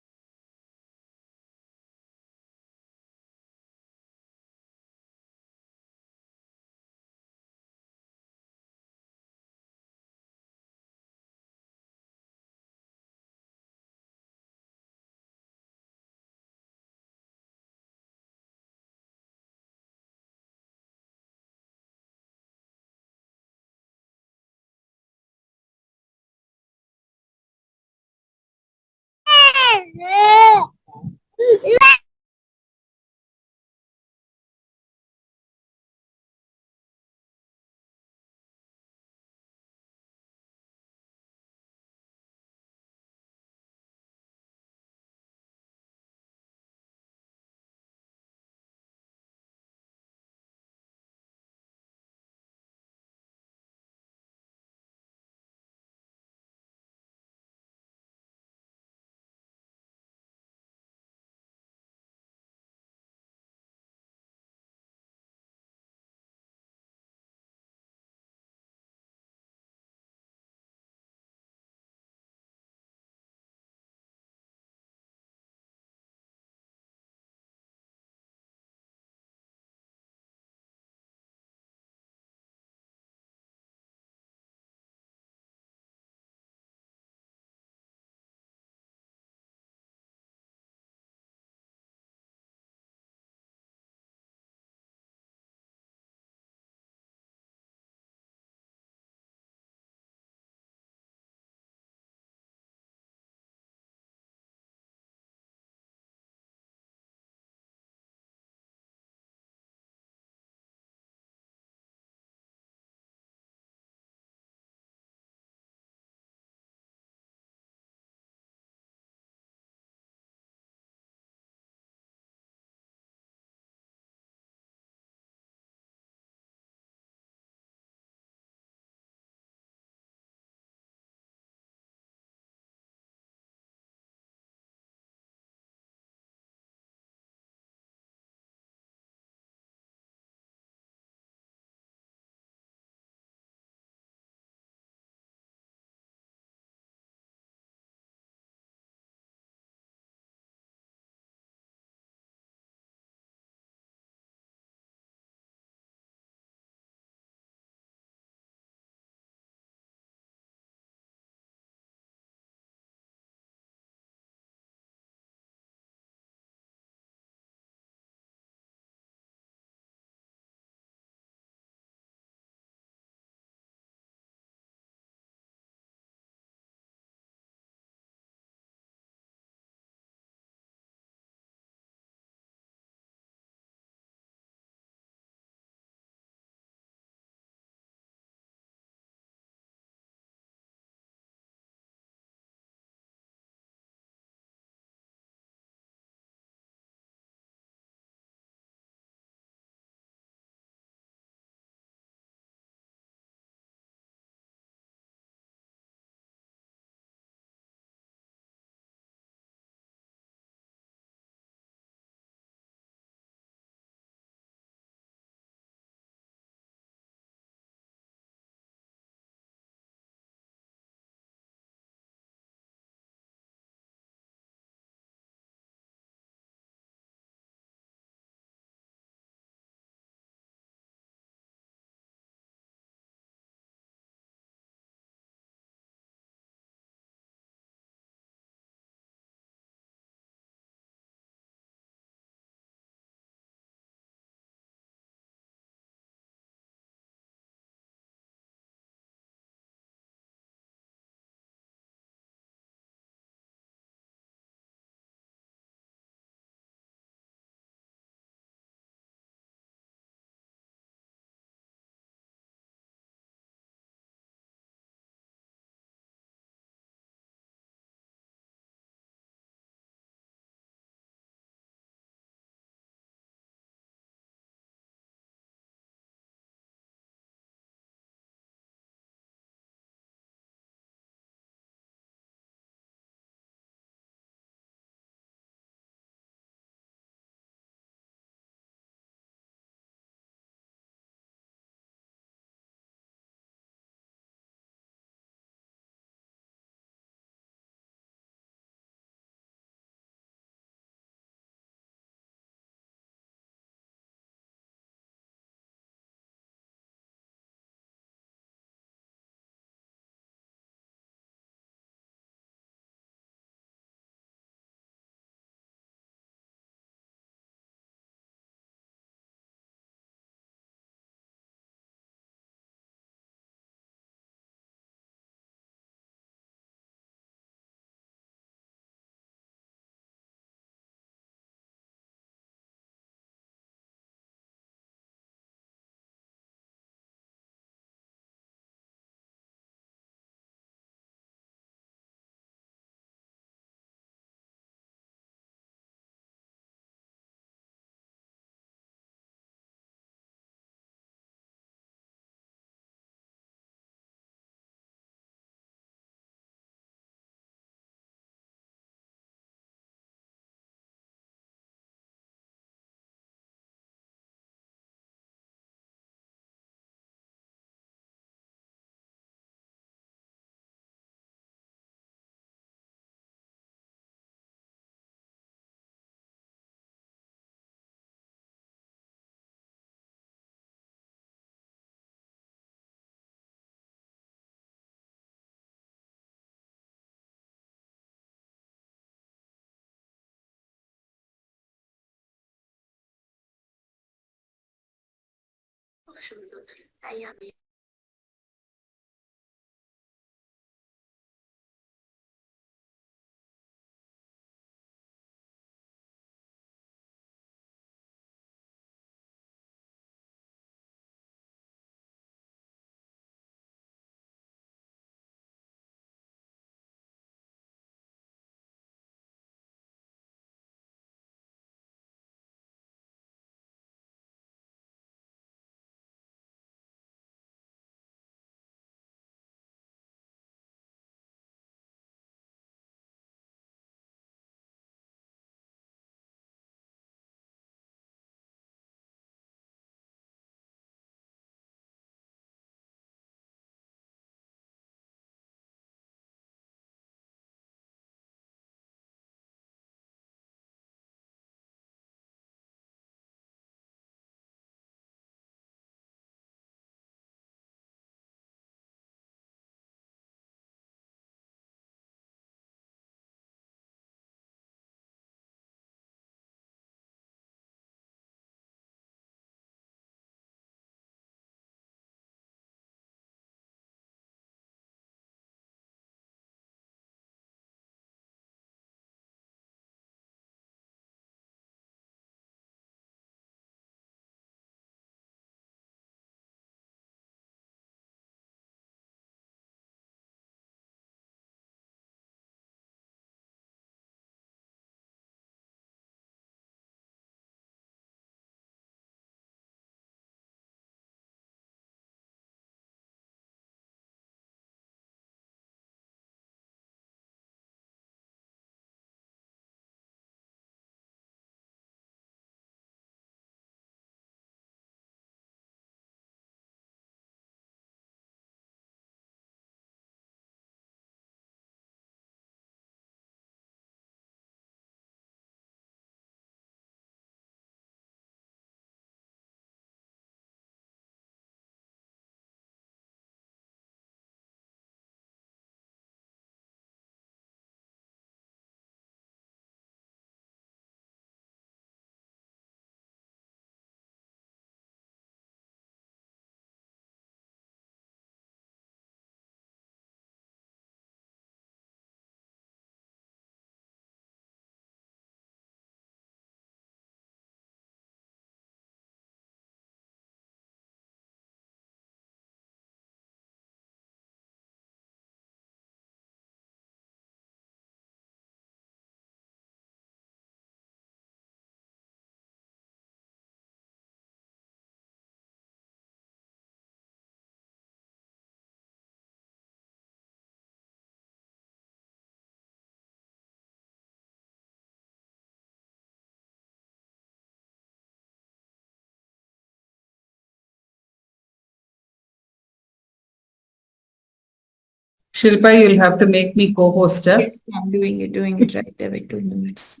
Shilpa, you'll have to make me co-hoster. Yes, I'm doing it right away, 2 minutes.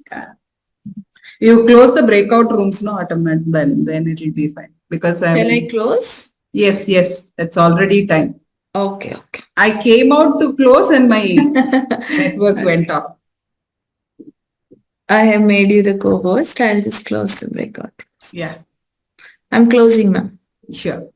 You close the breakout rooms, no, automatic, then it'll be fine. Because I'm. Can I close? Yes, it's already time. Okay. I came out to close and my network went off. I have made you the co-host. I'll just close the breakout rooms. Yeah, I'm closing, ma'am. sure.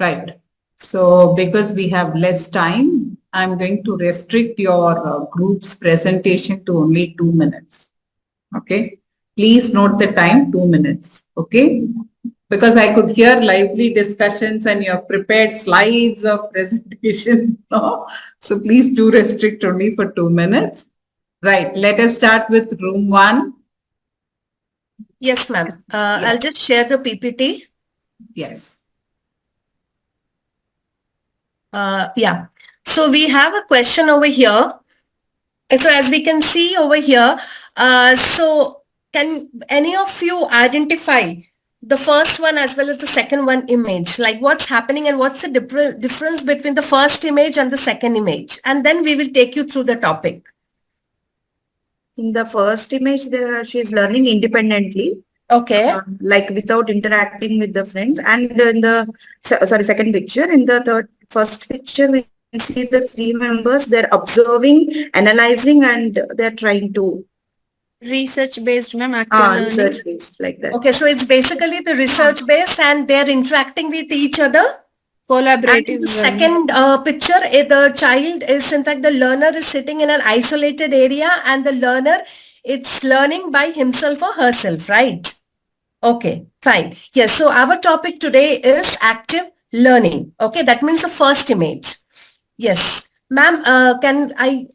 Right. So because we have less time, I'm going to restrict your group's presentation to only 2 minutes. Okay. Please note the time, 2 minutes. Okay. Because I could hear lively discussions and you have prepared slides of presentation. No? So please do restrict only for 2 minutes. Right. Let us start with room 1. Yes, ma'am. I'll just share the PPT. Yes. Yeah. So we have a question over here. And so as we can see over here, so can any of you identify the first one as well as the second one image? Like what's happening and what's the difference between the first image and the second image? And then we will take you through the topic. In the first image, she is learning independently. Okay. Like without interacting with the friends. And in the second picture, in the first picture, we can see the 3 members. They're observing, analyzing, and they're trying to Research based, ma'am, active learning. research based like that. Okay, so it's basically the research based and they're interacting with each other. Collaborative. And in the second picture, the child is, in fact, the learner is sitting in an isolated area and the learner, it's learning by himself or herself, right? Okay, fine. Yes, so our topic today is active learning. Okay, that means the first image. Yes. Ma'am, can I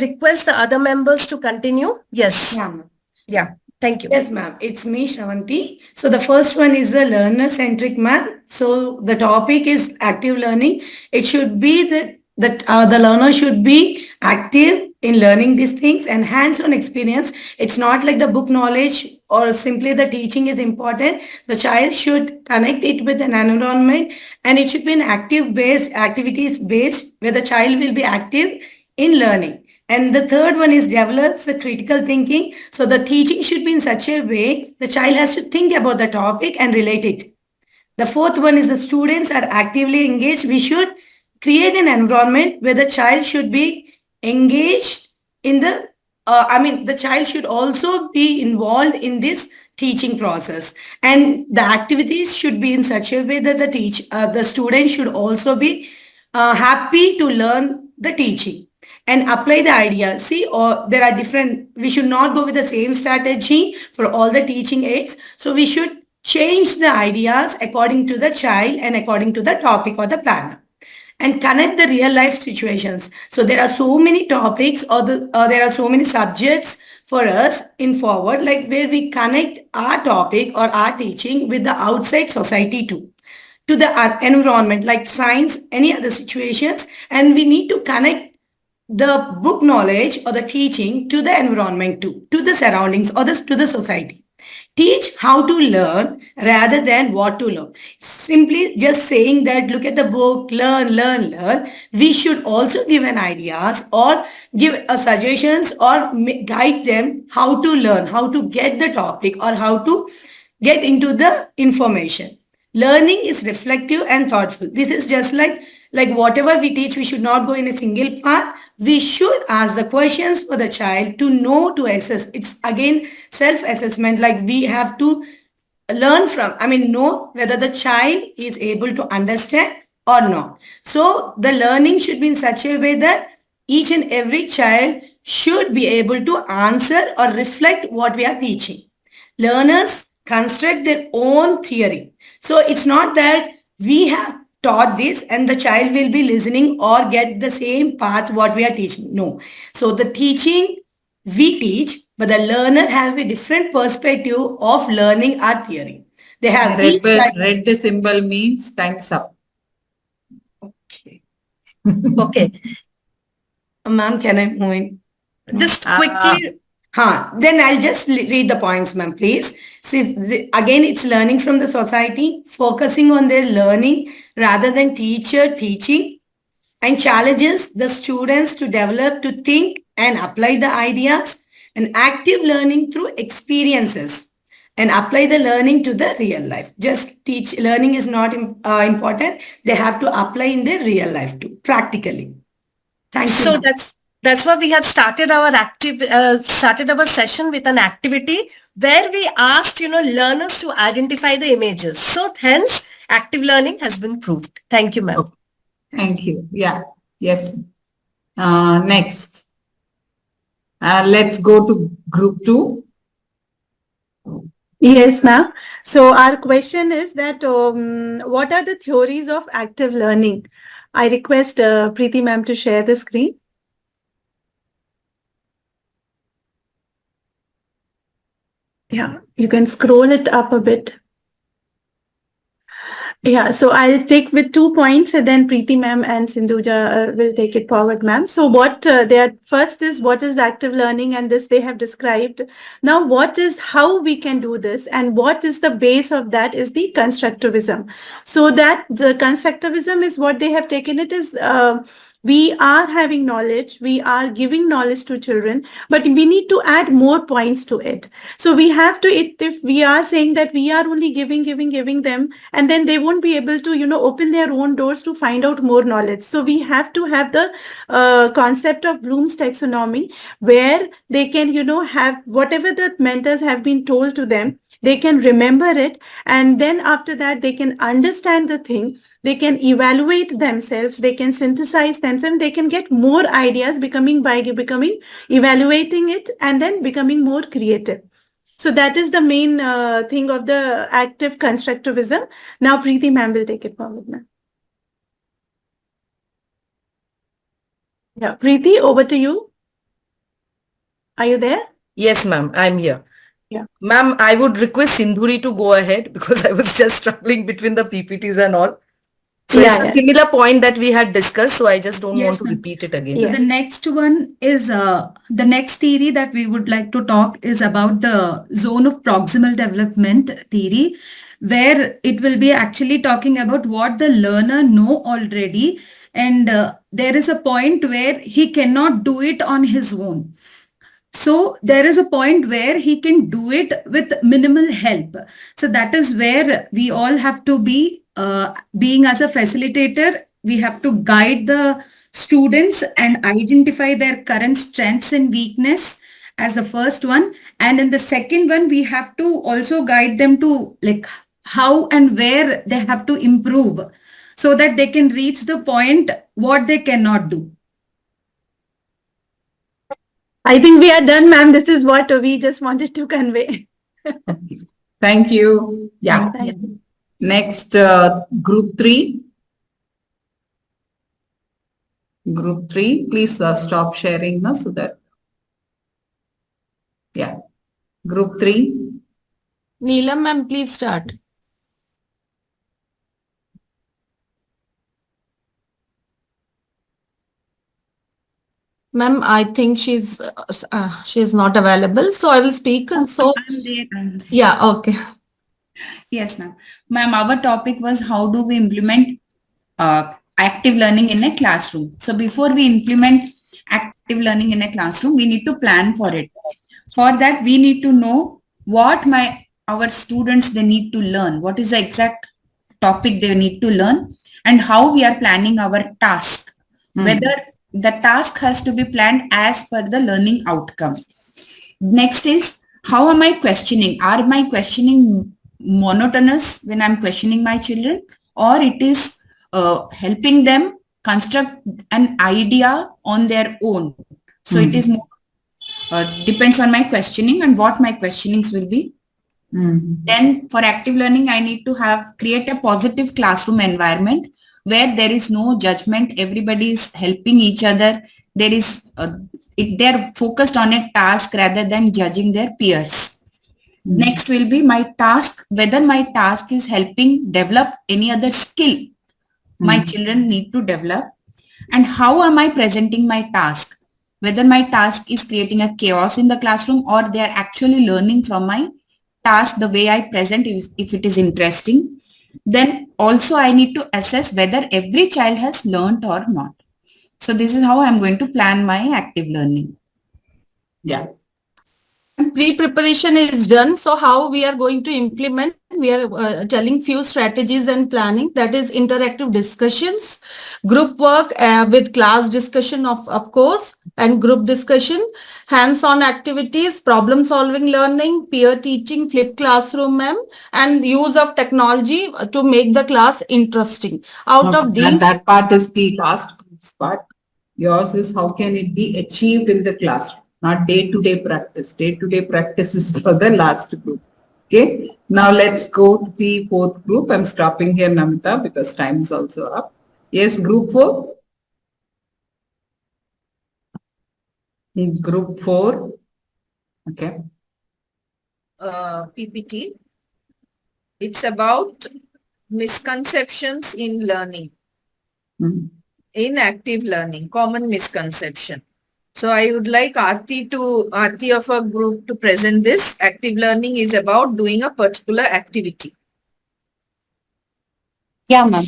request the other members to continue? Yes. Yeah, ma'am. Yeah. Thank you. Yes, ma'am. It's me, Shravanti. So the first one is the learner-centric, ma'am. So the topic is active learning. It should be that the learner should be active in learning these things and hands-on experience. It's not like the book knowledge or simply the teaching is important. The child should connect it with an environment and it should be an active-based, activities-based where the child will be active in learning. And the third one is develops the critical thinking. So the teaching should be in such a way the child has to think about the topic and relate it. The fourth one is the students are actively engaged. We should create an environment where the child should be engaged in the, the child should also be involved in this teaching process. And the activities should be in such a way that the student should also be happy to learn the teaching and apply the idea. See, or there are different, we should not go with the same strategy for all the teaching aids. So we should change the ideas according to the child and according to the topic or the planner and connect the real life situations. So there are so many topics or there are so many subjects for us in forward, like where we connect our topic or our teaching with the outside society too, to the environment like science, any other situations, and we need to connect the book knowledge or the teaching to the environment too, to the surroundings or to the society. Teach how to learn rather than what to learn. Simply just saying that look at the book, learn, learn, learn. We should also give an ideas or give a suggestions or guide them how to learn, how to get the topic or how to get into the information. Learning is reflective and thoughtful. This is just like whatever we teach, we should not go in a single path. We should ask the questions for the child to know, to assess. It's again self-assessment, like we have to learn from, know whether the child is able to understand or not. So the learning should be in such a way that each and every child should be able to answer or reflect what we are teaching. Learners construct their own theory. So it's not that we have taught this and the child will be listening or get the same path what we are teaching. No. So the teaching we teach, but the learner have a different perspective of learning our theory. They have Red symbol means time's up. Okay. Okay. Ma'am, can I move in? Just quickly. Then I'll just read the points, ma'am, please. See, again, it's learning from the society, focusing on their learning rather than teacher teaching, and challenges the students to develop, to think and apply the ideas, and active learning through experiences and apply the learning to the real life. Just teach, learning is not important. They have to apply in their real life too, practically. Thank you. So that's why we have started our session with an activity where we asked, learners to identify the images. So hence, active learning has been proved. Thank you, ma'am. Thank you. Yeah. Yes. Next. Let's go to group 2. Yes, ma'am. So our question is that what are the theories of active learning? I request Preeti ma'am to share the screen. Yeah, you can scroll it up a bit. Yeah, so I'll take with 2 points and then Preeti ma'am and Sindhuja will take it forward, ma'am. So what they are first is what is active learning, and this they have described. Now what is how we can do this, and what is the base of that is the constructivism. So that the constructivism is what they have taken it is we are having knowledge, we are giving knowledge to children, but we need to add more points to it. So we have to, if we are saying that we are only giving them, and then they won't be able to, open their own doors to find out more knowledge. So we have to have the concept of Bloom's taxonomy, where they can, have whatever the mentors have been told to them, they can remember it, and then after that they can understand the thing, they can evaluate themselves, they can synthesize themselves, they can get more ideas becoming evaluating it and then becoming more creative. So that is the main thing of the active constructivism. Now Preeti ma'am will take it forward, ma'am. Yeah, Preeti, over to you. Are you there? Yes, ma'am, I'm here. Yeah. Ma'am, I would request Sindhuri to go ahead because I was just struggling between the PPTs and all. So Yeah, it's a similar point that we had discussed, so I just don't want Yes, to ma'am. repeat it again. The next one is the next theory that we would like to talk is about the zone of proximal development theory, where it will be actually talking about what the learner know already, and there is a point where he cannot do it on his own. So there is a point where he can do it with minimal help. So that is where we all have to be, being as a facilitator, we have to guide the students and identify their current strengths and weakness as the first one. And in the second one, we have to also guide them to like how and where they have to improve so that they can reach the point what they cannot do. I think we are done, ma'am. This is what we just wanted to convey. Thank you. Yeah. Thank you. Next, group 3. Group 3, please stop sharing now so that. Yeah. Group 3. Neelam ma'am, please start. Ma'am, I think she is not available, so I will speak. So I'm there. yeah, okay. Yes, ma'am. Ma'am, our topic was how do we implement active learning in a classroom. So before we implement active learning in a classroom, we need to plan for it. For that, we need to know what our students they need to learn, what is the exact topic they need to learn, and how we are planning our task. Whether the task has to be planned as per the learning outcome. Next is, how am I questioning? Are my questioning monotonous when I'm questioning my children, or it is helping them construct an idea on their own? So it is more depends on my questioning and what my questionings will be. Then for active learning, I need to create a positive classroom environment where there is no judgment. Everybody is helping each other. There is they're focused on a task rather than judging their peers. Next will be my task, whether my task is helping develop any other skill my children need to develop, and how am I presenting my task, whether my task is creating a chaos in the classroom or they are actually learning from my task the way I present, if it is interesting. Then also I need to assess whether every child has learned or not. So this is how I'm going to plan my active learning. Yeah. Pre-preparation is done. So how we are going to implement we are telling few strategies and planning. That is interactive discussions, group work with class discussion of course, and group discussion, hands-on activities, problem-solving learning, peer teaching, flipped classroom, ma'am, and use of technology to make the class interesting. Out of these, that part is the task groups part. Yours is how can it be achieved in the classroom, not day-to-day practice. Day-to-day practice is for the last group. Okay. Now let's go to the fourth group. I'm stopping here, Namita, because time is also up. Yes, group 4. Group 4. Okay. PPT. It's about misconceptions in learning, in active learning, common misconception. So I would like Aarti of our group to present this. Active learning is about doing a particular activity. Yeah, ma'am.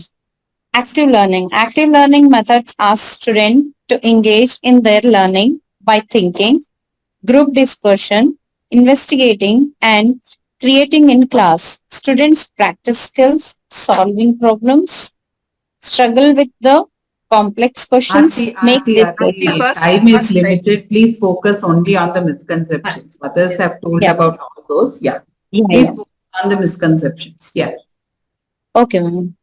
Active learning. Active learning methods ask students to engage in their learning by thinking, group discussion, investigating, and creating in class. Students practice skills, solving problems, struggle with the complex questions, make Aarti, time is limited. Please focus only on the misconceptions. Others have told about all those. Yeah. Please focus on the misconceptions. Yeah. Okay, ma'am.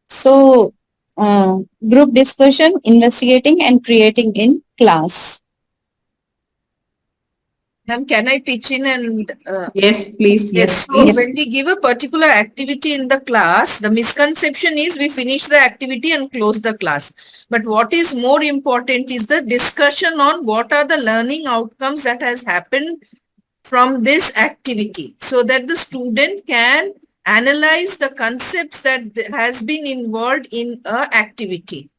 So, group discussion, investigating and creating in class. Ma'am, can I pitch in and... yes, please. Yes, so please. when we give a particular activity in the class, the misconception is we finish the activity and close the class. But what is more important is the discussion on what are the learning outcomes that has happened from this activity, so that the student can analyze the concepts that has been involved in a activity.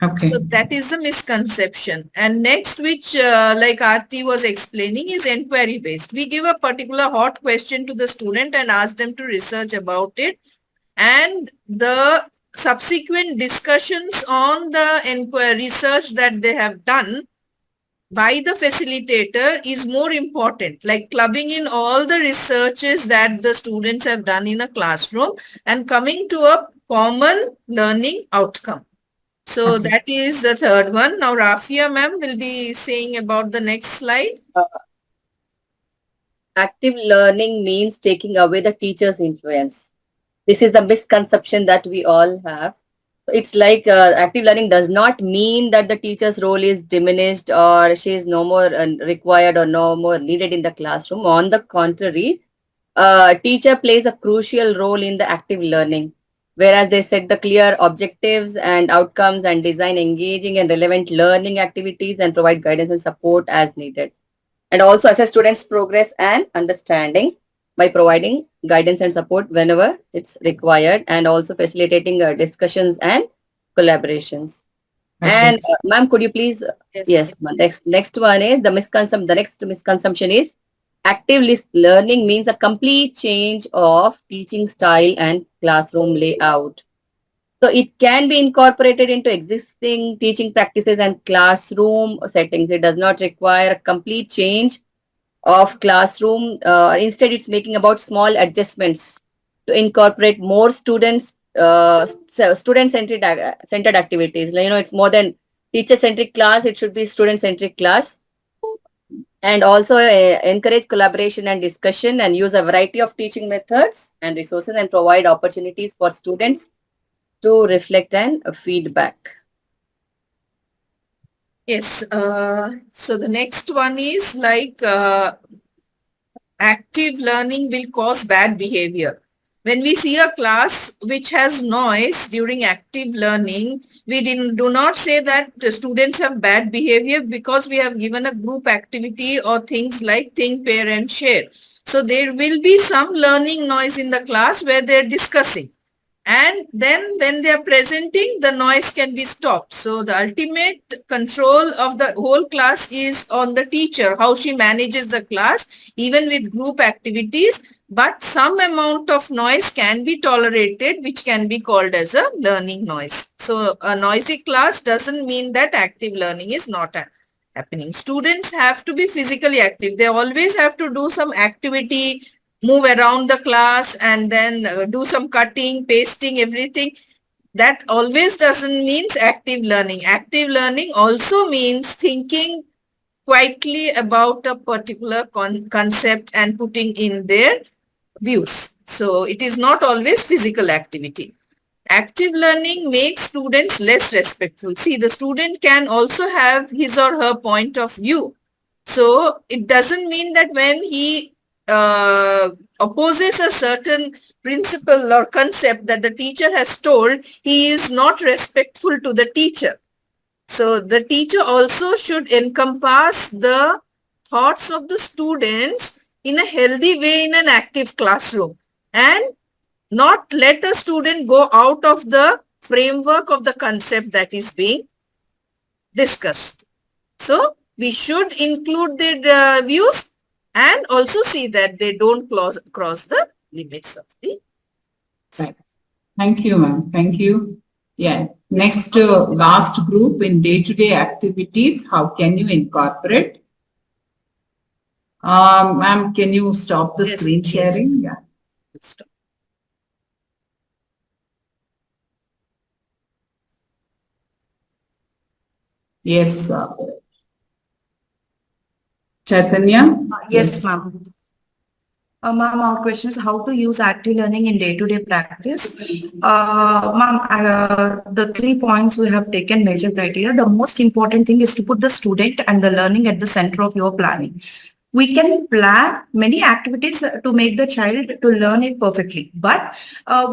Okay. So that is the misconception. And next, which like Aarti was explaining, is inquiry based. We give a particular hot question to the student and ask them to research about it. And the subsequent discussions on the inquiry research that they have done by the facilitator is more important, like clubbing in all the researches that the students have done in a classroom and coming to a common learning outcome. So that is the third one. Now Rafia ma'am will be saying about the next slide. Active learning means taking away the teacher's influence. This is the misconception that we all have. It's like active learning does not mean that the teacher's role is diminished or she is no more required or no more needed in the classroom. On the contrary, teacher plays a crucial role in the active learning, whereas they set the clear objectives and outcomes and design engaging and relevant learning activities and provide guidance and support as needed. And also assess students' progress and understanding by providing guidance and support whenever it's required, and also facilitating discussions and collaborations. And ma'am, could you please? Yes. Next one is the misconception. The next misconception is active learning means a complete change of teaching style and classroom layout. So it can be incorporated into existing teaching practices and classroom settings. It does not require a complete change of classroom. Instead, it's making about small adjustments to incorporate more students, student-centered activities. You know, it's more than teacher-centric class. It should be student-centric class. And also encourage collaboration and discussion and use a variety of teaching methods and resources and provide opportunities for students to reflect and feedback. Yes. So the next one is like active learning will cause bad behavior. When we see a class which has noise during active learning, we do not say that the students have bad behavior because we have given a group activity or things like think, pair and share. So there will be some learning noise in the class where they're discussing. And then when they are presenting, the noise can be stopped. So the ultimate control of the whole class is on the teacher, how she manages the class, even with group activities. But some amount of noise can be tolerated, which can be called as a learning noise. So a noisy class doesn't mean that active learning is not happening. Students have to be physically active. They always have to do some activity move around the class and then do some cutting, pasting, everything. That always doesn't means active learning. Active learning also means thinking quietly about a particular concept and putting in their views. So it is not always physical activity. Active learning makes students less respectful. See, the student can also have his or her point of view. So it doesn't mean that when he opposes a certain principle or concept that the teacher has told, he is not respectful to the teacher. So the teacher also should encompass the thoughts of the students in a healthy way in an active classroom and not let a student go out of the framework of the concept that is being discussed. So we should include their views and also see that they don't cross the limits of the. Right. Thank you, ma'am. Thank you. Yeah. Next, last group in day-to-day activities, how can you incorporate? Ma'am, can you stop the screen sharing? Yeah. Stop. Yes. Chaitanya? Yes, ma'am. Ma'am, our question is how to use active learning in day-to-day practice. Ma'am, the 3 points we have taken major criteria. The most important thing is to put the student and the learning at the center of your planning. We can plan many activities to make the child to learn it perfectly, but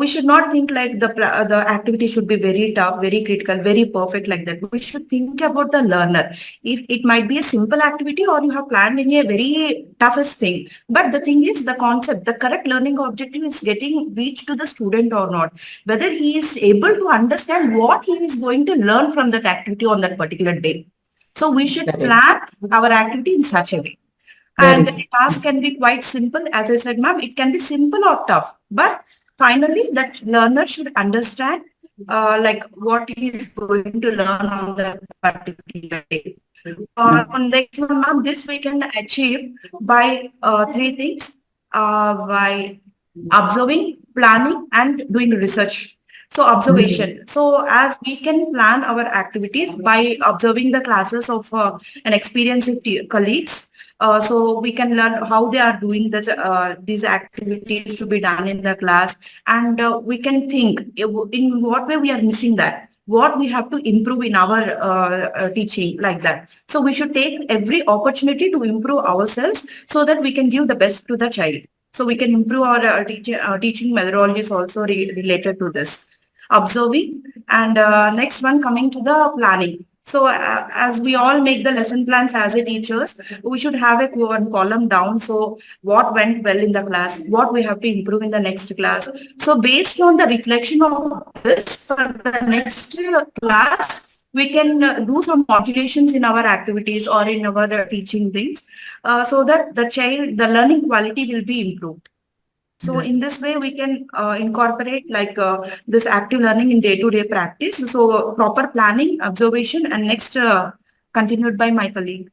we should not think like the activity should be very tough, very critical, very perfect like that. We should think about the learner. If it might be a simple activity or you have planned in a very toughest thing, but the thing is the concept, the correct learning objective is getting reached to the student or not, whether he is able to understand what he is going to learn from that activity on that particular day. So we should plan our activity in such a way. And the task can be quite simple. As I said, ma'am, it can be simple or tough. But finally, that learner should understand like what he is going to learn on that particular day. On next one, ma'am, this we can achieve by 3 things. By observing, planning, and doing research. So observation. So as we can plan our activities by observing the classes of an experienced colleagues, so we can learn how they are doing these activities to be done in the class, and we can think in what way we are missing that, what we have to improve in our teaching like that. So we should take every opportunity to improve ourselves so that we can give the best to the child. So we can improve our teaching methodologies also related to this. Observing, and next one coming to the planning. So as we all make the lesson plans as a teachers, we should have a column down. So what went well in the class, what we have to improve in the next class. So based on the reflection of this for the next class, we can do some modulations in our activities or in our teaching things so that the learning quality will be improved. So in this way, we can incorporate like this active learning in day-to-day practice. So proper planning, observation, and next continued by my colleague.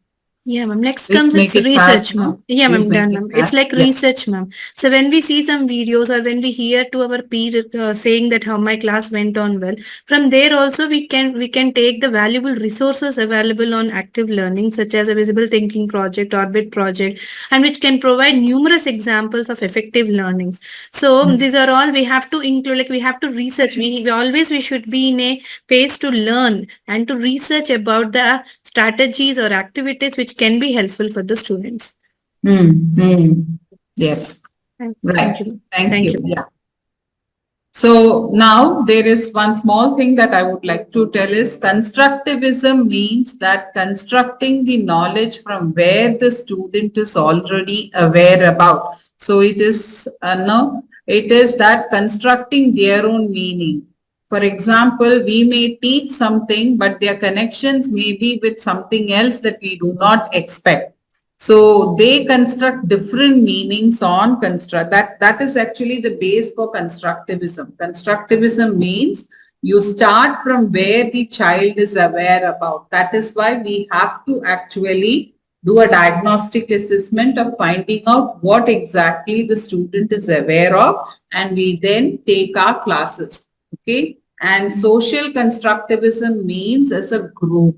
Yeah, ma'am. Next Please comes make it's it fast, research, ma'am. ma'am. Yeah, Please ma'am, make done, it ma'am. It's fast. like Yeah. research, ma'am. So when we see some videos or when we hear to our peer saying that how my class went on well, from there also we can take the valuable resources available on active learning, such as a visible thinking project, orbit project, and which can provide numerous examples of effective learnings. So these are all we have to include. Like we have to research. We should be in a phase to learn and to research about the strategies or activities which can be helpful for the students. Yes. Thank Right. you. Thank you. Yeah. So now there is one small thing that I would like to tell is constructivism means that constructing the knowledge from where the student is already aware about. So it is it is that constructing their own meaning. For example, we may teach something, but their connections may be with something else that we do not expect. So they construct different meanings on construct. That is actually the base for constructivism. Constructivism means you start from where the child is aware about. That is why we have to actually do a diagnostic assessment of finding out what exactly the student is aware of, and we then take our classes. Okay. And social constructivism means as a group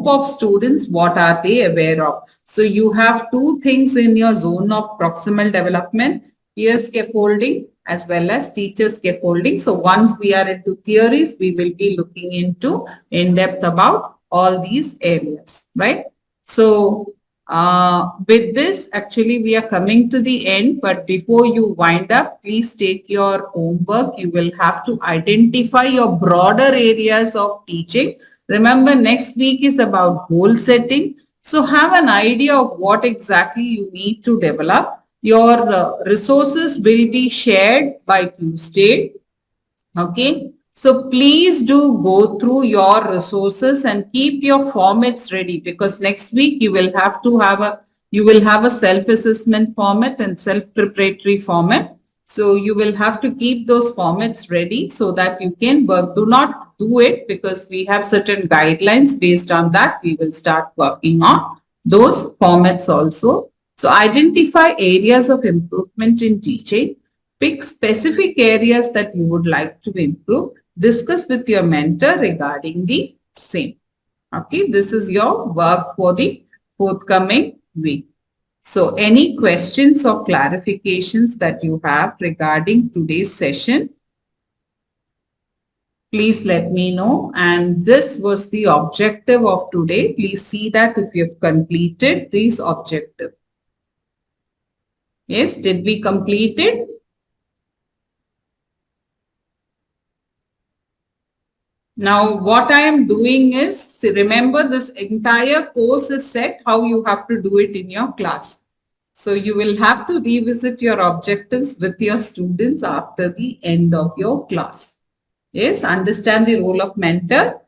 of students, what are they aware of? So you have two things in your zone of proximal development, peer scaffolding as well as teacher scaffolding. So once we are into theories, we will be looking into in depth about all these areas, right? So with this, actually, we are coming to the end, but before you wind up, please take your homework. You will have to identify your broader areas of teaching. Remember, next week is about goal setting. So have an idea of what exactly you need to develop. Your resources will be shared by Tuesday. Okay. So please do go through your resources and keep your formats ready, because next week you will have a self-assessment format and self-preparatory format. So you will have to keep those formats ready so that you can work. Do not do it because we have certain guidelines. Based on that, we will start working on those formats also. So identify areas of improvement in teaching. Pick specific areas that you would like to improve. Discuss with your mentor regarding the same. Okay, this is your work for the forthcoming week. So any questions or clarifications that you have regarding today's session, please let me know. And this was the objective of today. Please see that if you have completed this objective. Yes, did we complete it? Now, what I am doing is, remember, this entire course is set how you have to do it in your class. So you will have to revisit your objectives with your students after the end of your class. Yes, understand the role of mentor,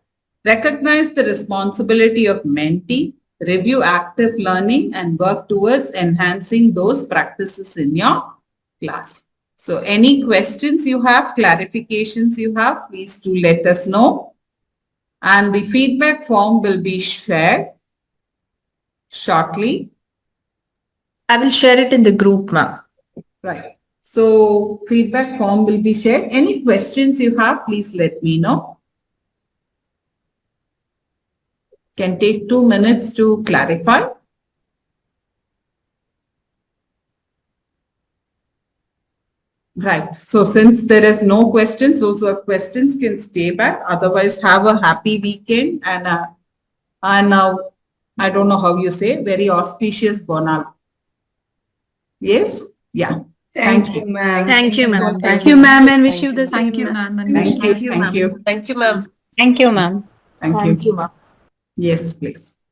recognize the responsibility of mentee, review active learning, and work towards enhancing those practices in your class. So any questions you have, clarifications you have, please do let us know. And the feedback form will be shared shortly. I will share it in the group, ma'am. Right. So feedback form will be shared. Any questions you have, please let me know. Can take 2 minutes to clarify. Right. So since there is no questions, those who have questions can stay back. Otherwise, have a happy weekend and I don't know how you say, very auspicious Bonal. Yes? Yeah. Thank you, ma'am. Thank you, ma'am. Thank you, ma'am, and wish you the same. Thank you, ma'am. And Thank you. wish you Thank you. Thank you, ma'am. Thank you, ma'am. Thank you. Yes, please.